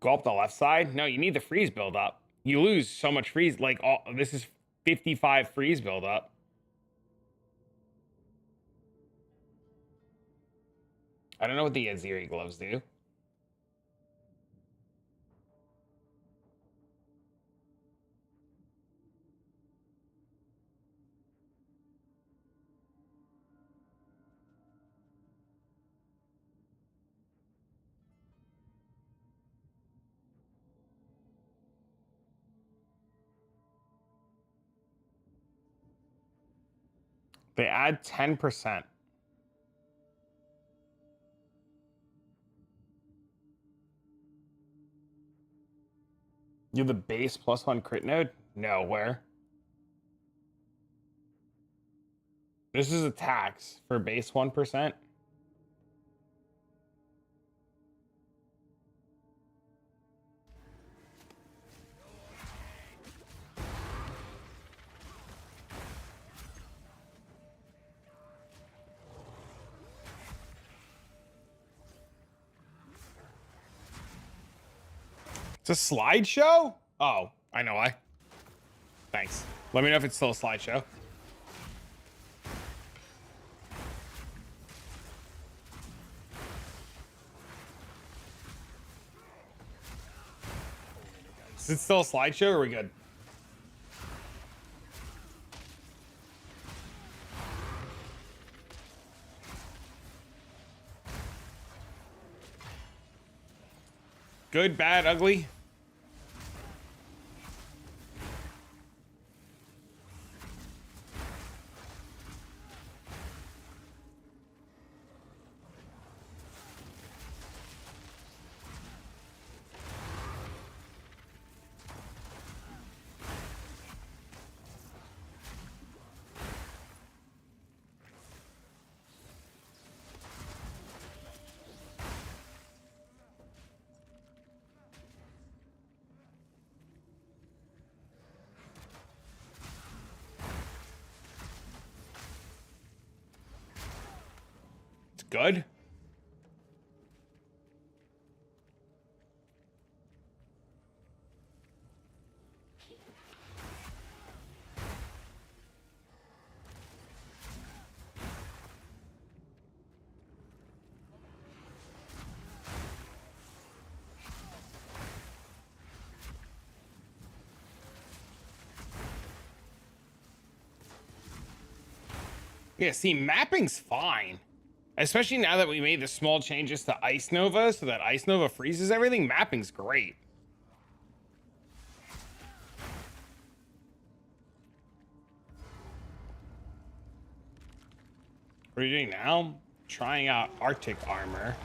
go up the left side. No, you need the freeze build up. You lose so much freeze. Like, all this is 55 freeze build up. I don't know what the Aziri gloves do. They add 10%. You're the base +1 crit node? No, where? This is a tax for base 1%. It's a slideshow? Oh, I know why. Thanks. Let me know if it's still a slideshow. Is it still a slideshow or are we good? Good, bad, ugly? Good. Yeah, see, mapping's fine. Especially now that we made the small changes to Ice Nova so that Ice Nova freezes everything, mapping's great. What are you doing now? Trying out Arctic armor.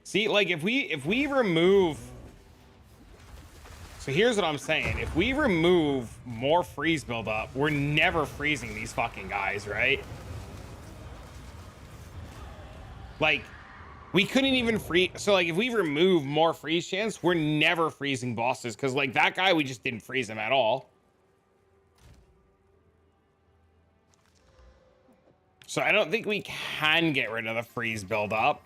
See, like if we remove, so here's what I'm saying. If we remove more freeze buildup, we're never freezing these fucking guys, right? Like, we couldn't even freeze. So, like, if we remove more freeze chance, we're never freezing bosses. Because, like, that guy, we just didn't freeze him at all. So, I don't think we can get rid of the freeze buildup.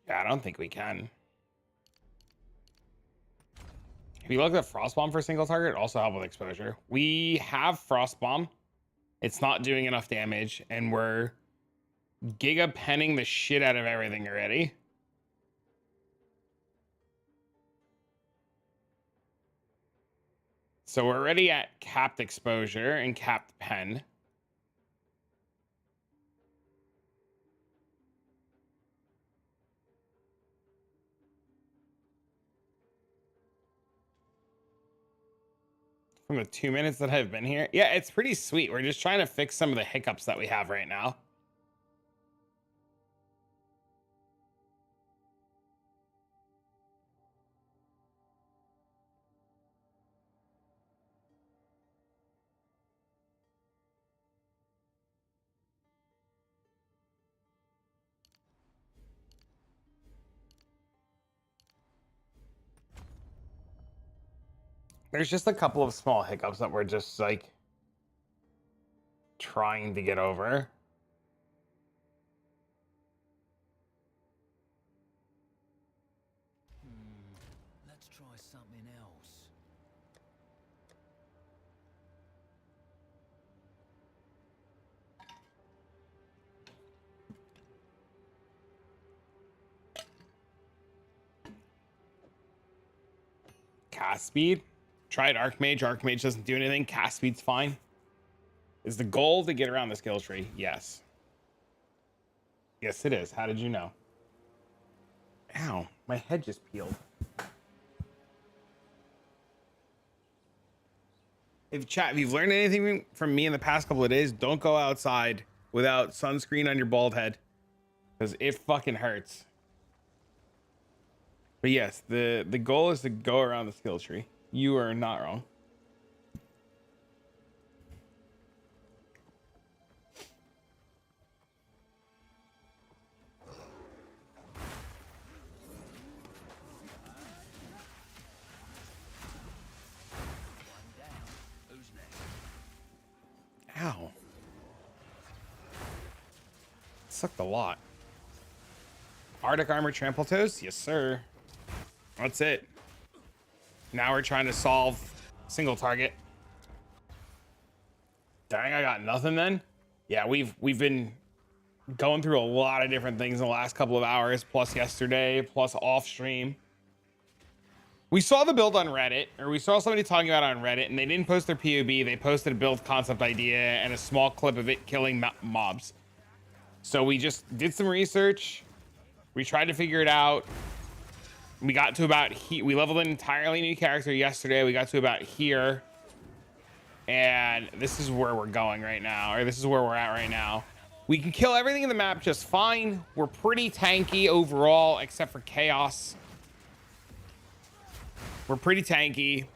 Yeah, I don't think we can. If you look at Frost Bomb for single target, also help with exposure. We have Frost Bomb. It's not doing enough damage, and we're giga penning the shit out of everything already. So we're already at capped exposure and capped pen. from the 2 minutes that I've been here. Yeah, it's pretty sweet. We're just trying to fix some of the hiccups that we have right now. There's just a couple of small hiccups that we're just like trying to get over. Let's try something else. Cast speed. Tried Archmage. Archmage doesn't do anything. Cast speed's fine. Is the goal to get around the skill tree? Yes. Yes, it is. How did you know? Ow, my head just peeled. If you've learned anything from me in the past couple of days, don't go outside without sunscreen on your bald head, because it fucking hurts. But yes, the goal is to go around the skill tree. You are not wrong. Ow. Sucked a lot. Arctic armor trample toes? Yes, sir. That's it. Now we're trying to solve single target. Dang, I got nothing then? Yeah, we've been going through a lot of different things in the last couple of hours, plus yesterday, plus off stream. We saw the build on Reddit, or we saw somebody talking about it on Reddit, and they didn't post their POB. They posted a build concept idea and a small clip of it killing mobs. So we just did some research. We tried to figure it out. We got to about we leveled an entirely new character yesterday. We got to about here. And this is where we're going right now, or this is where we're at right now. We can kill everything in the map just fine. We're pretty tanky overall, except for chaos. We're pretty tanky.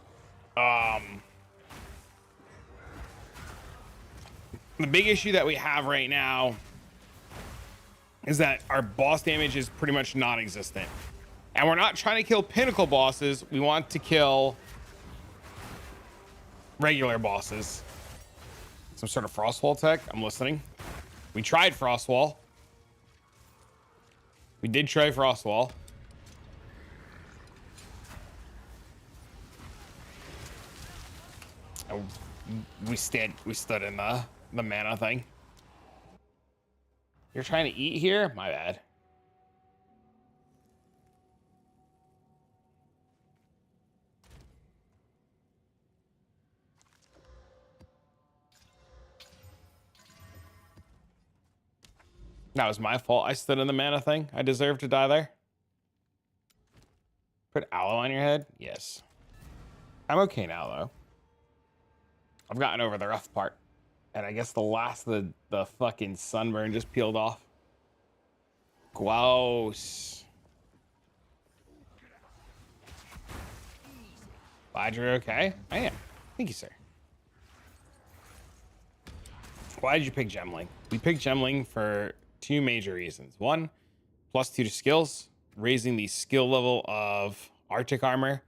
The big issue that we have right now is that our boss damage is pretty much non-existent. And we're not trying to kill pinnacle bosses. We want to kill regular bosses. Some sort of frostwall tech. I'm listening. We tried frostwall. We did try frostwall. Oh, we stood in the mana thing. You're trying to eat here? My bad. That was my fault. I stood in the mana thing. I deserve to die there. Put aloe on your head? Yes. I'm okay now, though. I've gotten over the rough part. And I guess the last of the fucking sunburn just peeled off. Gross. Glad you're okay. I am. Thank you, sir. Why did you pick Gemling? We picked Gemling for two major reasons. One, +2 to skills, raising the skill level of Arctic armor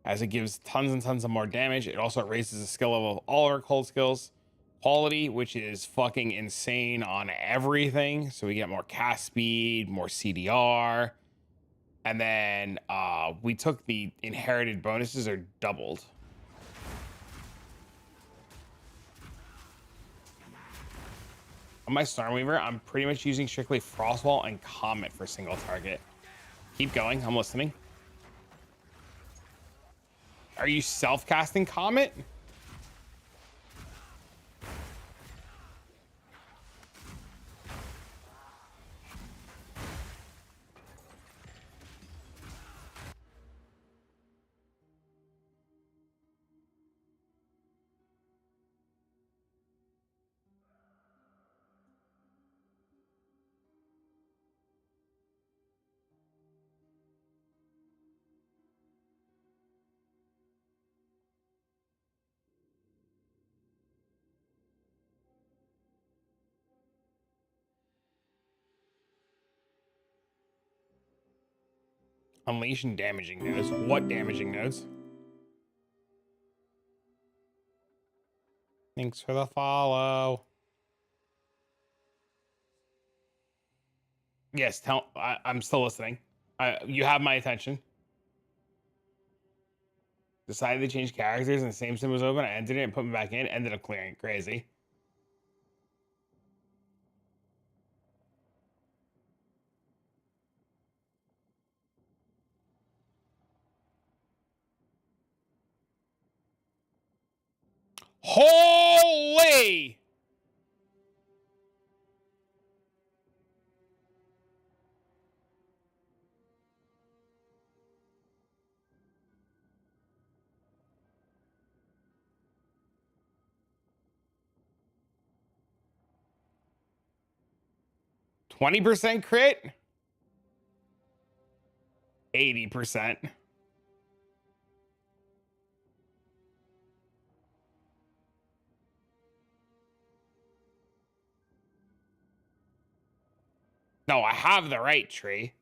as it gives tons and tons of more damage. It also raises the skill level of all our cold skills. Quality, which is fucking insane on everything. So we get more cast speed, more CDR. And then we took the inherited bonuses are doubled. On my Stormweaver, I'm pretty much using strictly Frostwall and Comet for single target. Keep going, I'm listening. Are you self-casting Comet? Unleashing damaging nodes. What damaging nodes? Thanks for the follow. Yes, I'm still listening. You have my attention. Decided to change characters and the same sim was open. I entered it and put me back in. Ended up clearing. Crazy. Holy! %20 crit? 80%. No, I have the right tree.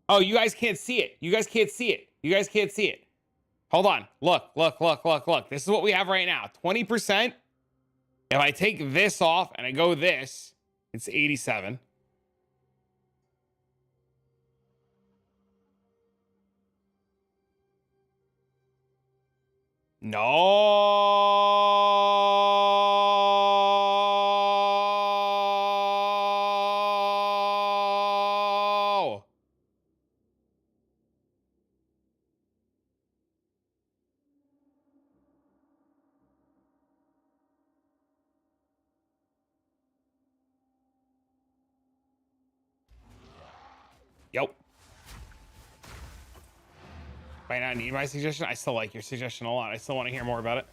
Oh, you guys can't see it. You guys can't see it. You guys can't see it. Hold on. Look, look, look, look, look. This is what we have right now. 20%. If I take this off and I go this, it's 87. No. Yep. Might not need my suggestion. I still like your suggestion a lot. I still want to hear more about it.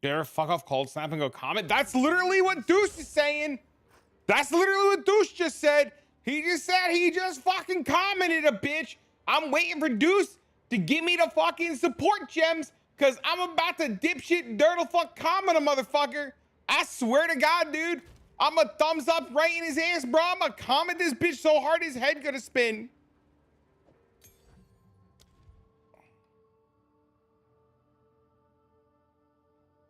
You ever fuck off cold snap and go comment? That's literally what Deuce is saying. That's literally what Deuce just said. He just said he just fucking commented a bitch. I'm waiting for Deuce to give me the fucking support gems because I'm about to dipshit dirtle fuck comment a motherfucker. I swear to God, dude. I'm a thumbs up right in his ass, bro. I'm gonna comment this bitch so hard his head gonna spin.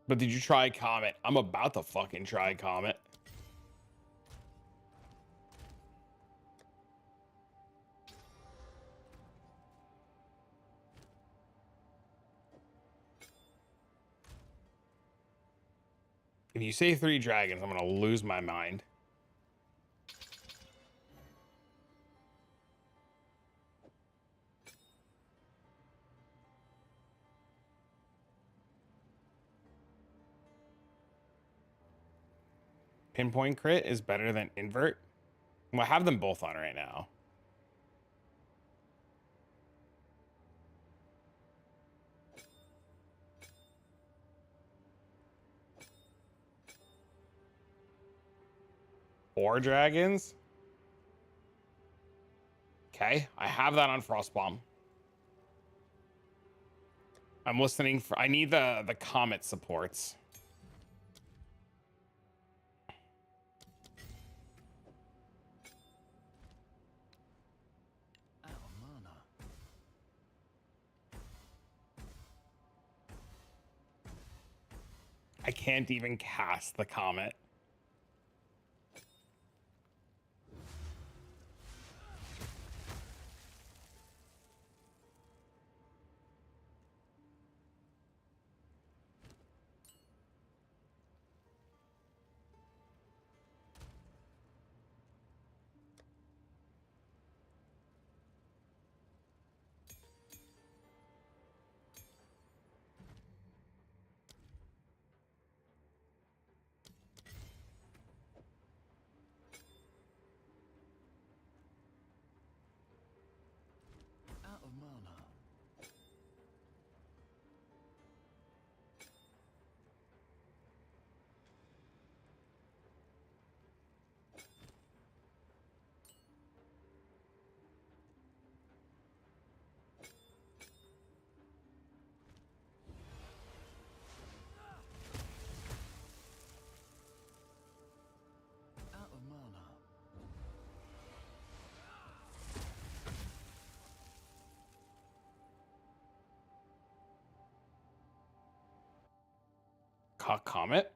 But did you try comment? I'm about to fucking try comment. If you say 3 dragons, I'm gonna lose my mind. Pinpoint crit is better than invert. Well, I have them both on right now. Four dragons. Okay, I have that on Frostbomb. I'm listening for. I need the comet supports. I can't even cast the comet. Comet?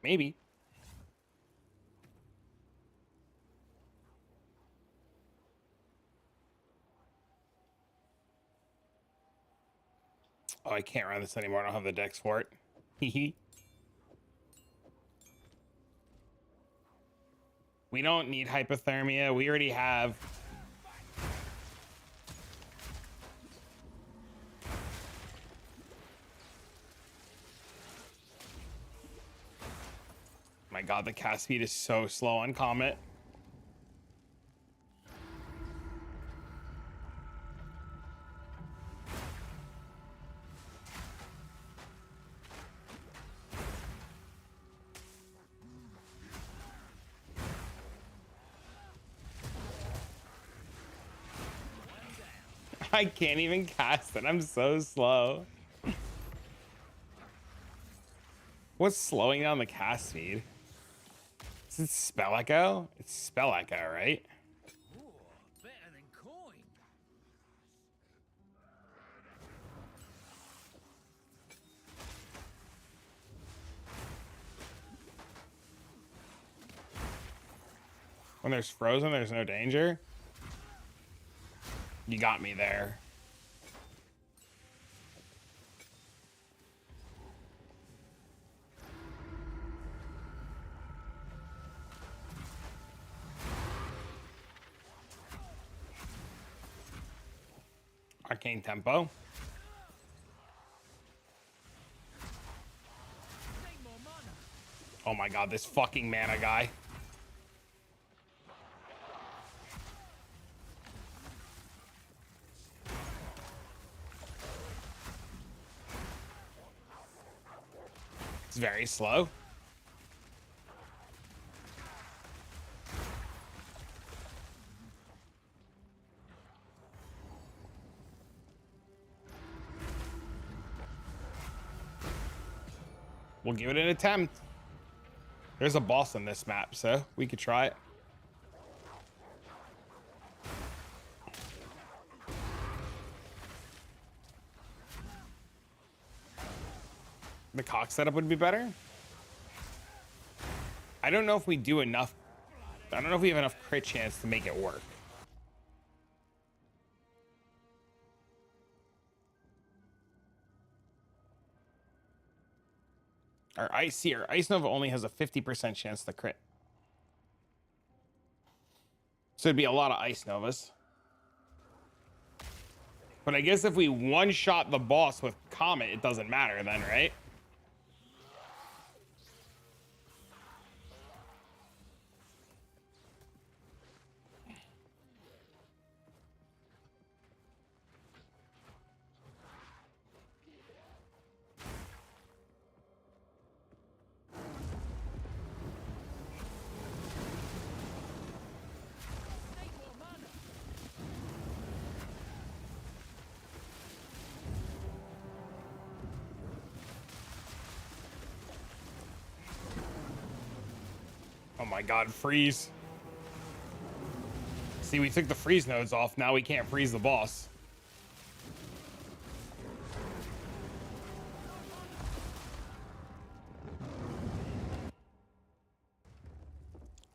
Maybe. Oh, I can't run this anymore. I don't have the dex for it. Hee. We don't need hypothermia. We already have. My God, the cast speed is so slow on Comet. I can't even cast it. I'm so slow. What's slowing down the cast speed? Is it spell echo? It's spell echo, right? Ooh, better than coin. When there's frozen, there's no danger. You got me there. Arcane tempo. Take more mana. Oh my God, this fucking mana guy. It's very slow. We'll give it an attempt. There's a boss on this map, so we could try it. The cock setup would be better. I don't know if we do enough. I don't know if we have enough crit chance to make it work. Our Ice Nova only has a 50% chance to crit. So it'd be a lot of Ice Novas. But I guess if we one-shot the boss with Comet, it doesn't matter then, right? Take more mana. Oh my God, freeze. See, we took the freeze nodes off. Now we can't freeze the boss.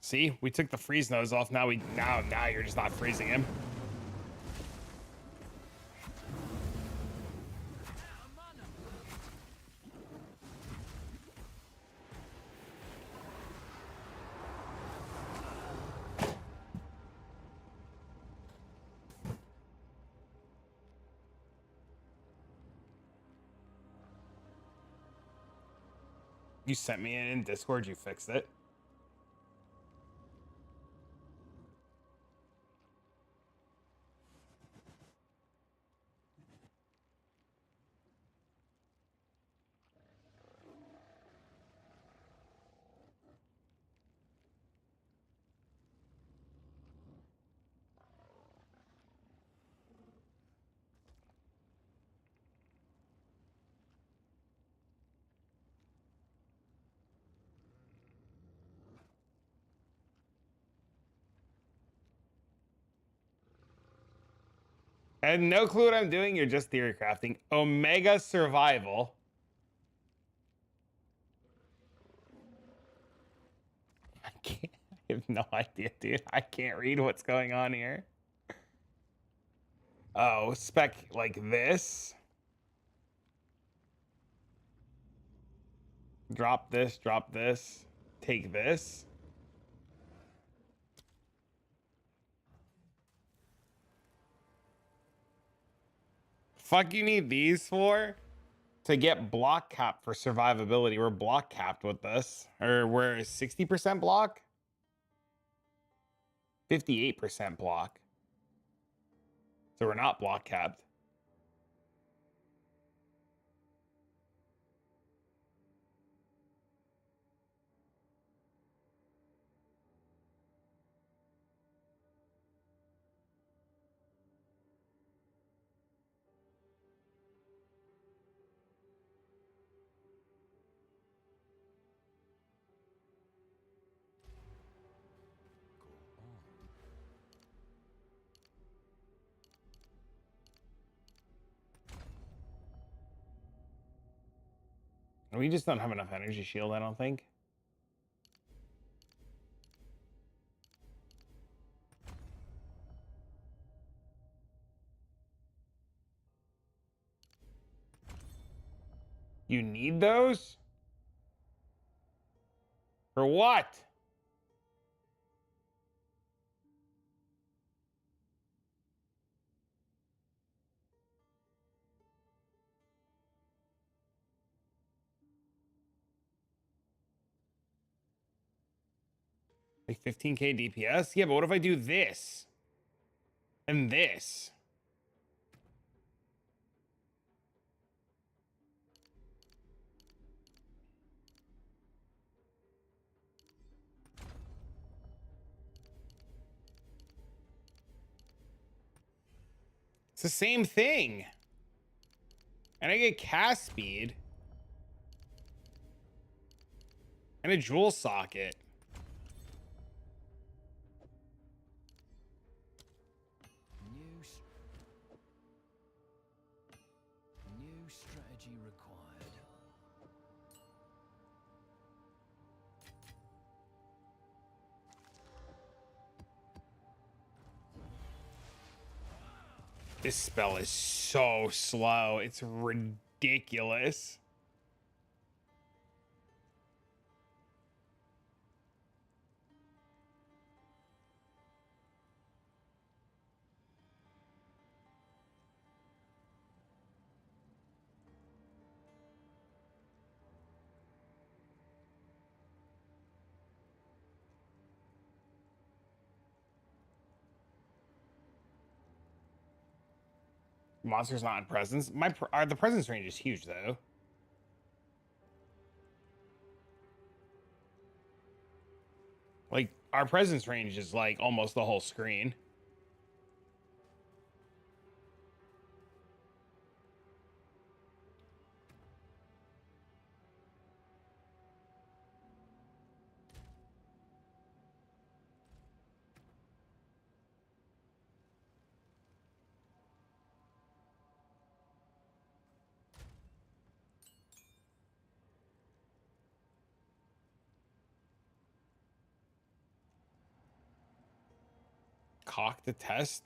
See, we took the freeze nodes off. Now you're just not freezing him. Out of mana. You sent me in Discord. You fixed it. And no clue what I'm doing. You're just theory crafting. Omega survival. I can't. I have no idea, dude. I can't read what's going on here. Oh, spec like this. Drop this, take this. Fuck you need these for? To get block cap for survivability. We're block capped with this. Or we're 60% block? 58% block. So we're not block capped. We just don't have enough energy shield, I don't think. You need those? For what? Like 15k DPS? Yeah, but what if I do this? And this? It's the same thing. And I get cast speed. And a jewel socket. New strategy required. This spell is so slow. It's ridiculous. Monster's not in presence. The presence range is huge though. Like our presence range is like almost the whole screen. Cock the test.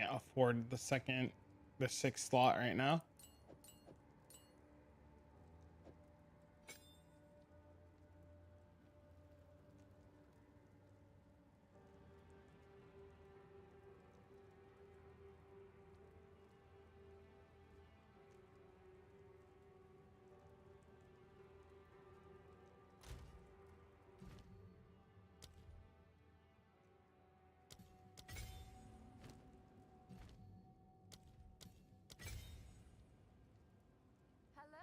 can't afford the sixth slot right now. Hello.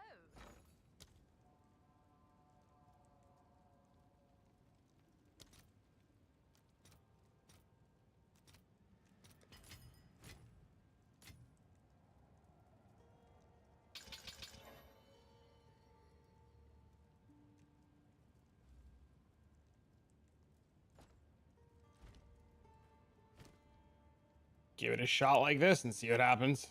Give it a shot like this and see what happens.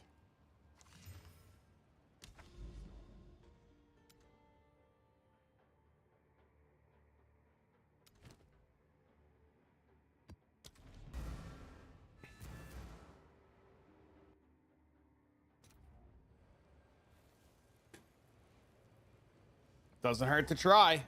Doesn't hurt to try.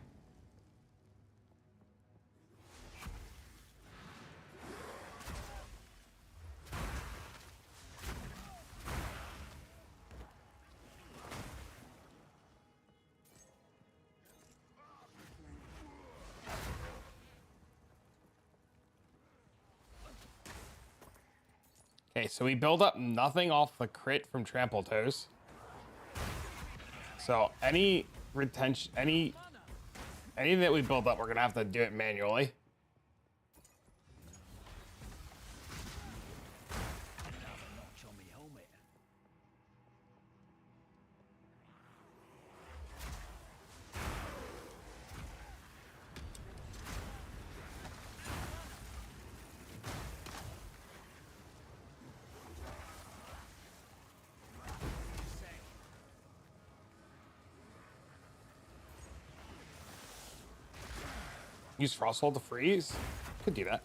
Okay, so we build up nothing off the crit from Trample Toes. So any retention, anything that we build up, we're gonna have to do it manually. Notch on me helmet. Use Frosthold to freeze. Could do that.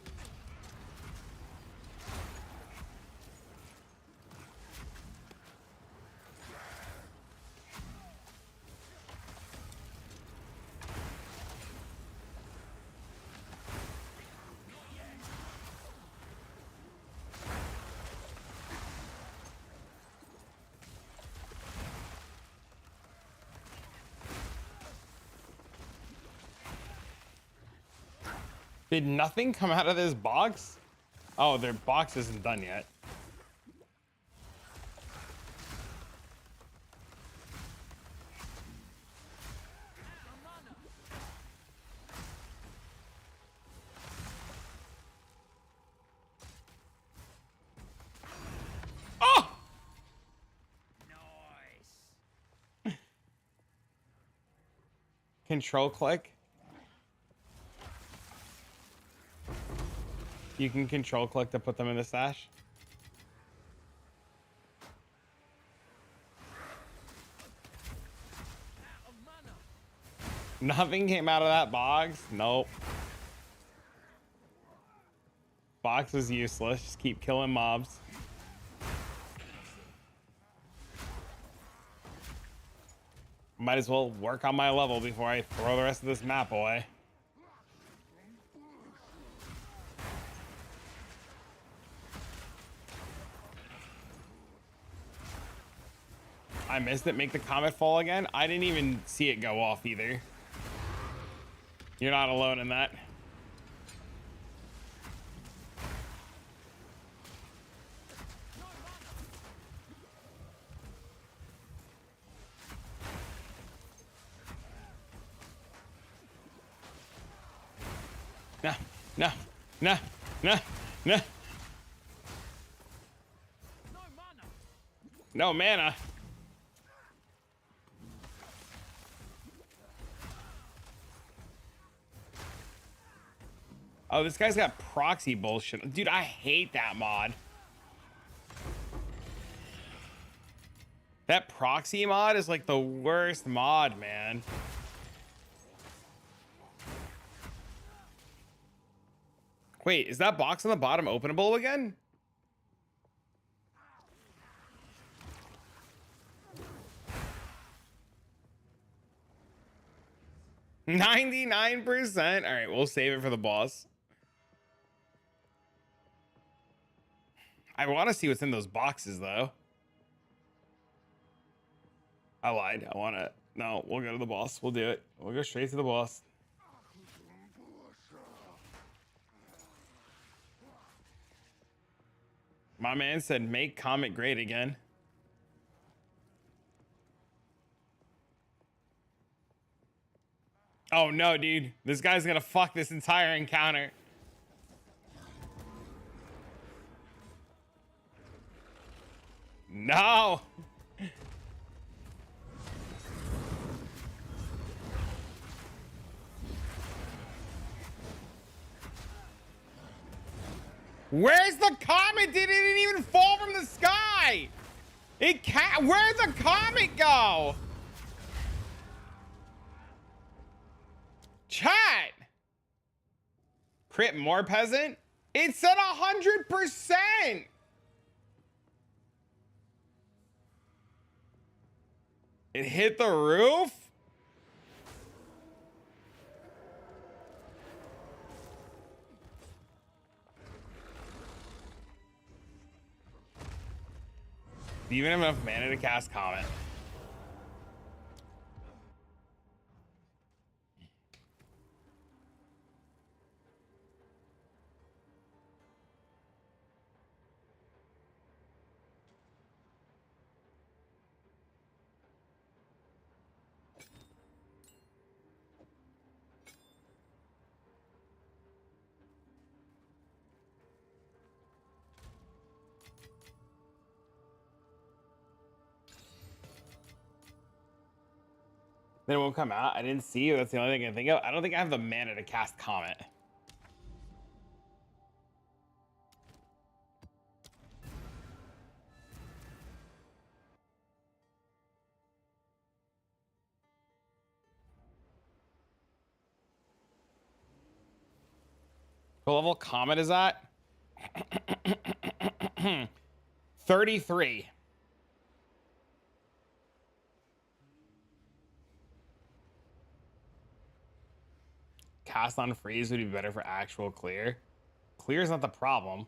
Did nothing come out of this box? Oh, their box isn't done yet. Oh! Nice. Control click. You can control click to put them in the stash. Nothing came out of that box. Nope. Box is useless. Just keep killing mobs. Might as well work on my level before I throw the rest of this map away. I missed it. Make the comet fall again. I didn't even see it go off either. You're not alone in that. No, no, no, no, no. No mana. Oh, this guy's got proxy bullshit. Dude, I hate that mod. That proxy mod is like the worst mod, man. Wait, is that box on the bottom openable again? 99%. All right, we'll save it for the boss. I want to see what's in those boxes, though. I lied. I want to. No, we'll go to the boss. We'll do it. We'll go straight to the boss. My man said, make Comet great again. Oh, no, dude. This guy's going to fuck this entire encounter. No. Where's the comet? Did it even fall from the sky? It can't. Where'd the comet go? Chat. Crit more peasant? It said 100%. It hit the roof? Do you even have enough mana to cast Comet? Then it won't come out. I didn't see you. That's the only thing I can think of. I don't think I have the mana to cast Comet. What level Comet is that? 33. Cast on freeze would be better for actual clear. Clear is not the problem.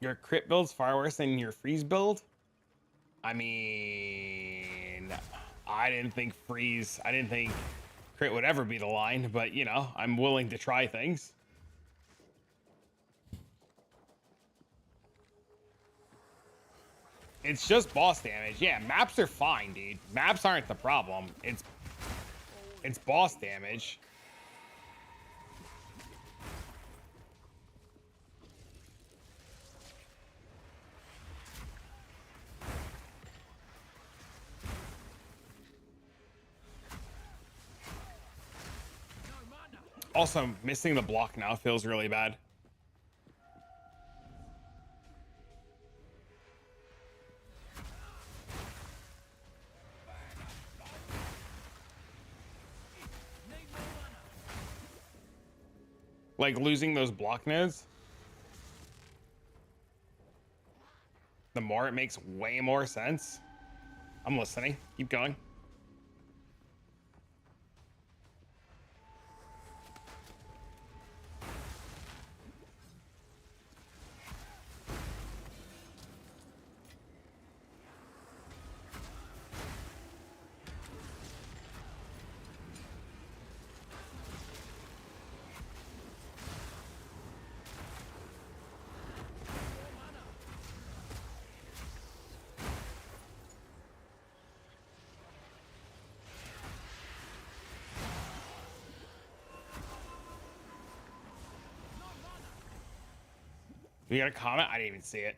Your crit build's far worse than your freeze build? I mean, I didn't think crit would ever be the line, but you know, I'm willing to try things. It's just boss damage. Yeah, maps are fine, dude. Maps aren't the problem. It's boss damage. Also, missing the block now feels really bad. Like losing those block nodes. The more it makes way more sense. I'm listening. Keep going. You got a comment? I didn't even see it.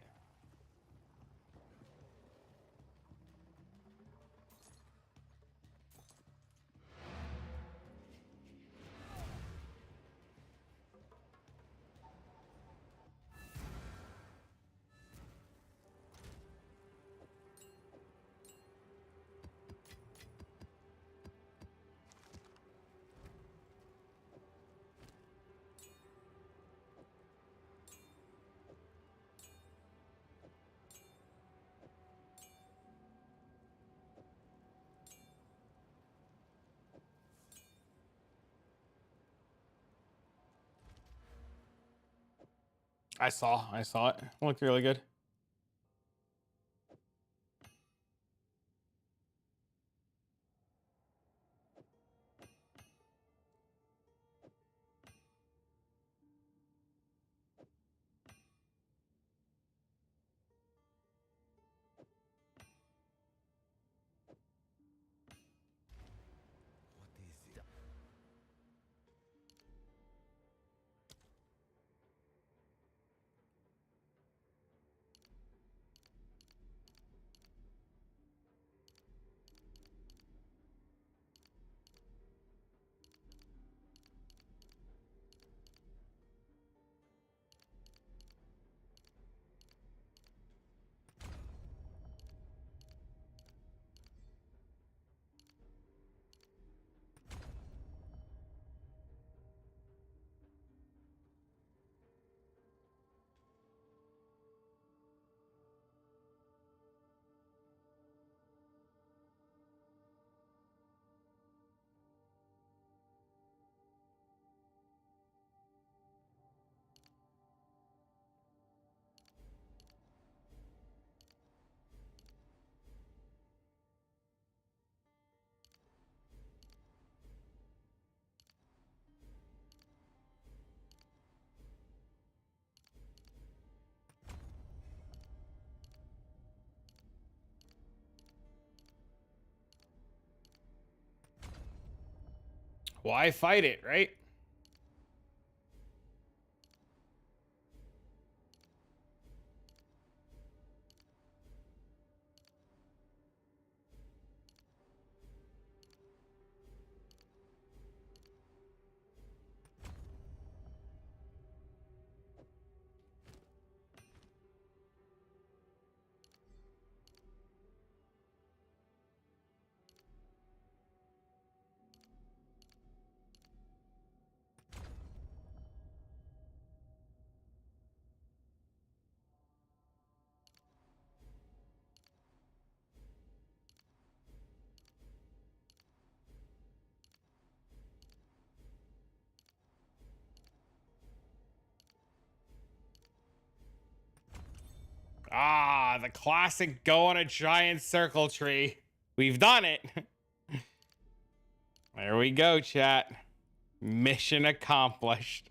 I saw it. It looked really good. Why fight it, right? Ah, the classic go on a giant circle tree. We've done it. There we go, chat. Mission accomplished.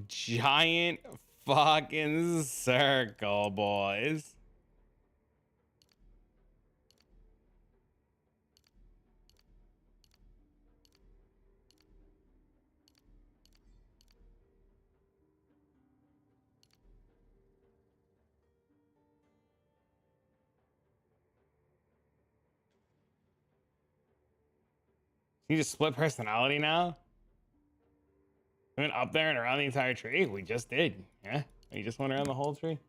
Giant fucking circle, boys. You just split personality now? We went up there and around the entire tree? We just did. Yeah? We just went around the whole tree.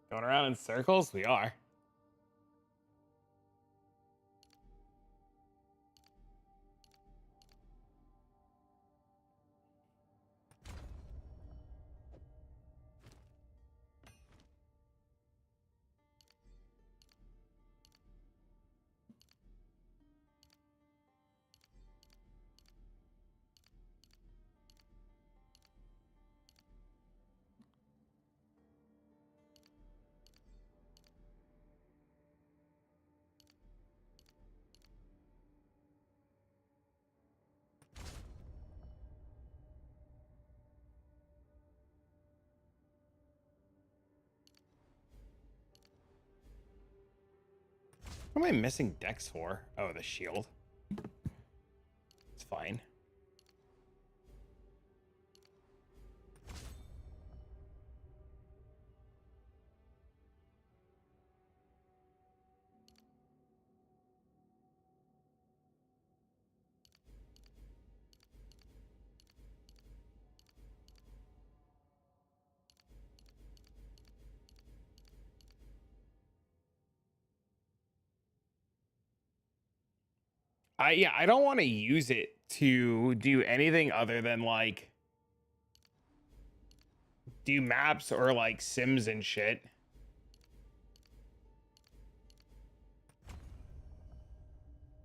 Going around in circles? We are. What am I missing Dex for? Oh, the shield. It's fine. I don't want to use it to do anything other than like do maps or like sims and shit.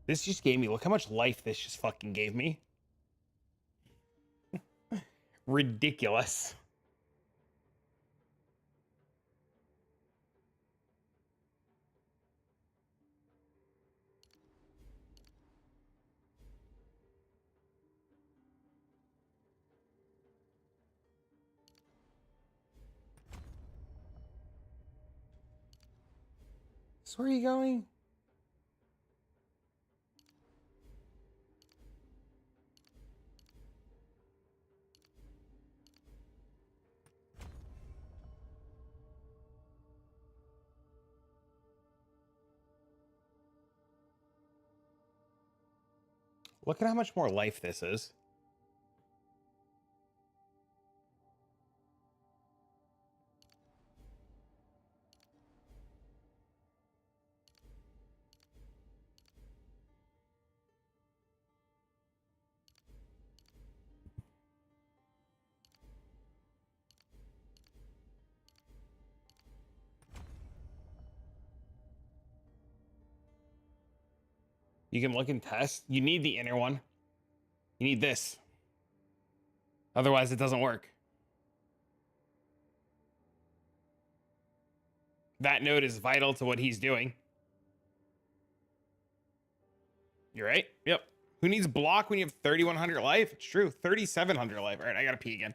This just gave me, look how much life this just fucking gave me. Ridiculous. So where are you going? Look at how much more life this is. You can look and test. You need the inner one. You need this. Otherwise, it doesn't work. That node is vital to what he's doing. You're right. Yep. Who needs block when you have 3,100 life? It's true. 3,700 life. All right, I gotta pee again.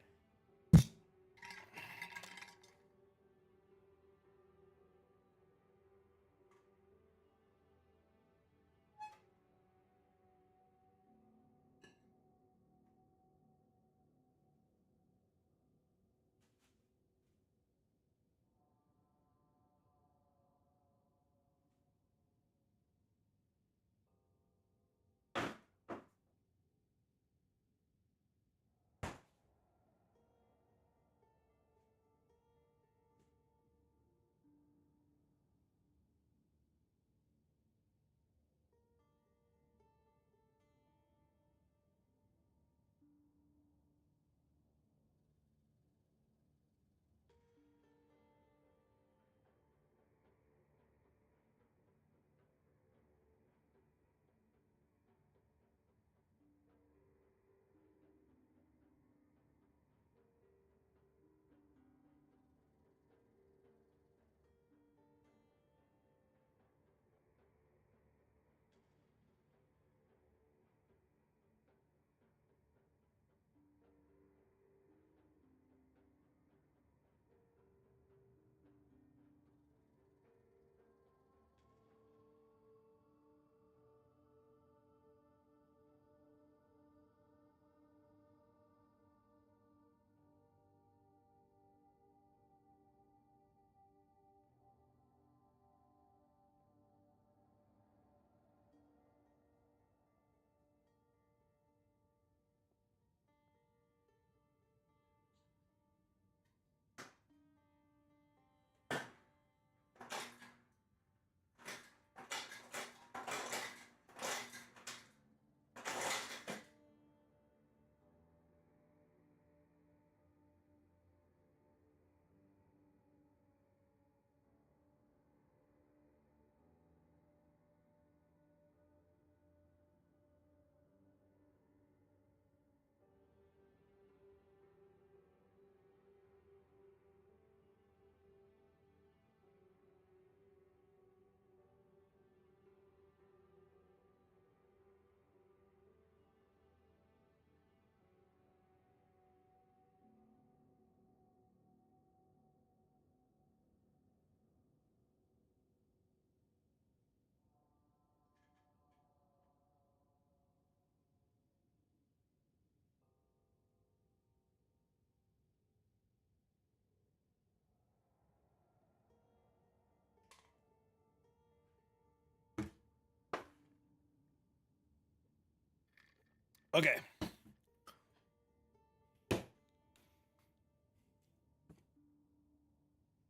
Okay.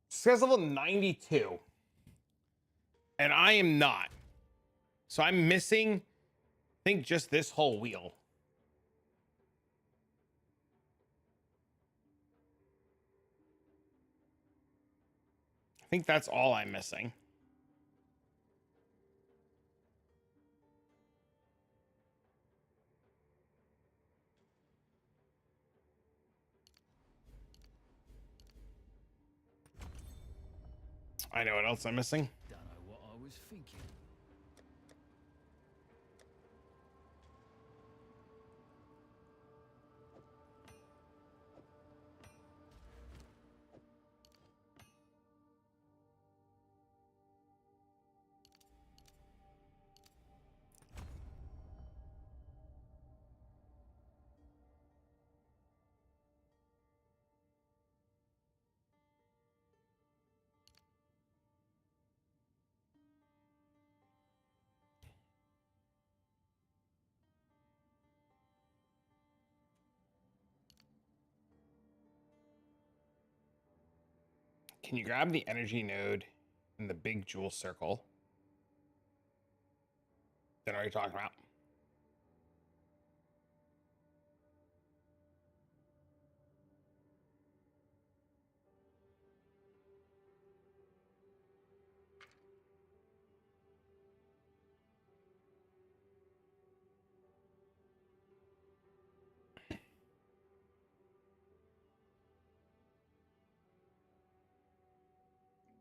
This guy's level 92. And I am not. So I'm missing, I think, just this whole wheel. I think that's all I'm missing. I know what else I'm missing. Don't know what I was thinking. Can you grab the energy node in the big jewel circle? Then what are you talking about?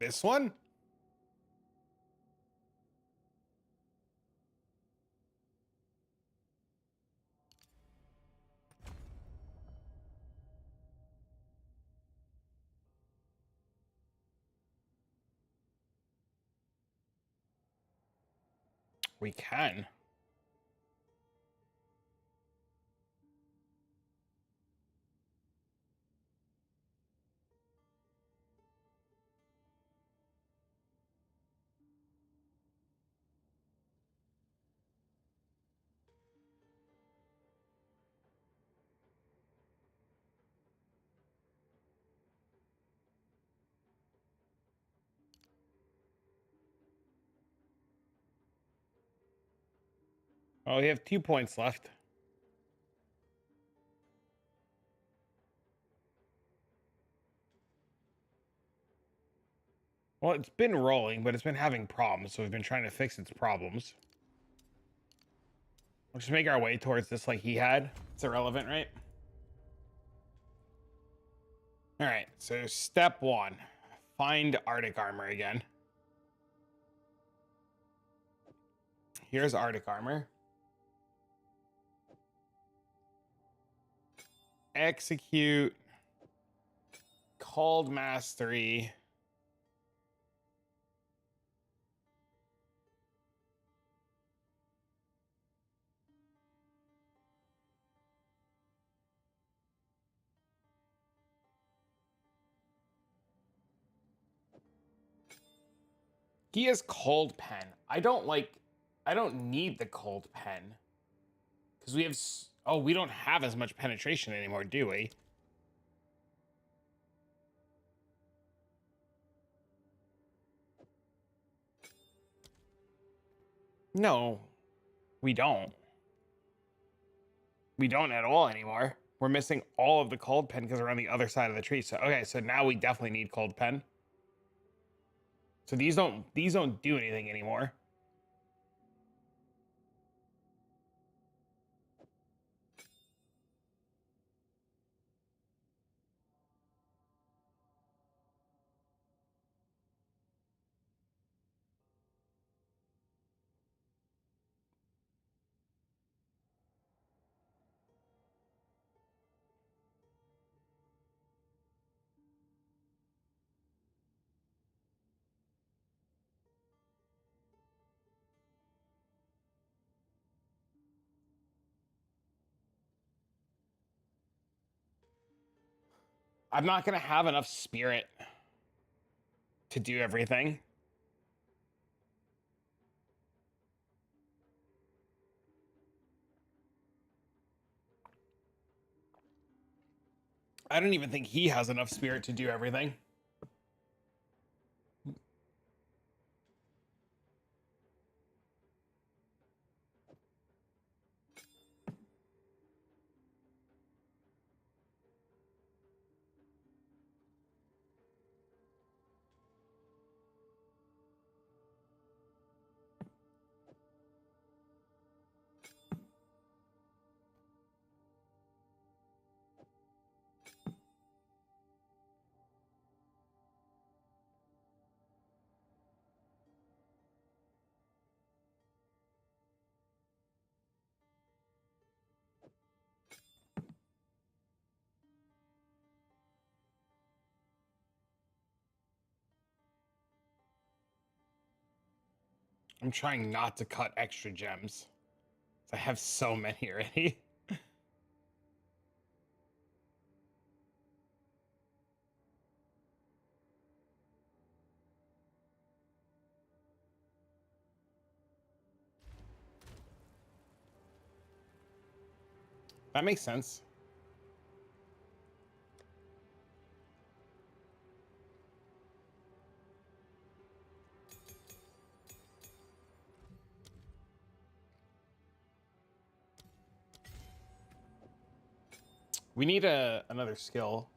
This one? We can. Oh, we have 2 points left. Well, it's been rolling, but it's been having problems, so we've been trying to fix its problems. Let's just make our way towards this like he had. It's irrelevant, right? All right, so step 1. Find Arctic armor again. Here's Arctic armor. Execute. Called mastery. He has cold pen. I don't need the cold pen. Because we have, oh, we don't have as much penetration anymore, do we? No, we don't. We don't at all anymore. We're missing all of the cold pen because we're on the other side of the tree. So, okay, so now we definitely need cold pen. So these don't do anything anymore. I'm not going to have enough spirit to do everything. I don't even think he has enough spirit to do everything. I'm trying not to cut extra gems. I have so many already. That makes sense. We need another skill.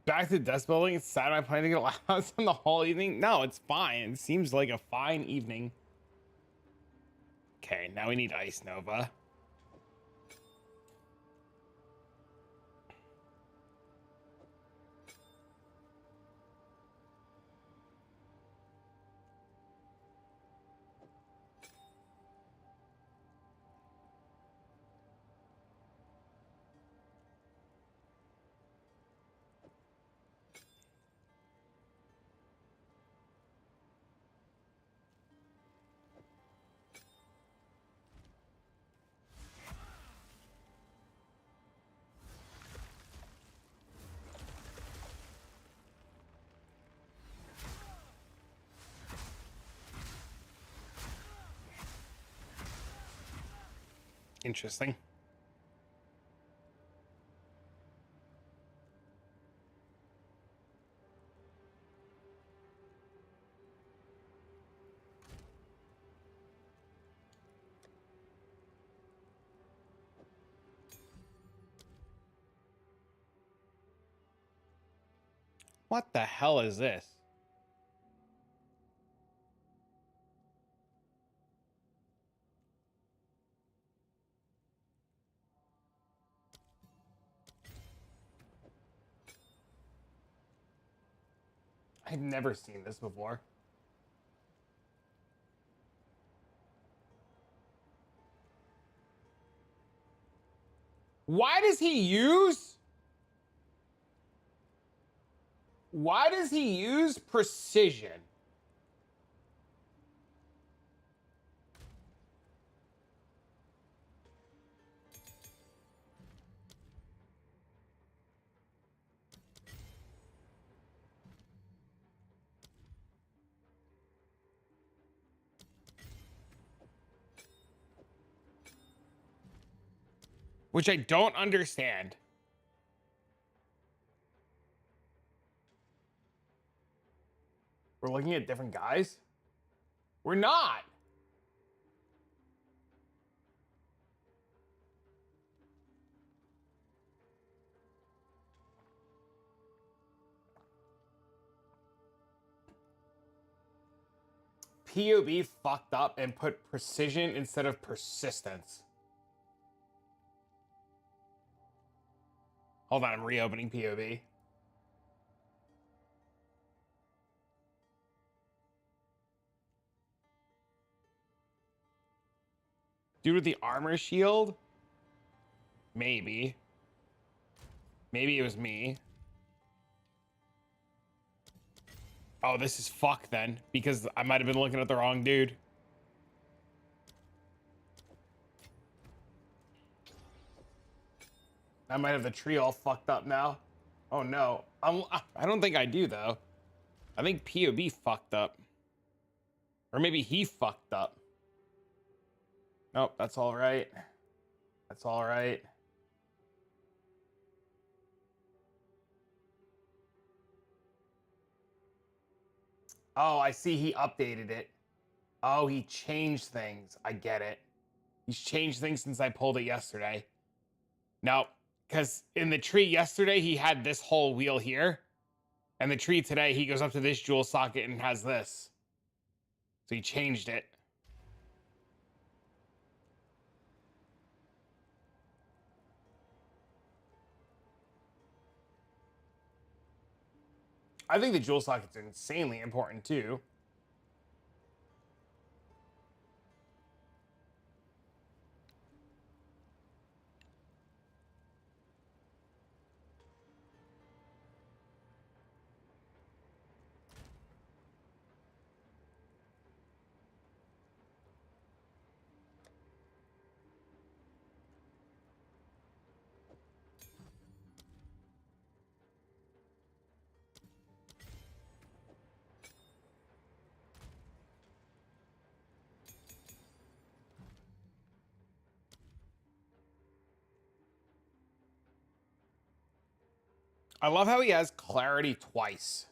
Back to desk building. It's Saturday. I'm planning to get allowance on the whole evening. No, it's fine. It seems like a fine evening. Okay, now we need Ice Nova. Interesting. What the hell is this? I've never seen this before. Why does he use? Why does he use precision? Which I don't understand. We're looking at different guys? We're not. POB fucked up and put precision instead of persistence. Hold on, I'm reopening POB. Dude with the armor shield? Maybe. Maybe it was me. Oh, this is fuck then, because I might have been looking at the wrong dude. I might have the tree all fucked up now. Oh no. I don't think I do though. I think POB fucked up. Or maybe he fucked up. Nope, that's all right. That's all right. Oh, I see he updated it. Oh, he changed things. I get it. He's changed things since I pulled it yesterday. No, because in the tree yesterday, he had this whole wheel here. And the tree today, he goes up to this jewel socket and has this. So he changed it. I think the jewel sockets are insanely important too. I love how he has clarity twice.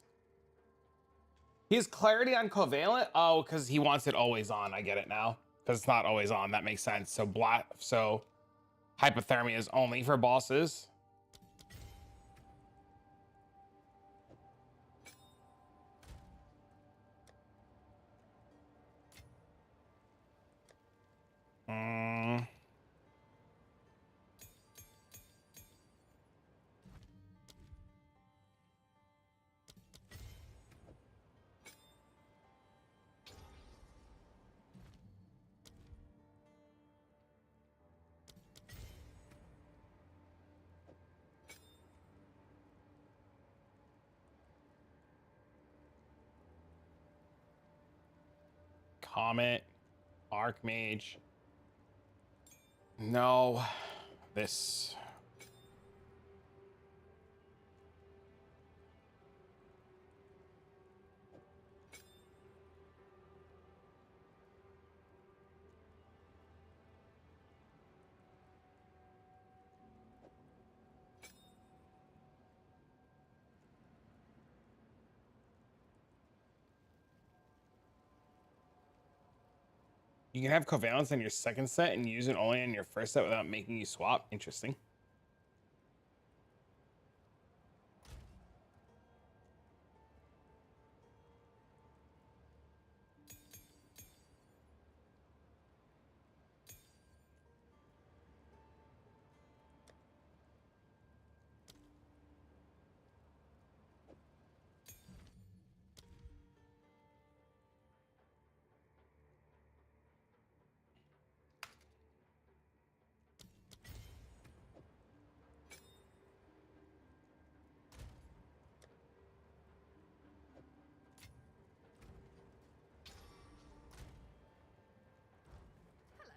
He has clarity on covalent. Oh, because he wants it always on. I get it now. Because it's not always on. That makes sense. So so hypothermia is only for bosses. Mm. Comet, Archmage. No, this. You can have covalence on your second set and use it only on your first set without making you swap. Interesting. Hello.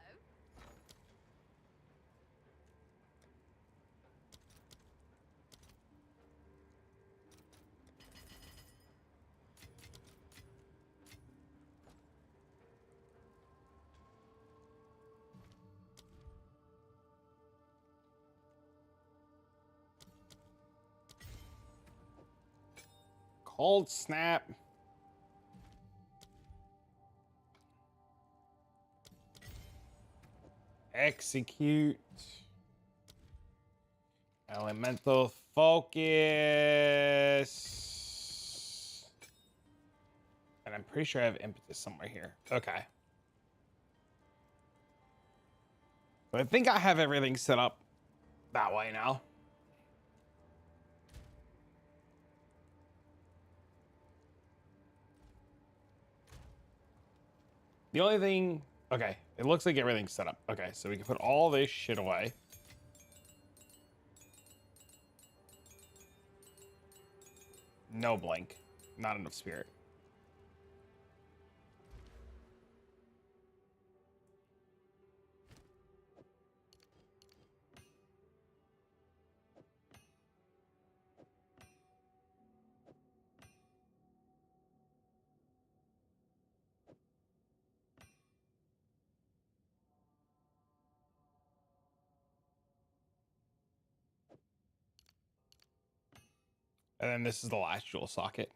Cold snap. Execute. Elemental focus. And I'm pretty sure I have impetus somewhere here. Okay. So I think I have everything set up that way now. The only thing, okay, it looks like everything's set up. Okay, so we can put all this shit away. No blink, not enough spirit. And then this is the last jewel socket.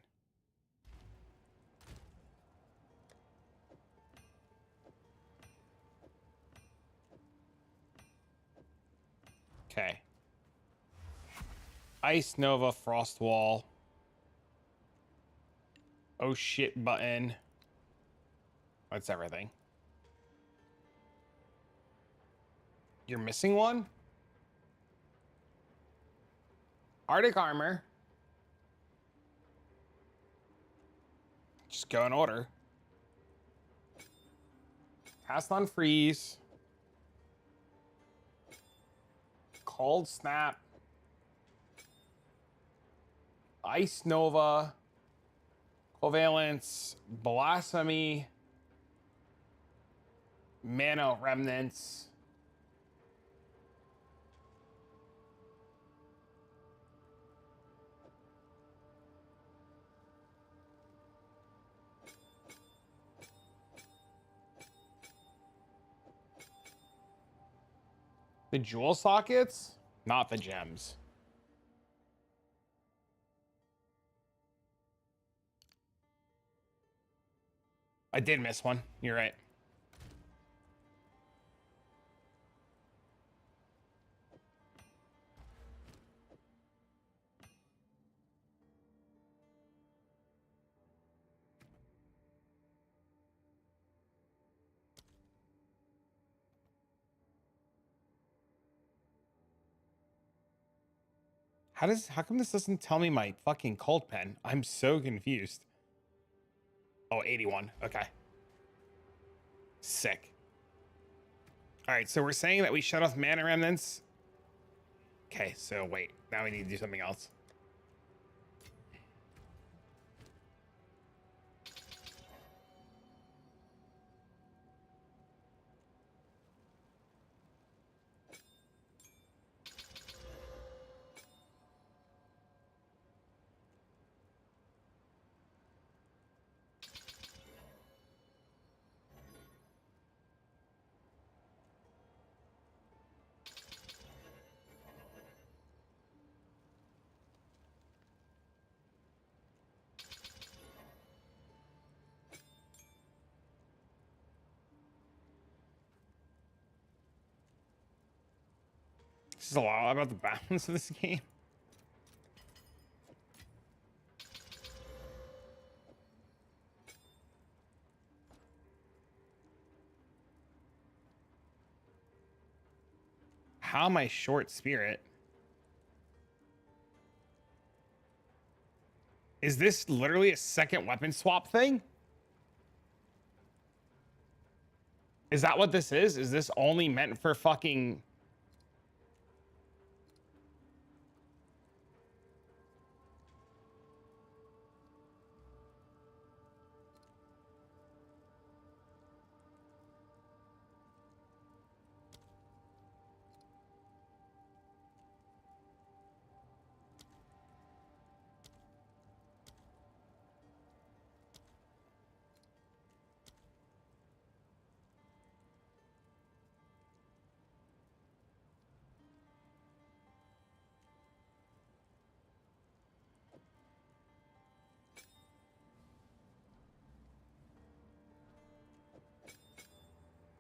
Okay. Ice Nova Frost Wall. Oh shit button. That's everything. You're missing one? Arctic Armor. Just go in order. Cast on Freeze. Cold Snap. Ice Nova. Covalence. Blasphemy. Mana Remnants. The jewel sockets, not the gems. I did miss one. You're right. How come this doesn't tell me my fucking cold pen? I'm so confused. Oh, 81. Okay. Sick. All right, so we're saying that we shut off mana remnants. Okay, so wait. Now we need to do something else. This is a lot about the balance of this game. How am I short spirit? Is this literally a second weapon swap thing? Is that what this is? Is this only meant for fucking...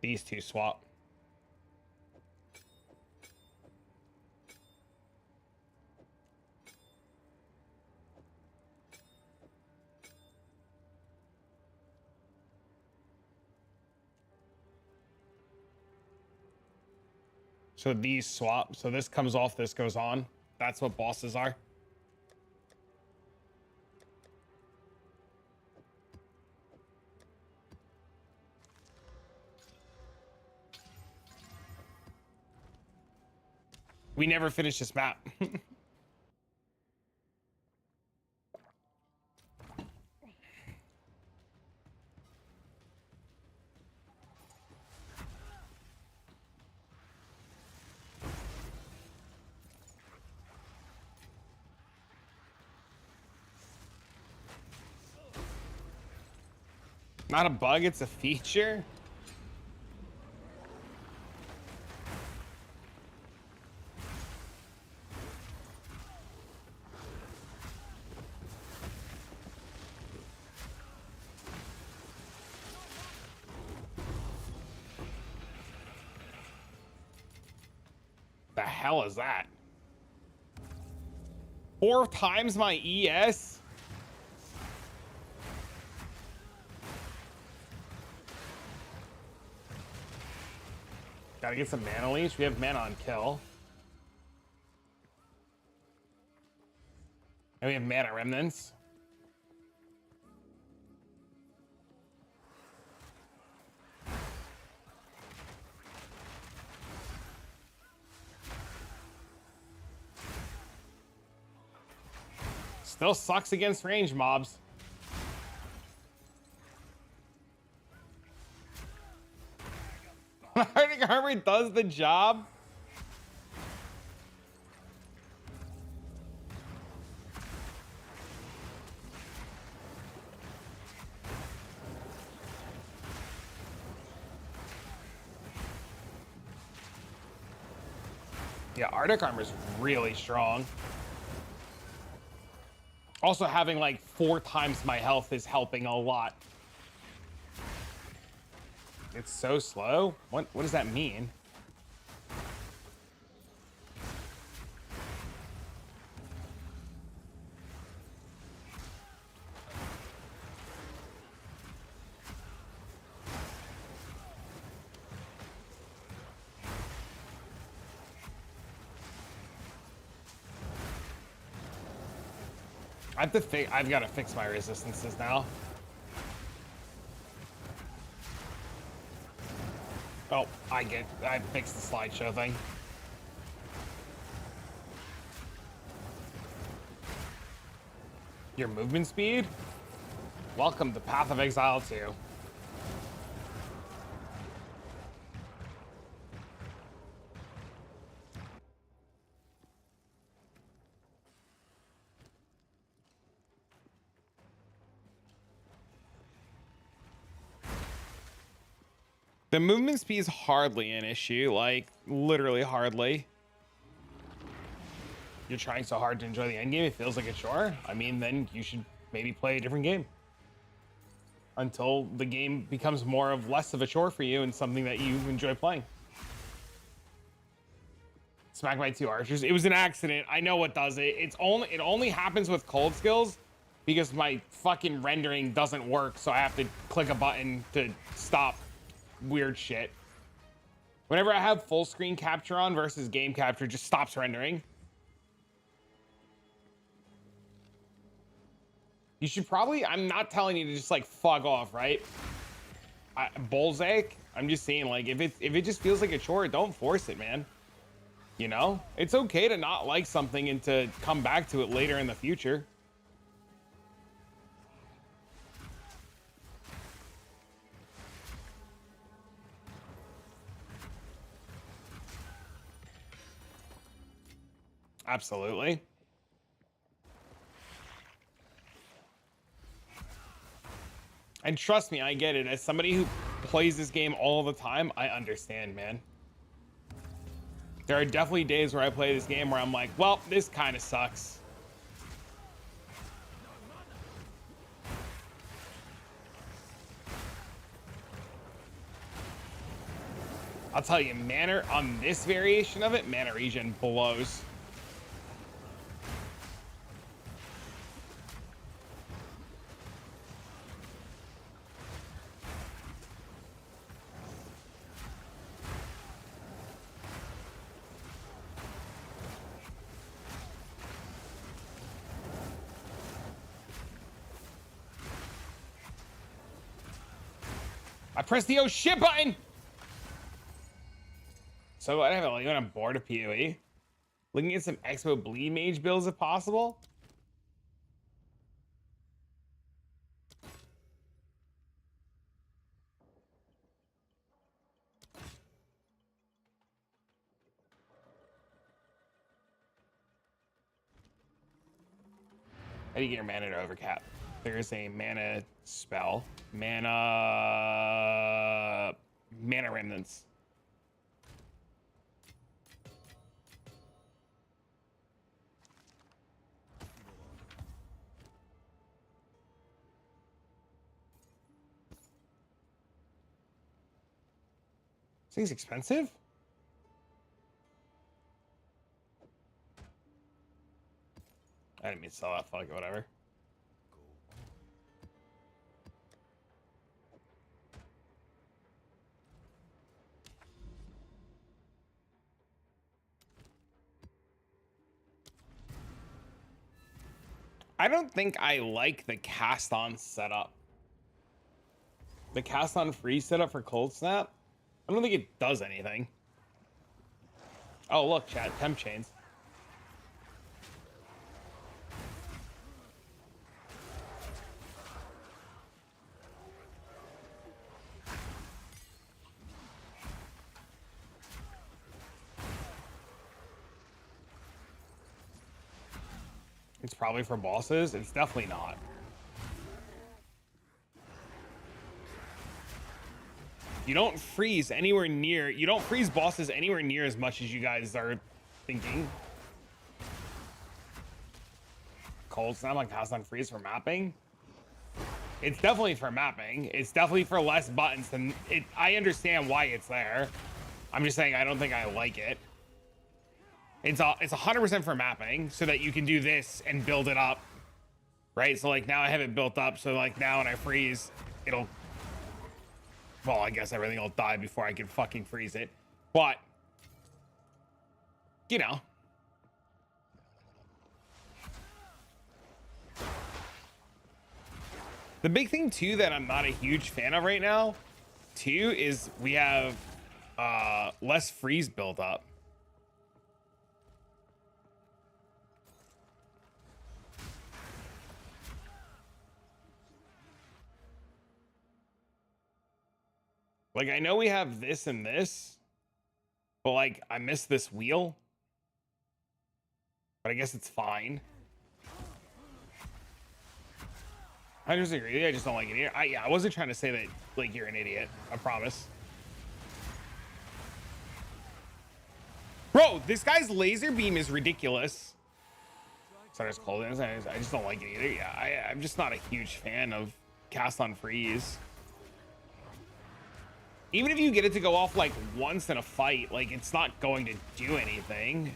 These two swap. So these swap. So this comes off, this goes on. That's what bosses are. We never finished this map. Not a bug, it's a feature. The hell is that? 4 times my ES? Gotta get some mana leech. We have mana on kill. And we have mana remnants. Still sucks against range mobs. Arctic Armour does the job. Yeah, Arctic Armor is really strong. Also, having like 4 times my health is helping a lot. It's so slow. What does that mean? I've got to fix my resistances now. Oh, I fixed the slideshow thing. Your movement speed? Welcome to Path of Exile 2. The movement speed is hardly an issue, like literally hardly. You're trying so hard to enjoy the endgame, it feels like a chore. I mean, then you should maybe play a different game until the game becomes less of a chore for you and something that you enjoy playing. Smacked by 2 archers. It was an accident. I know what does it. It only happens with cold skills because my fucking rendering doesn't work, so I have to click a button to stop weird shit. Whenever I have full screen capture on versus game capture, just stops rendering. You should probably, I'm not telling you to just like fuck off, right? Bullseye, I'm just saying, like, if it just feels like a chore, don't force it, man. You know, it's okay to not like something and to come back to it later in the future. Absolutely. And trust me, I get it. As somebody who plays this game all the time, I understand, man. There are definitely days where I play this game where I'm like, well, this kind of sucks. I'll tell you, mana on this variation of it, mana regen blows. I pressed the oh shit button. So I have like on board of PoE. Looking at some Expo bleedmage builds if possible. How do you get your mana to overcap? There's a mana spell. Mana remnants. This thing's expensive? I didn't mean to sell that. Fuck it, whatever. I don't think I like the cast on setup. The cast on free setup for cold snap. I don't think it does anything. Oh, look, chat, temp chains. It's probably for bosses. It's definitely not. You don't freeze anywhere near, you don't freeze bosses anywhere near as much as you guys are thinking. Cold snap on cast on freeze for mapping. It's definitely for mapping. It's definitely for less buttons than it. I understand why it's there. I'm just saying I don't think I like it. It's 100% for mapping so that you can do this and build it up, right? So like now I have it built up, so like now when I freeze, it'll, well, I guess everything will die before I can fucking freeze it. But, you know. The big thing too that I'm not a huge fan of right now, too, is we have less freeze built up. Like, I know we have this and this, but like, I miss this wheel. But I guess it's fine. I disagree. I just don't like it here. I wasn't trying to say that, like, you're an idiot. I promise. Bro, this guy's laser beam is ridiculous. So I just called it. I just don't like it either. Yeah, I'm just not a huge fan of cast on freeze. Even if you get it to go off like once in a fight, like it's not going to do anything.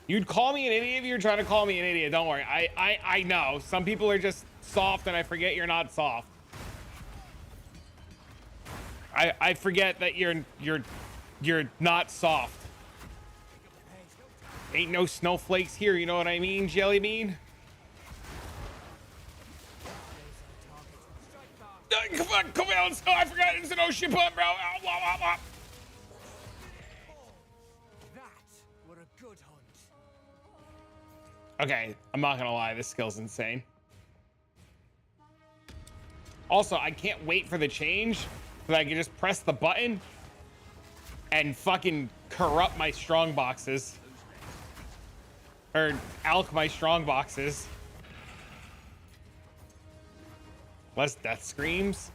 You'd call me an idiot if you're trying to call me an idiot. Don't worry. I know some people are just soft and I forget you're not soft. I forget that you're not soft. Ain't no snowflakes here, you know what I mean, Jelly Bean? Come on, come on. Oh, I forgot it's an ocean pump, bro. Ow, ow, ow, ow. That were a good hunt. Okay, I'm not gonna lie, this skill's insane. Also, I can't wait for the change so that I can just press the button and fucking corrupt my strong boxes. Or alk my strong boxes. Less death screens.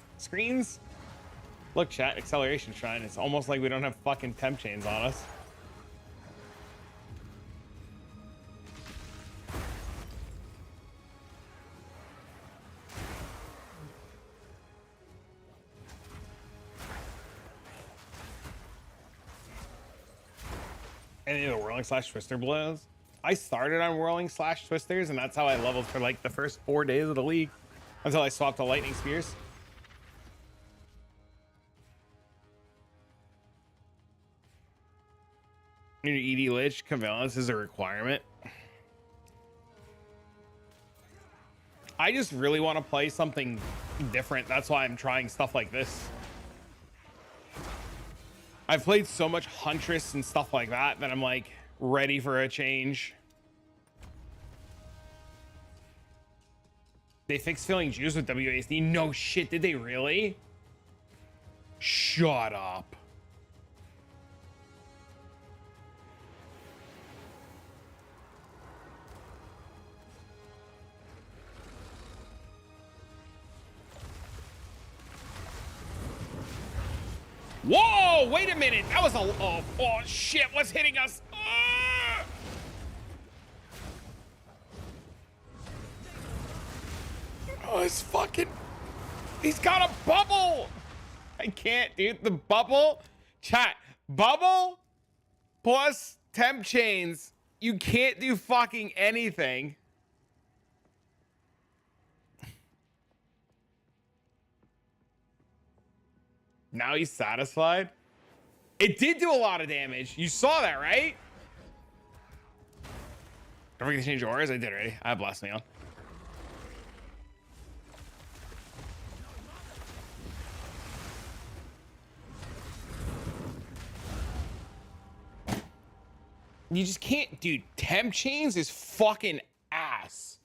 Look, chat, acceleration shrine. It's almost like we don't have fucking temp chains on us. Any of the whirling slash twister blows? I started on whirling slash twisters, and that's how I leveled for like the first 4 days of the league. Until I swapped to lightning spears. New ED Lich, Cavalence is a requirement. I just really want to play something different. That's why I'm trying stuff like this. I've played so much Huntress and stuff like that that I'm like ready for a change. They fixed filling juice with WASD. No shit, did they really? Shut up. Whoa, wait a minute. That was a, oh shit, what's hitting us? Ah! Oh, it's fucking, he's got a bubble. I can't, dude. The bubble, chat, bubble plus temp chains. You can't do fucking anything. Now he's satisfied. It did do a lot of damage. You saw that, right? Don't forget to change auras. I did already. I have Blast Me on. You just can't, dude. Temp chains is fucking ass.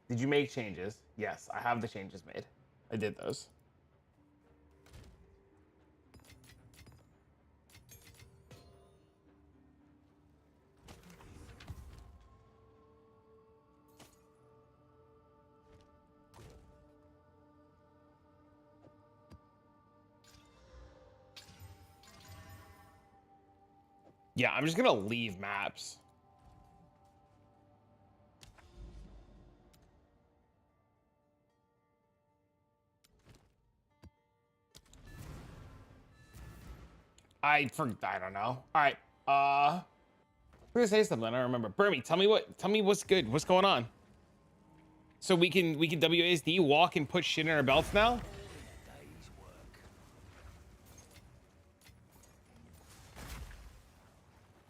Did you make changes? Yes, I have the changes made. I did those. Yeah, I'm just gonna leave maps. I don't know. All right. I'm gonna say something. I don't remember. Burmy, tell me what's good. What's going on? So we can WASD walk and put shit in our belts now?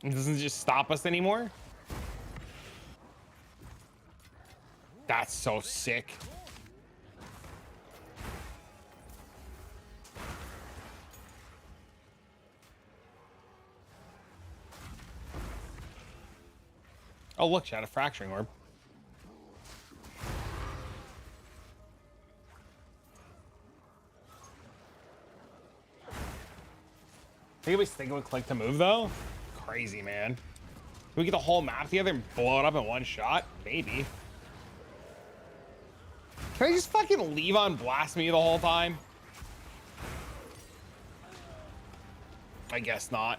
It doesn't just stop us anymore? That's so sick. Oh, look, she had a fracturing orb. Think we stick with click to move though? Crazy, man. Can we get the whole map together and blow it up in one shot? Maybe. Can I just fucking leave on blast me the whole time? I guess not.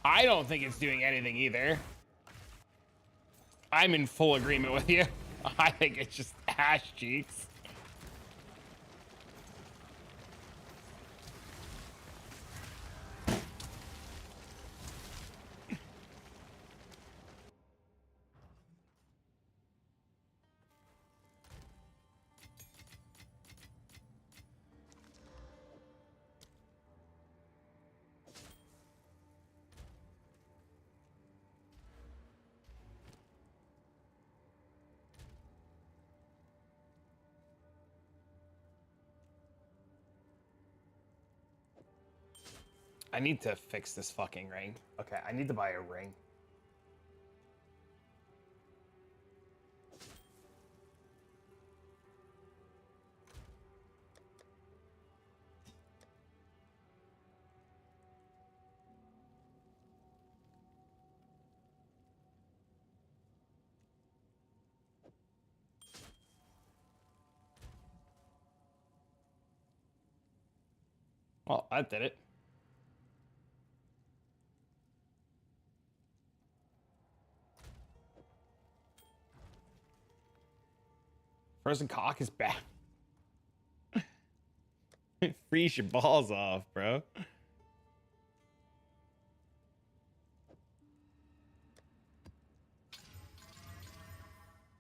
I don't think it's doing anything either. I'm in full agreement with you. I think it's just ass cheeks. I need to fix this fucking ring. Okay, I need to buy a ring. Well, I did it. Frozen cock is back. Freeze your balls off, bro.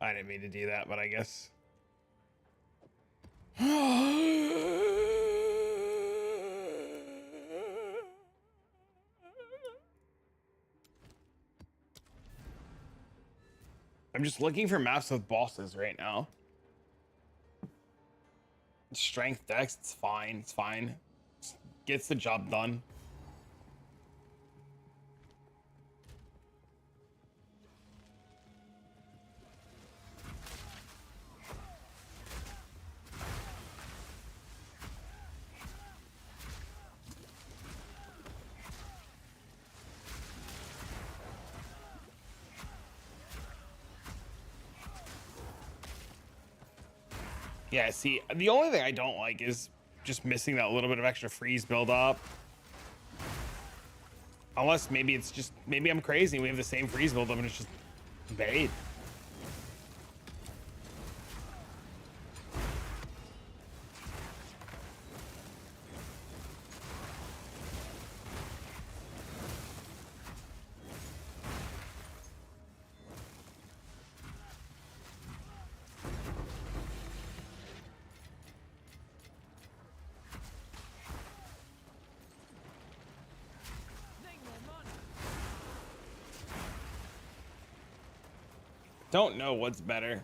I didn't mean to do that, but I guess. I'm just looking for maps with bosses right now. Strength dex, it's fine. It's fine. Just gets the job done. Yeah, see, the only thing I don't like is just missing that little bit of extra freeze build up. Unless maybe it's just, maybe I'm crazy. We have the same freeze build up and it's just bait. Don't know what's better.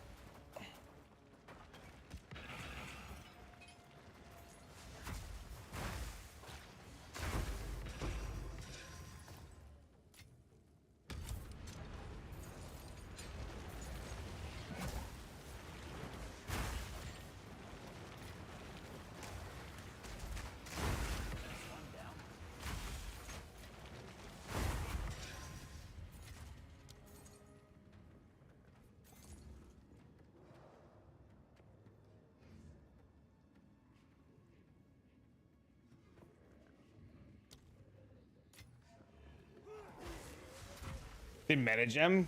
Did metagem?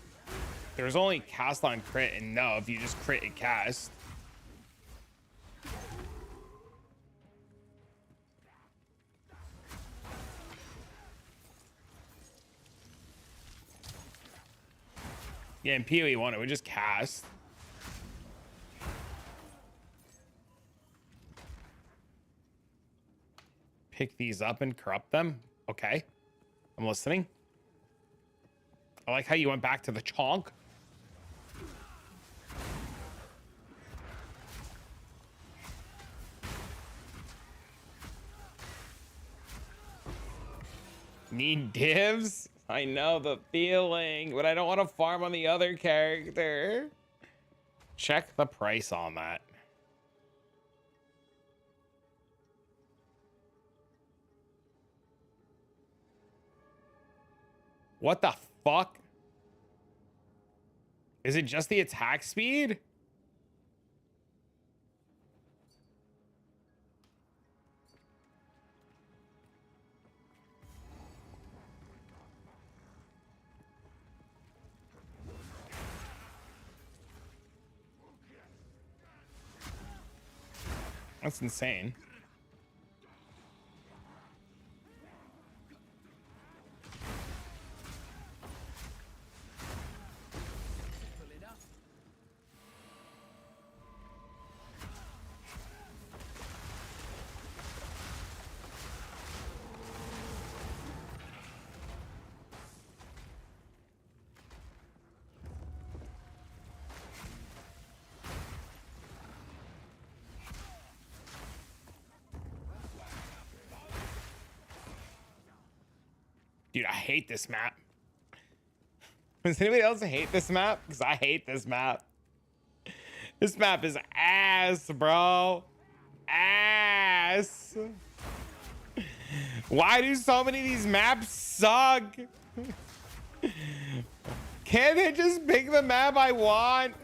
There's only cast on crit and no, if you just crit and cast. Yeah, in PoE 1 it would just cast. Pick these up and corrupt them. Okay, I'm listening. I like how you went back to the chonk. Need divs? I know the feeling, but I don't want to farm on the other character. Check the price on that. What the fuck? Is it just the attack speed? That's insane. Dude, I hate this map. Does anybody else hate this map? Because I hate this map. This map is ass, bro. Ass. Why do so many of these maps suck? Can't they just pick the map I want?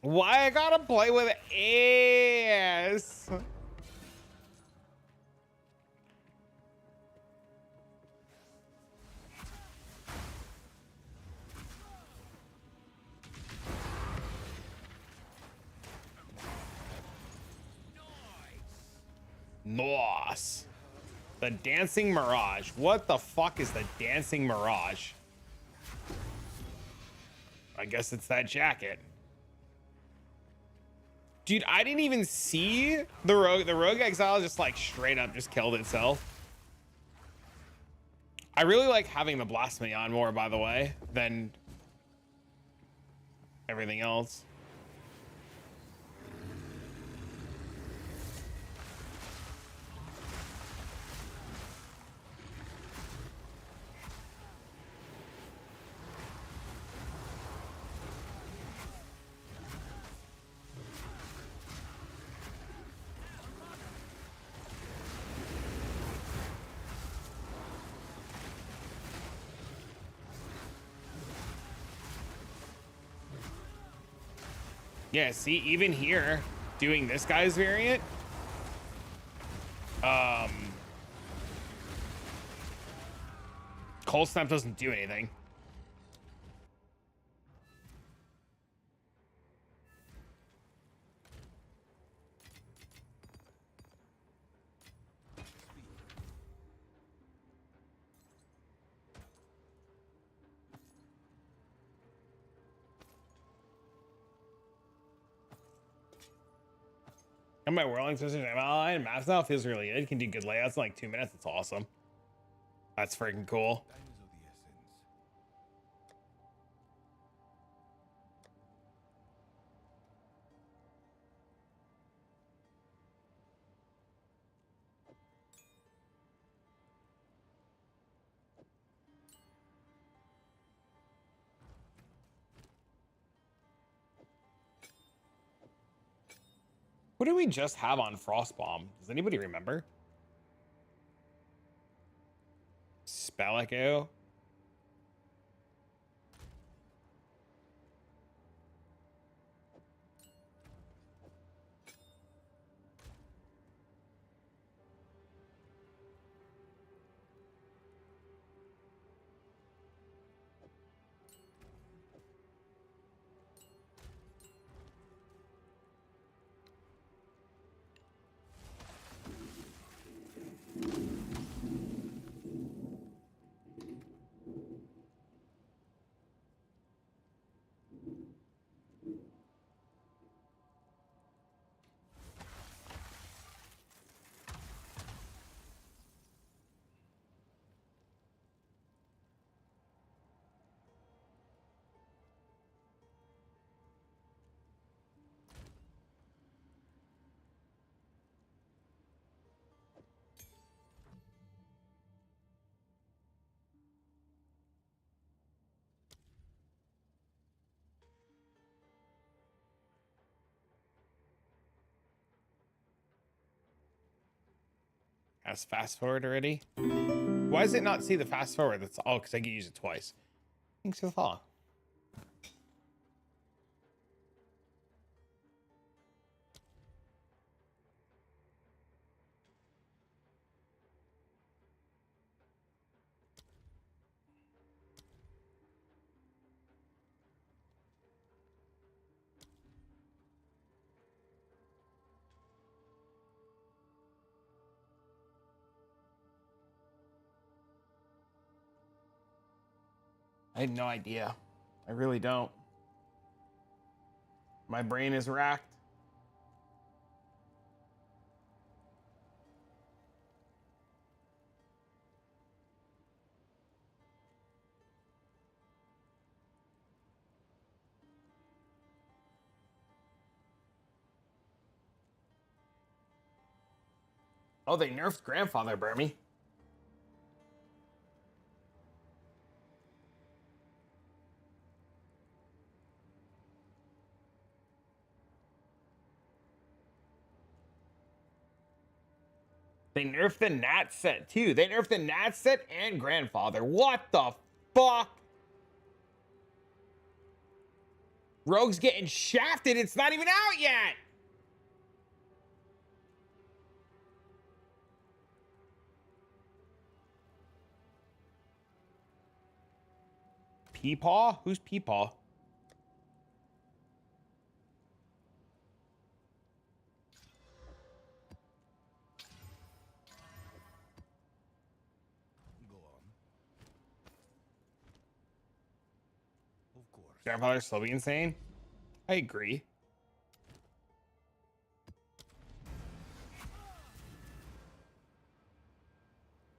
Why I gotta play with ass? Nice. The Dancing Mirage. What the fuck is the Dancing Mirage? I guess it's that jacket. Dude, I didn't even see the rogue. The rogue exile just like straight up just killed itself. I really like having the blasphemy on more, by the way, than everything else. Yeah, see, even here, doing this guy's variant, cold snap doesn't do anything. And my whirling scissors and maps now feels really good. Can do good layouts in like 2 minutes. It's awesome. That's freaking cool. Time is of the essence. What did we just have on Frostbomb? Does anybody remember? Spell Echo. Has fast forward already? Why does it not see the fast forward? That's all because I can use it twice. Thanks for the follow. I had no idea. I really don't. My brain is racked. Oh, they nerfed Grandfather Burmy. They nerfed the Nat set too. They nerfed the Nat set and Grandfather. What the fuck? Rogue's getting shafted. It's not even out yet. Peepaw? Who's Peepaw? Go on. Of course. Grandfather's slowly insane. I agree.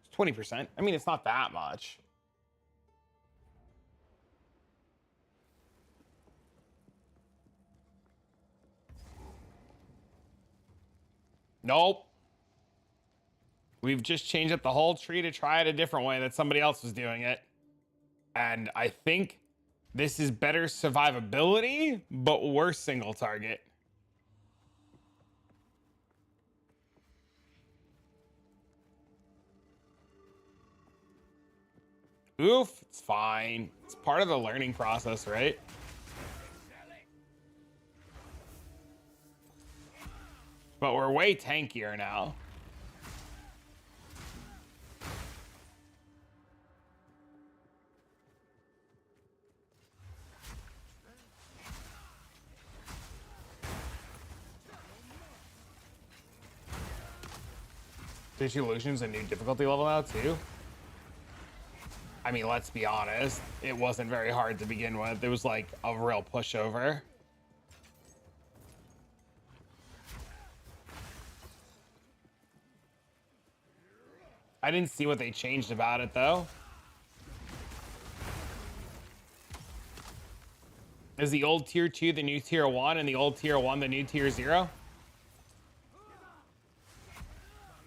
It's 20%. I mean, it's not that much. Nope. We've just changed up the whole tree to try it a different way that somebody else was doing it. And I think this is better survivability, but worse single target. Oof, it's fine. It's part of the learning process, right? But we're way tankier now. Illusion's a new difficulty level now too. I mean, let's be honest, it wasn't very hard to begin with. It was like a real pushover. I didn't see what they changed about it though. Is the old tier 2 the new tier 1 and the old tier 1 the new tier 0?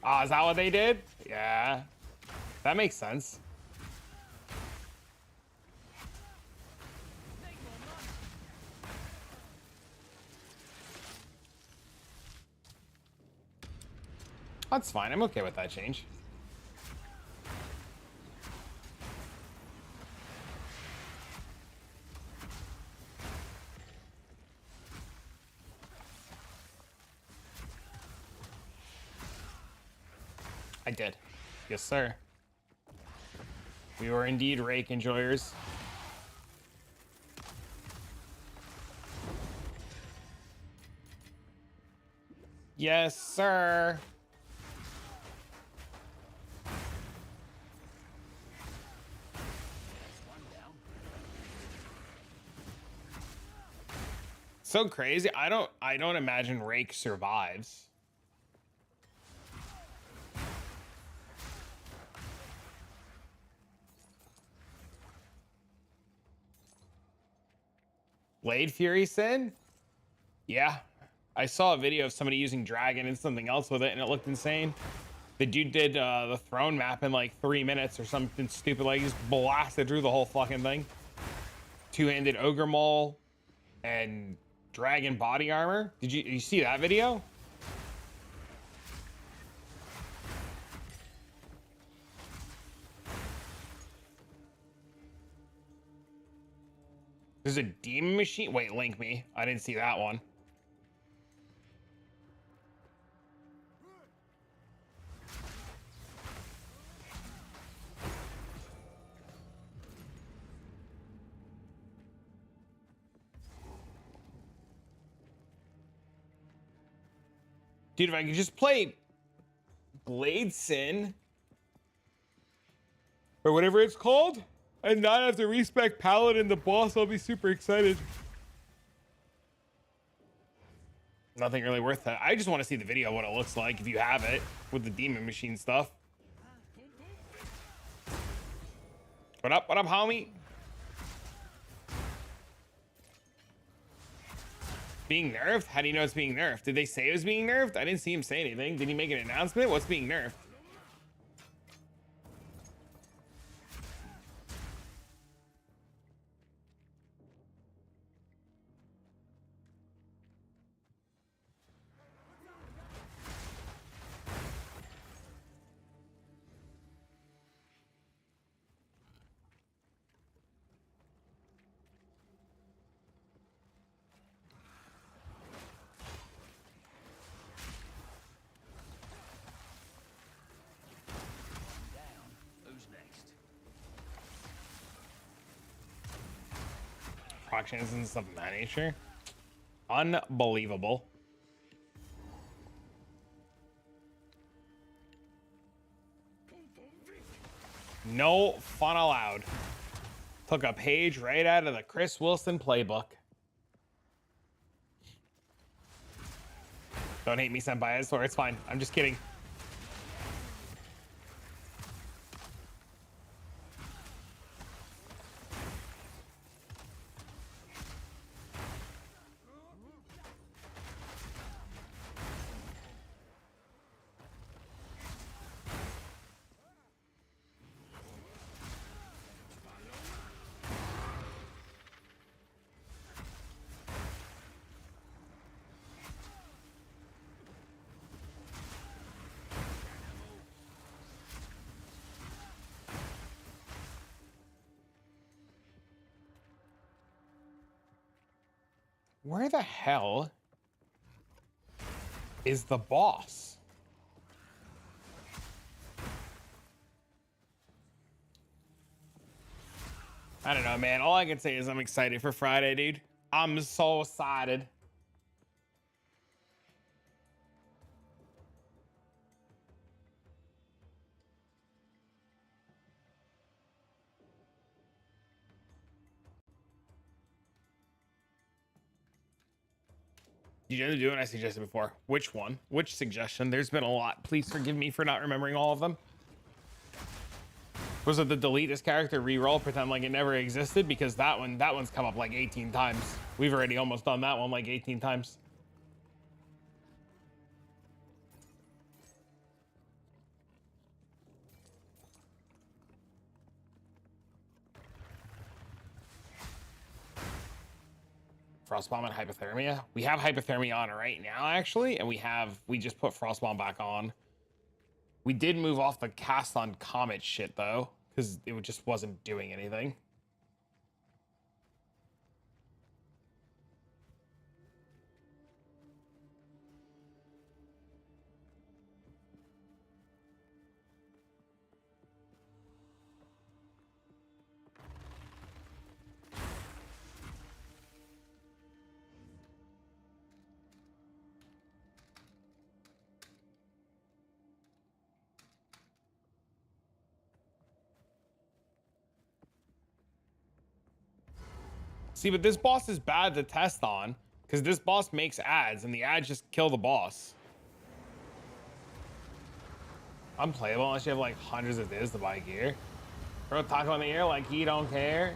Ah, is that what they did? Yeah, that makes sense. That's fine. I'm okay with that change. I did. Yes, sir. We were indeed rake enjoyers. Yes, sir. So crazy. I don't imagine Rake survives. Blade Fury Sin? Yeah. I saw a video of somebody using Dragon and something else with it, and it looked insane. The dude did the throne map in like 3 minutes or something stupid. Like, he's blasted through the whole fucking thing. Two-handed Ogre Maul and Dragon body armor. Did you see that video? There's a demon machine. Wait, link me. I didn't see that one. Dude, if I could just play Blade Sin or whatever it's called and not have to respec Paladin the boss, I'll be super excited. Nothing really worth that. I just want to see the video of what it looks like if you have it with the demon machine stuff. What up, homie? Being nerfed? How do you know it's being nerfed? Did they say it was being nerfed? I didn't see him say anything. Did he make an announcement? What's being nerfed? Proxies and stuff of that nature. Unbelievable. No fun allowed. Took a page right out of the Chris Wilson playbook. Don't hate me, senpai. It's fine. I'm just kidding. Where the hell? is the boss. I don't know, man. All I can say is I'm excited for Friday, dude. I'm so excited. You didn't do what I suggested before. Which one? Which suggestion? There's been a lot. Please forgive me for not remembering all of them. Was it the delete this character, reroll, pretend like it never existed? Because that one's come up like 18 times. We've already almost done that one like 18 times. Frostbomb and hypothermia. We have hypothermia on right now, actually, and we just put Frostbomb back on. We did move off the cast on Comet shit though, because it just wasn't doing anything. See, but this boss is bad to test on because this boss makes ads and the ads just kill the boss. Unplayable unless you have like hundreds of divs to buy gear. Bro, taco in the air like he don't care.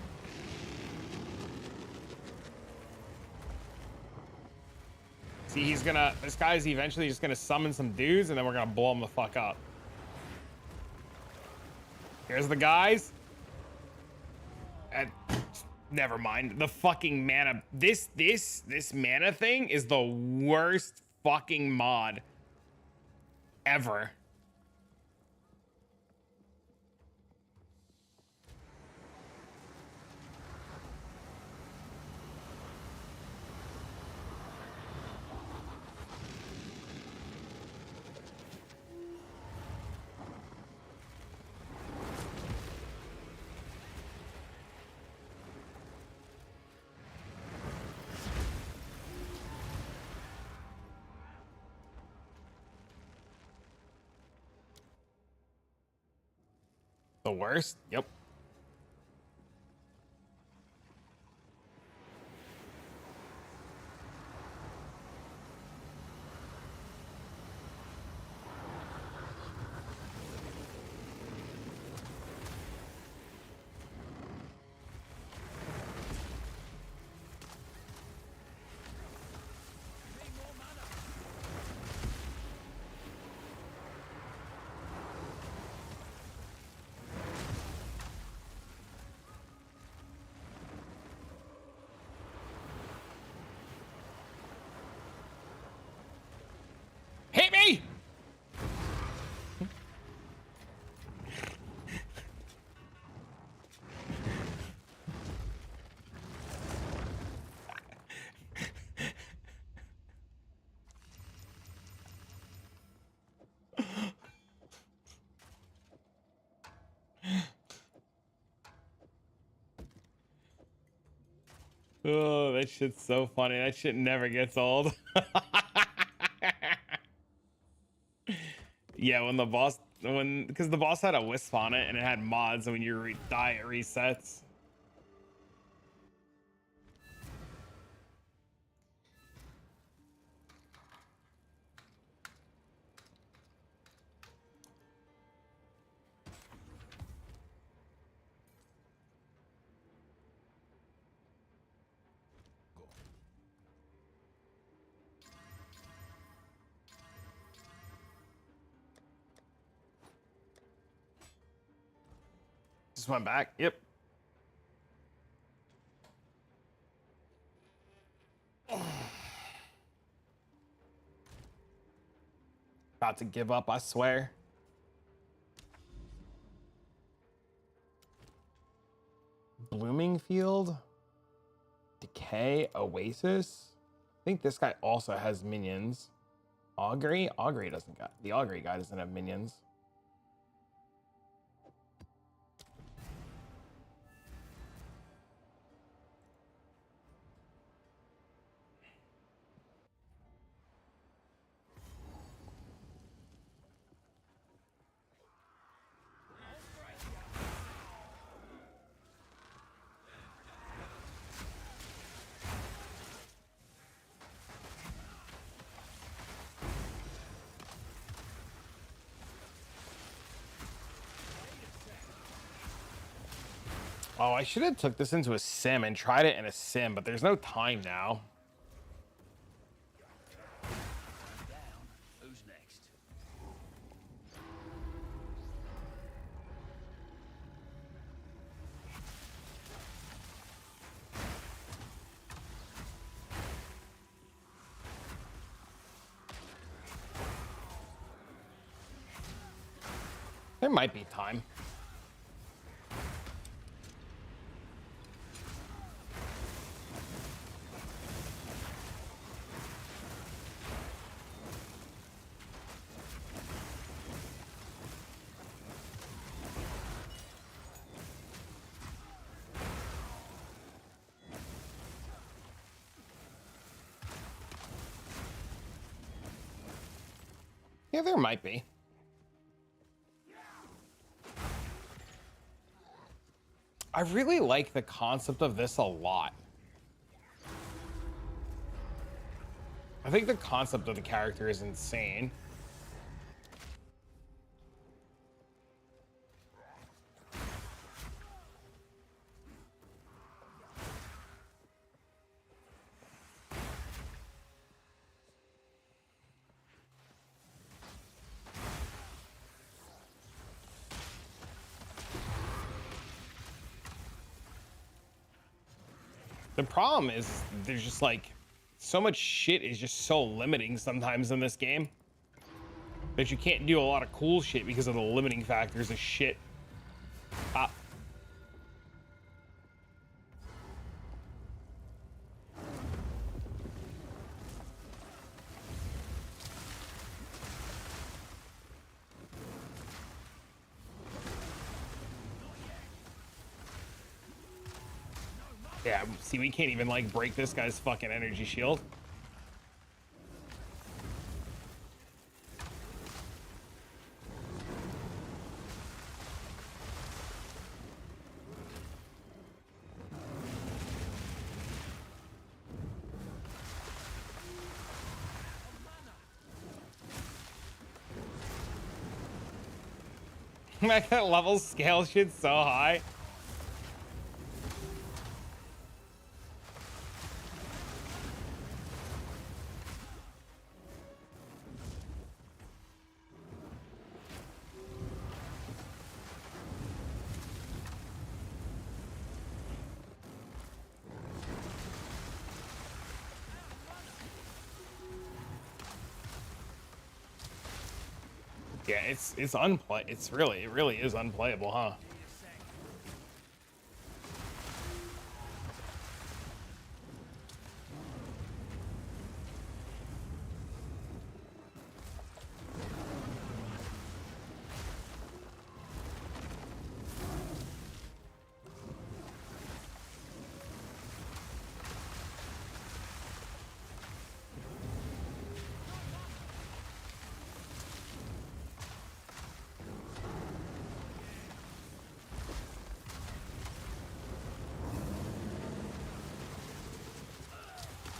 See, this guy's eventually just gonna summon some dudes and then we're gonna blow him the fuck up. Here's the guys. And never mind. The fucking mana. This mana thing is the worst fucking mod ever. The worst? Yep. Hit me! Oh, that shit's so funny. That shit never gets old. Yeah, because the boss had a wisp on it and it had mods, and when you die, it resets. Just went back. Yep. About to give up, I swear. Blooming Field, Decay, Oasis. I think this guy also has minions Augury? Augury doesn't got the Augury guy doesn't have minions. Oh, I should have took this into a sim and tried it in a sim, but there's no time now. Down. Who's next? There might be time. Yeah, there might be. I really like the concept of this a lot. I think the concept of the character is insane. The problem is there's just like so much shit is just so limiting sometimes in this game that you can't do a lot of cool shit because of the limiting factors of shit. Yeah, see, we can't even like break this guy's fucking energy shield. That level scale shit's so high. Yeah, it's unplay. It really is unplayable, huh?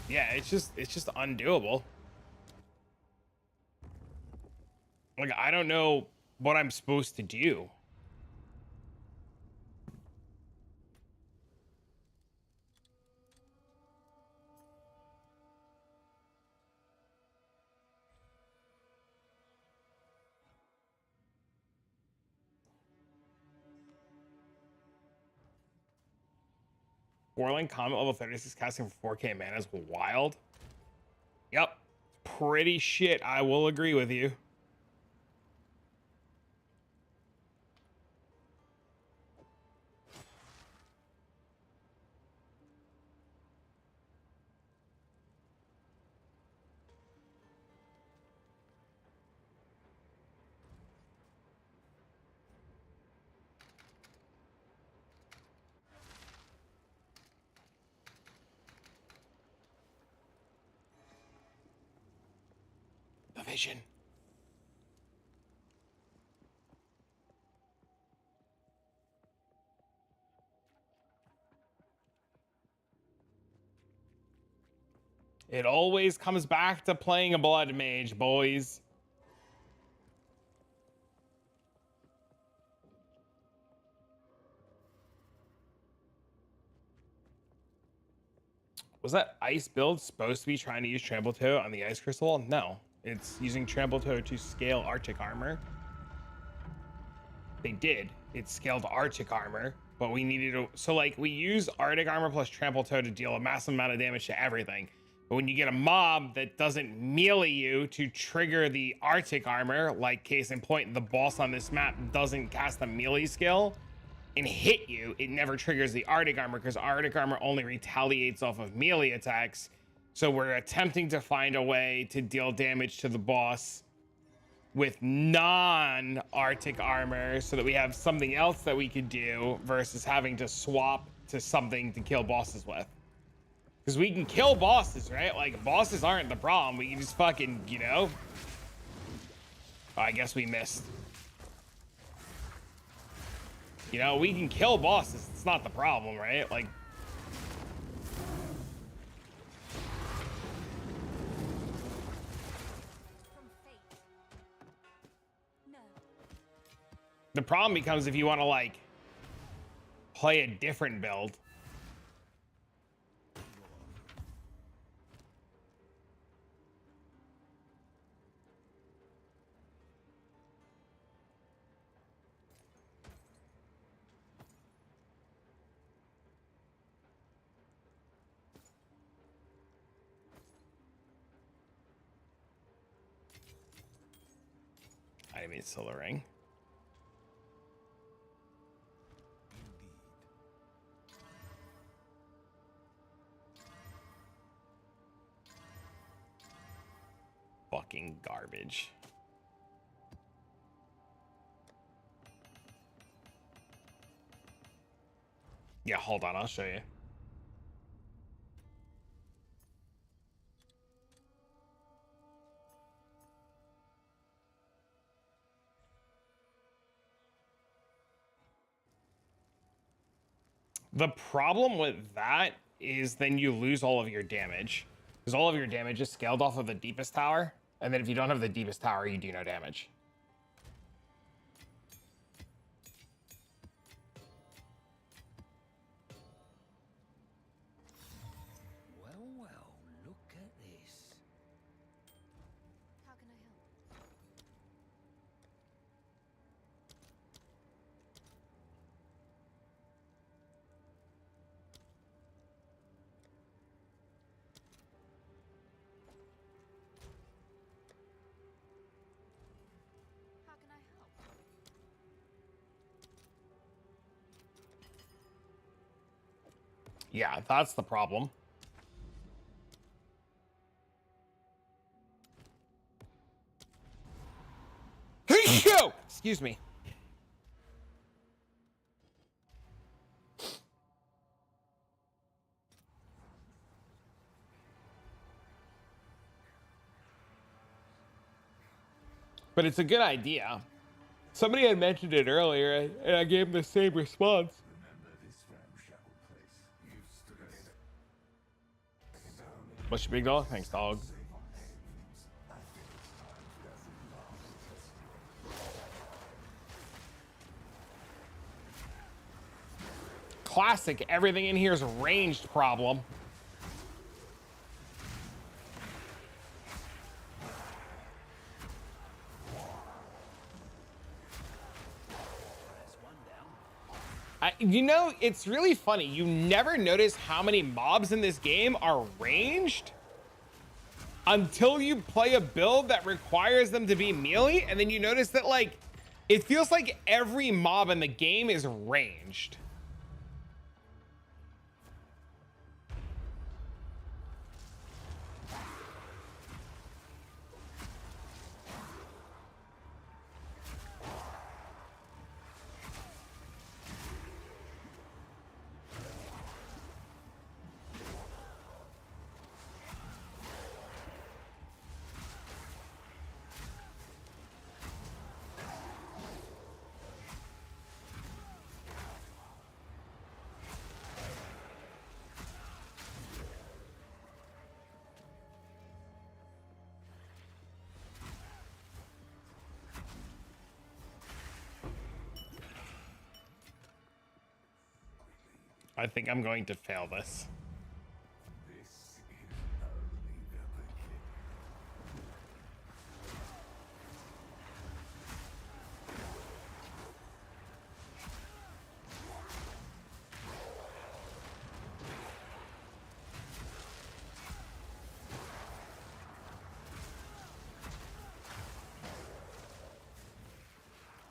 Yeah, it's just undoable. Like, I don't know what I'm supposed to do. Warling Comet level 36 casting for 4K mana is wild. Yep. Pretty shit. I will agree with you. vision. It always comes back to playing a blood mage, boys. Was that ice build supposed to be trying to use trample toe on the ice crystal? No, it's using trample toe to scale Arctic armor. They did. It scaled Arctic armor, but we needed to. So like we use Arctic armor plus trample toe to deal a massive amount of damage to everything. But when you get a mob that doesn't melee you to trigger the Arctic armor, like case in point, the boss on this map doesn't cast a melee skill and hit you, it never triggers the Arctic armor because Arctic armor only retaliates off of melee attacks. So we're attempting to find a way to deal damage to the boss with non-Arctic armor so that we have something else that we could do versus having to swap to something to kill bosses with. Because we can kill bosses, right? Like, bosses aren't the problem. We can just fucking, you know? Oh, I guess we missed. You know, we can kill bosses. It's not the problem, right? Like... From fate. No. The problem becomes if you want to, like, play a different build. I mean, Solar Ring. Fucking garbage. Yeah, hold on, I'll show you. The problem with that is then you lose all of your damage. Because all of your damage is scaled off of the deepest tower. And then if you don't have the deepest tower, you do no damage. Well, well, look at this. How can I help? How can I help? Yeah, that's the problem. Excuse me. But it's a good idea. Somebody had mentioned it earlier, and I gave them the same response. What's your big dog? Thanks, dog. Classic. Everything in here is a ranged problem. You know, it's really funny. You never notice how many mobs in this game are ranged until you play a build that requires them to be melee, and then you notice that, like, it feels like every mob in the game is ranged. I think I'm going to fail this.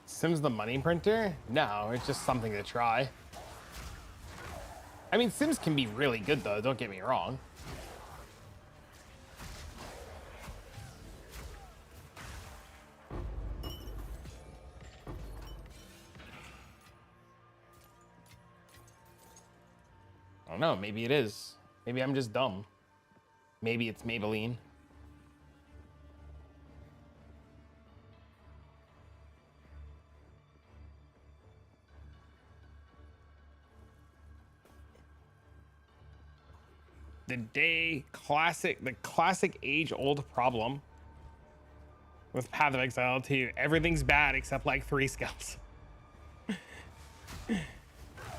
Sims the money printer? No, it's just something to try. I mean, Sims can be really good though, don't get me wrong. I don't know, maybe it is. Maybe I'm just dumb. Maybe it's Maybelline. The classic age-old problem with Path of Exile 2. Everything's bad except like 3 skills.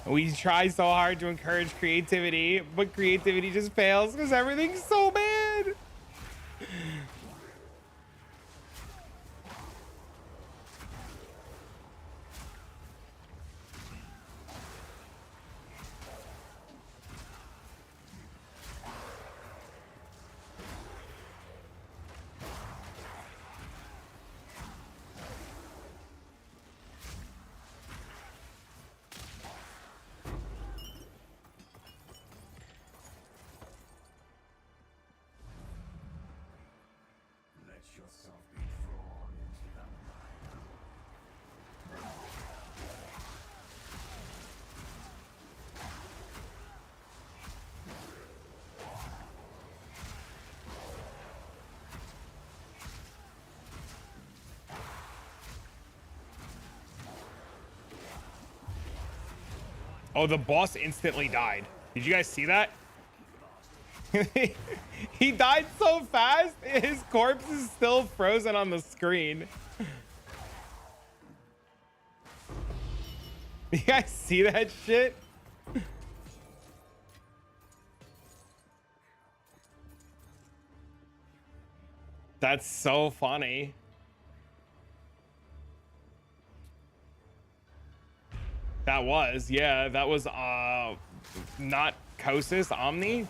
We try so hard to encourage creativity, but creativity just fails because everything's so bad. Oh, the boss instantly died. Did you guys see that? He died so fast, his corpse is still frozen on the screen. You guys see that shit? That's so funny. That was, yeah, that was not Kosis Omni.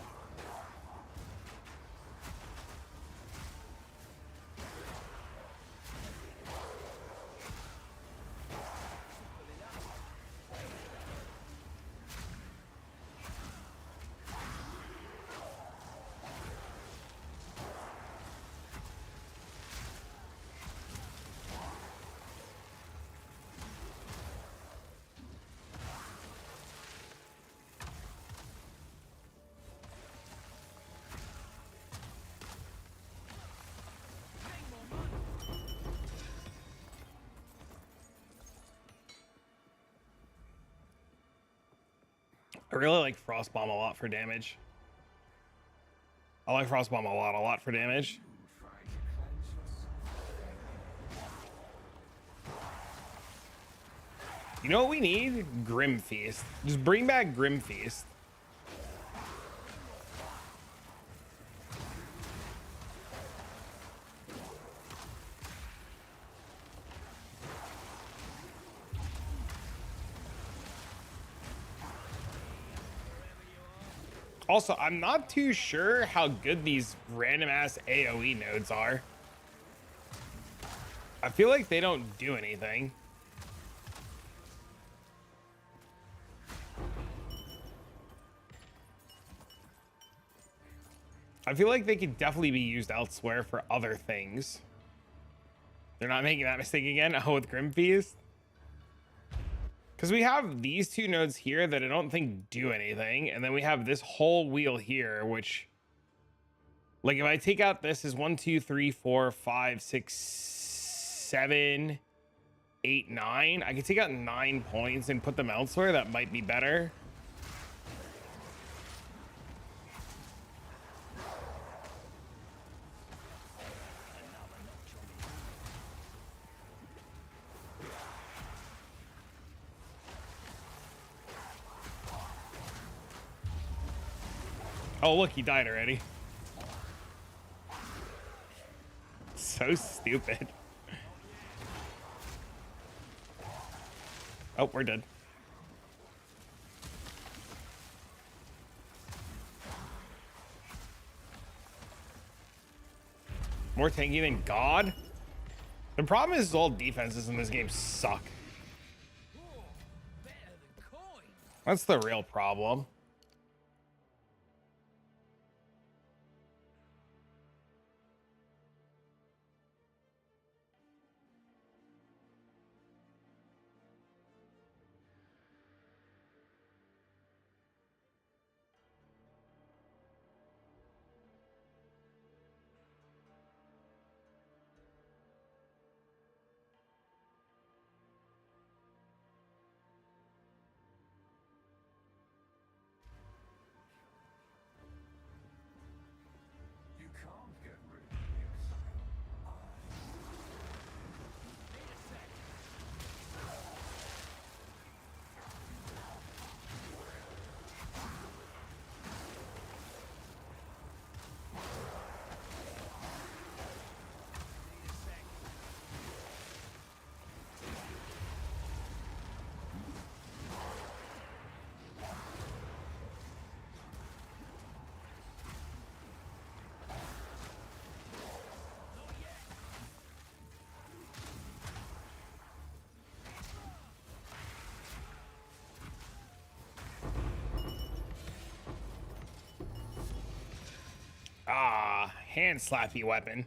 I really like Frostbomb a lot for damage. I like Frostbomb a lot for damage. You know what we need? Grim Feast. Just bring back Grim Feast. Also, I'm not too sure how good these random ass AoE nodes are. I feel like they don't do anything. I feel like they could definitely be used elsewhere for other things. They're not making that mistake again. Oh, with Grim Feast. Because we have these 2 nodes here that I don't think do anything. And then we have this whole wheel here, which, like, if I take out this is 1, 2, 3, 4, 5, 6, 7, 8, 9. I could take out 9 points and put them elsewhere. That might be better. Oh, look, he died already. So stupid. Oh, we're dead. More tanky than God? The problem is all defenses in this game suck. Whoa, better than coin. That's the real problem. You can't get rid of the exile. Ah, hand slappy weapon.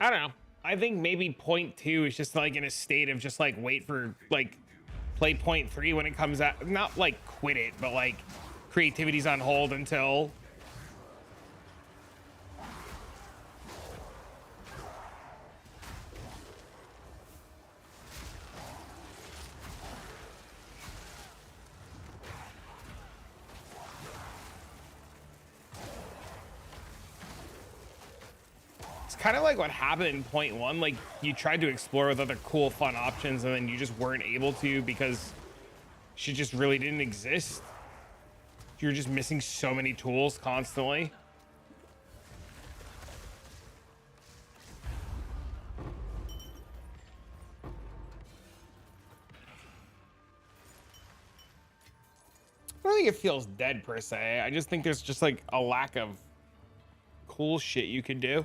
I don't know. I think maybe point 2 is just like in a state of just like wait for like play point 3 when it comes out. Not like quit it, but like creativity's on hold until. Kind of like what happened in point 1. Like you tried to explore with other cool fun options and then you just weren't able to because shit just really didn't exist. You're just missing so many tools constantly. I don't think it feels dead per se. I just think there's just like a lack of cool shit you could do.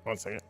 One second.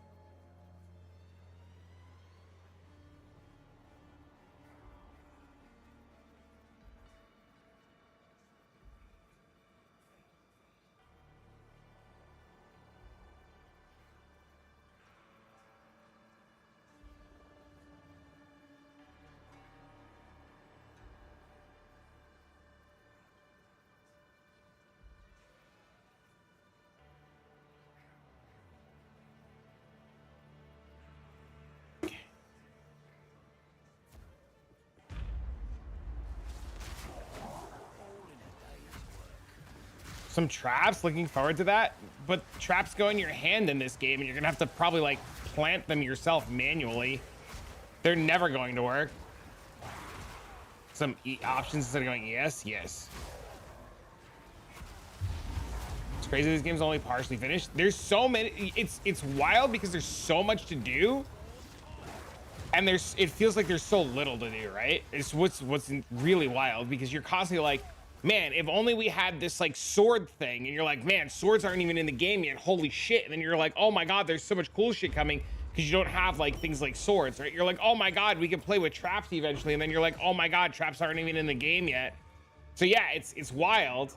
Some traps, looking forward to that, but traps go in your hand in this game and you're gonna have to probably like plant them yourself manually. They're never going to work. Some options instead of going yes. It's crazy this game's only partially finished. There's so many, it's wild because there's so much to do and it feels like there's so little to do, right? It's what's really wild because you're constantly like, man, if only we had this like sword thing, and you're like, man, swords aren't even in the game yet, holy shit. And then you're like, oh my god, there's so much cool shit coming because you don't have like things like swords, right? You're like, oh my god, we can play with traps eventually. And then you're like, oh my god, traps aren't even in the game yet. So yeah, it's wild.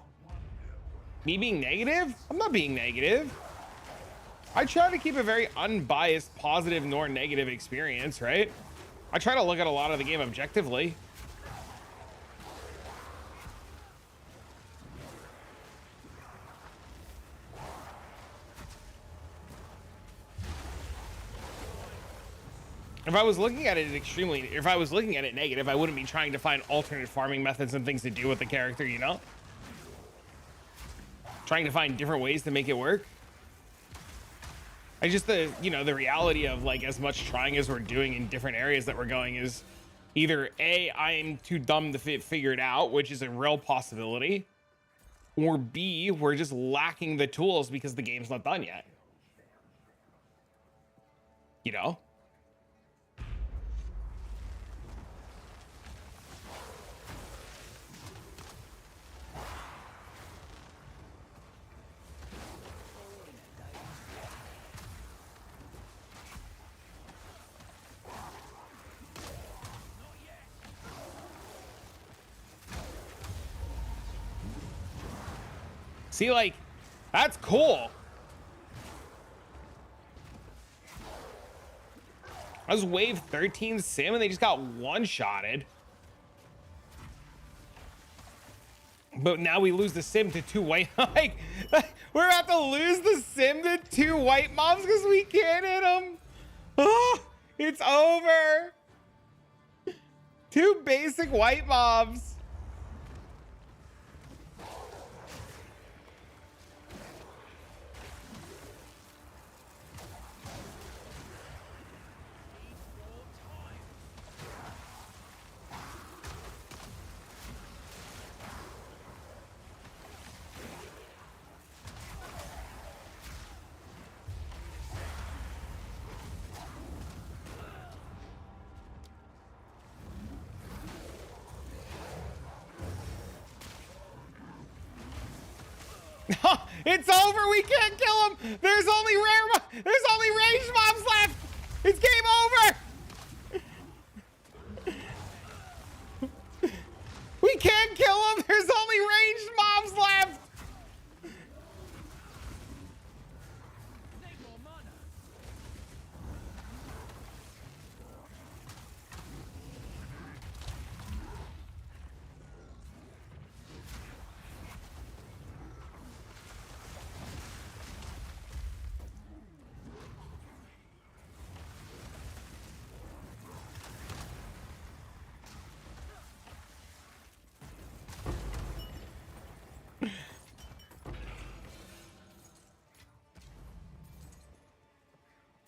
Me being negative? I'm not being negative. I try to keep a very unbiased, positive nor negative experience, right? I try to look at a lot of the game objectively. If I was looking at it if I was looking at it negative, I wouldn't be trying to find alternate farming methods and things to do with the character, you know? Trying to find different ways to make it work. I just, the reality of like as much trying as we're doing in different areas that we're going is either A, I am too dumb to figure it out, which is a real possibility, or B, we're just lacking the tools because the game's not done yet. You know? See, like, that's cool. I was wave 13 sim and they just got one-shotted. But now we lose the sim to 2 white. Like, we're about to lose the sim to 2 white mobs because we can't hit them. Oh, it's over. 2 basic white mobs. It's over. We can't kill him. There's only ranged mobs left. It's game over. We can't kill him. There's only ranged mobs left.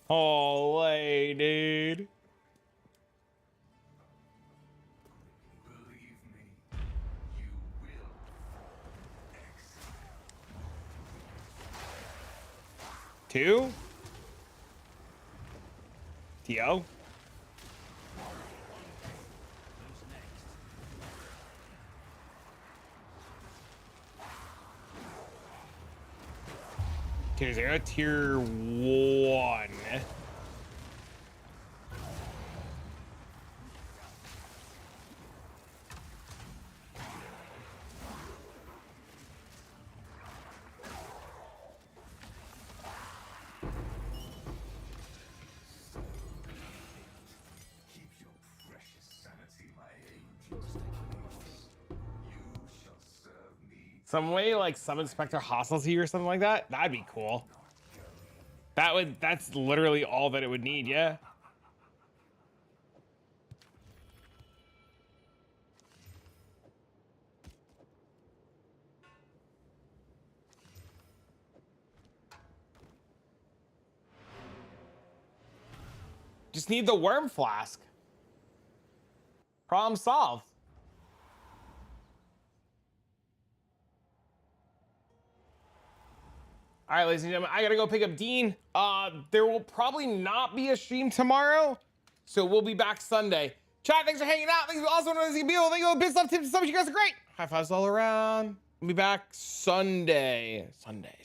Holy dude. Believe me, you will excel. 2. T.O. Tier 0, tier 1. Keep your precious sanity, my angels. You shall serve me. Some way like summon Spectre Hostility or something like that. That'd be cool. That's literally all that it would need, yeah. Just need the worm flask. Problem solved. All right, ladies and gentlemen, I gotta go pick up Dean. There will probably not be a stream tomorrow, so we'll be back Sunday. Chat, thanks for hanging out. Thanks for also for being able. Thank you for the big tips. So much, you guys are great. High fives all around. We'll be back Sunday. Sunday.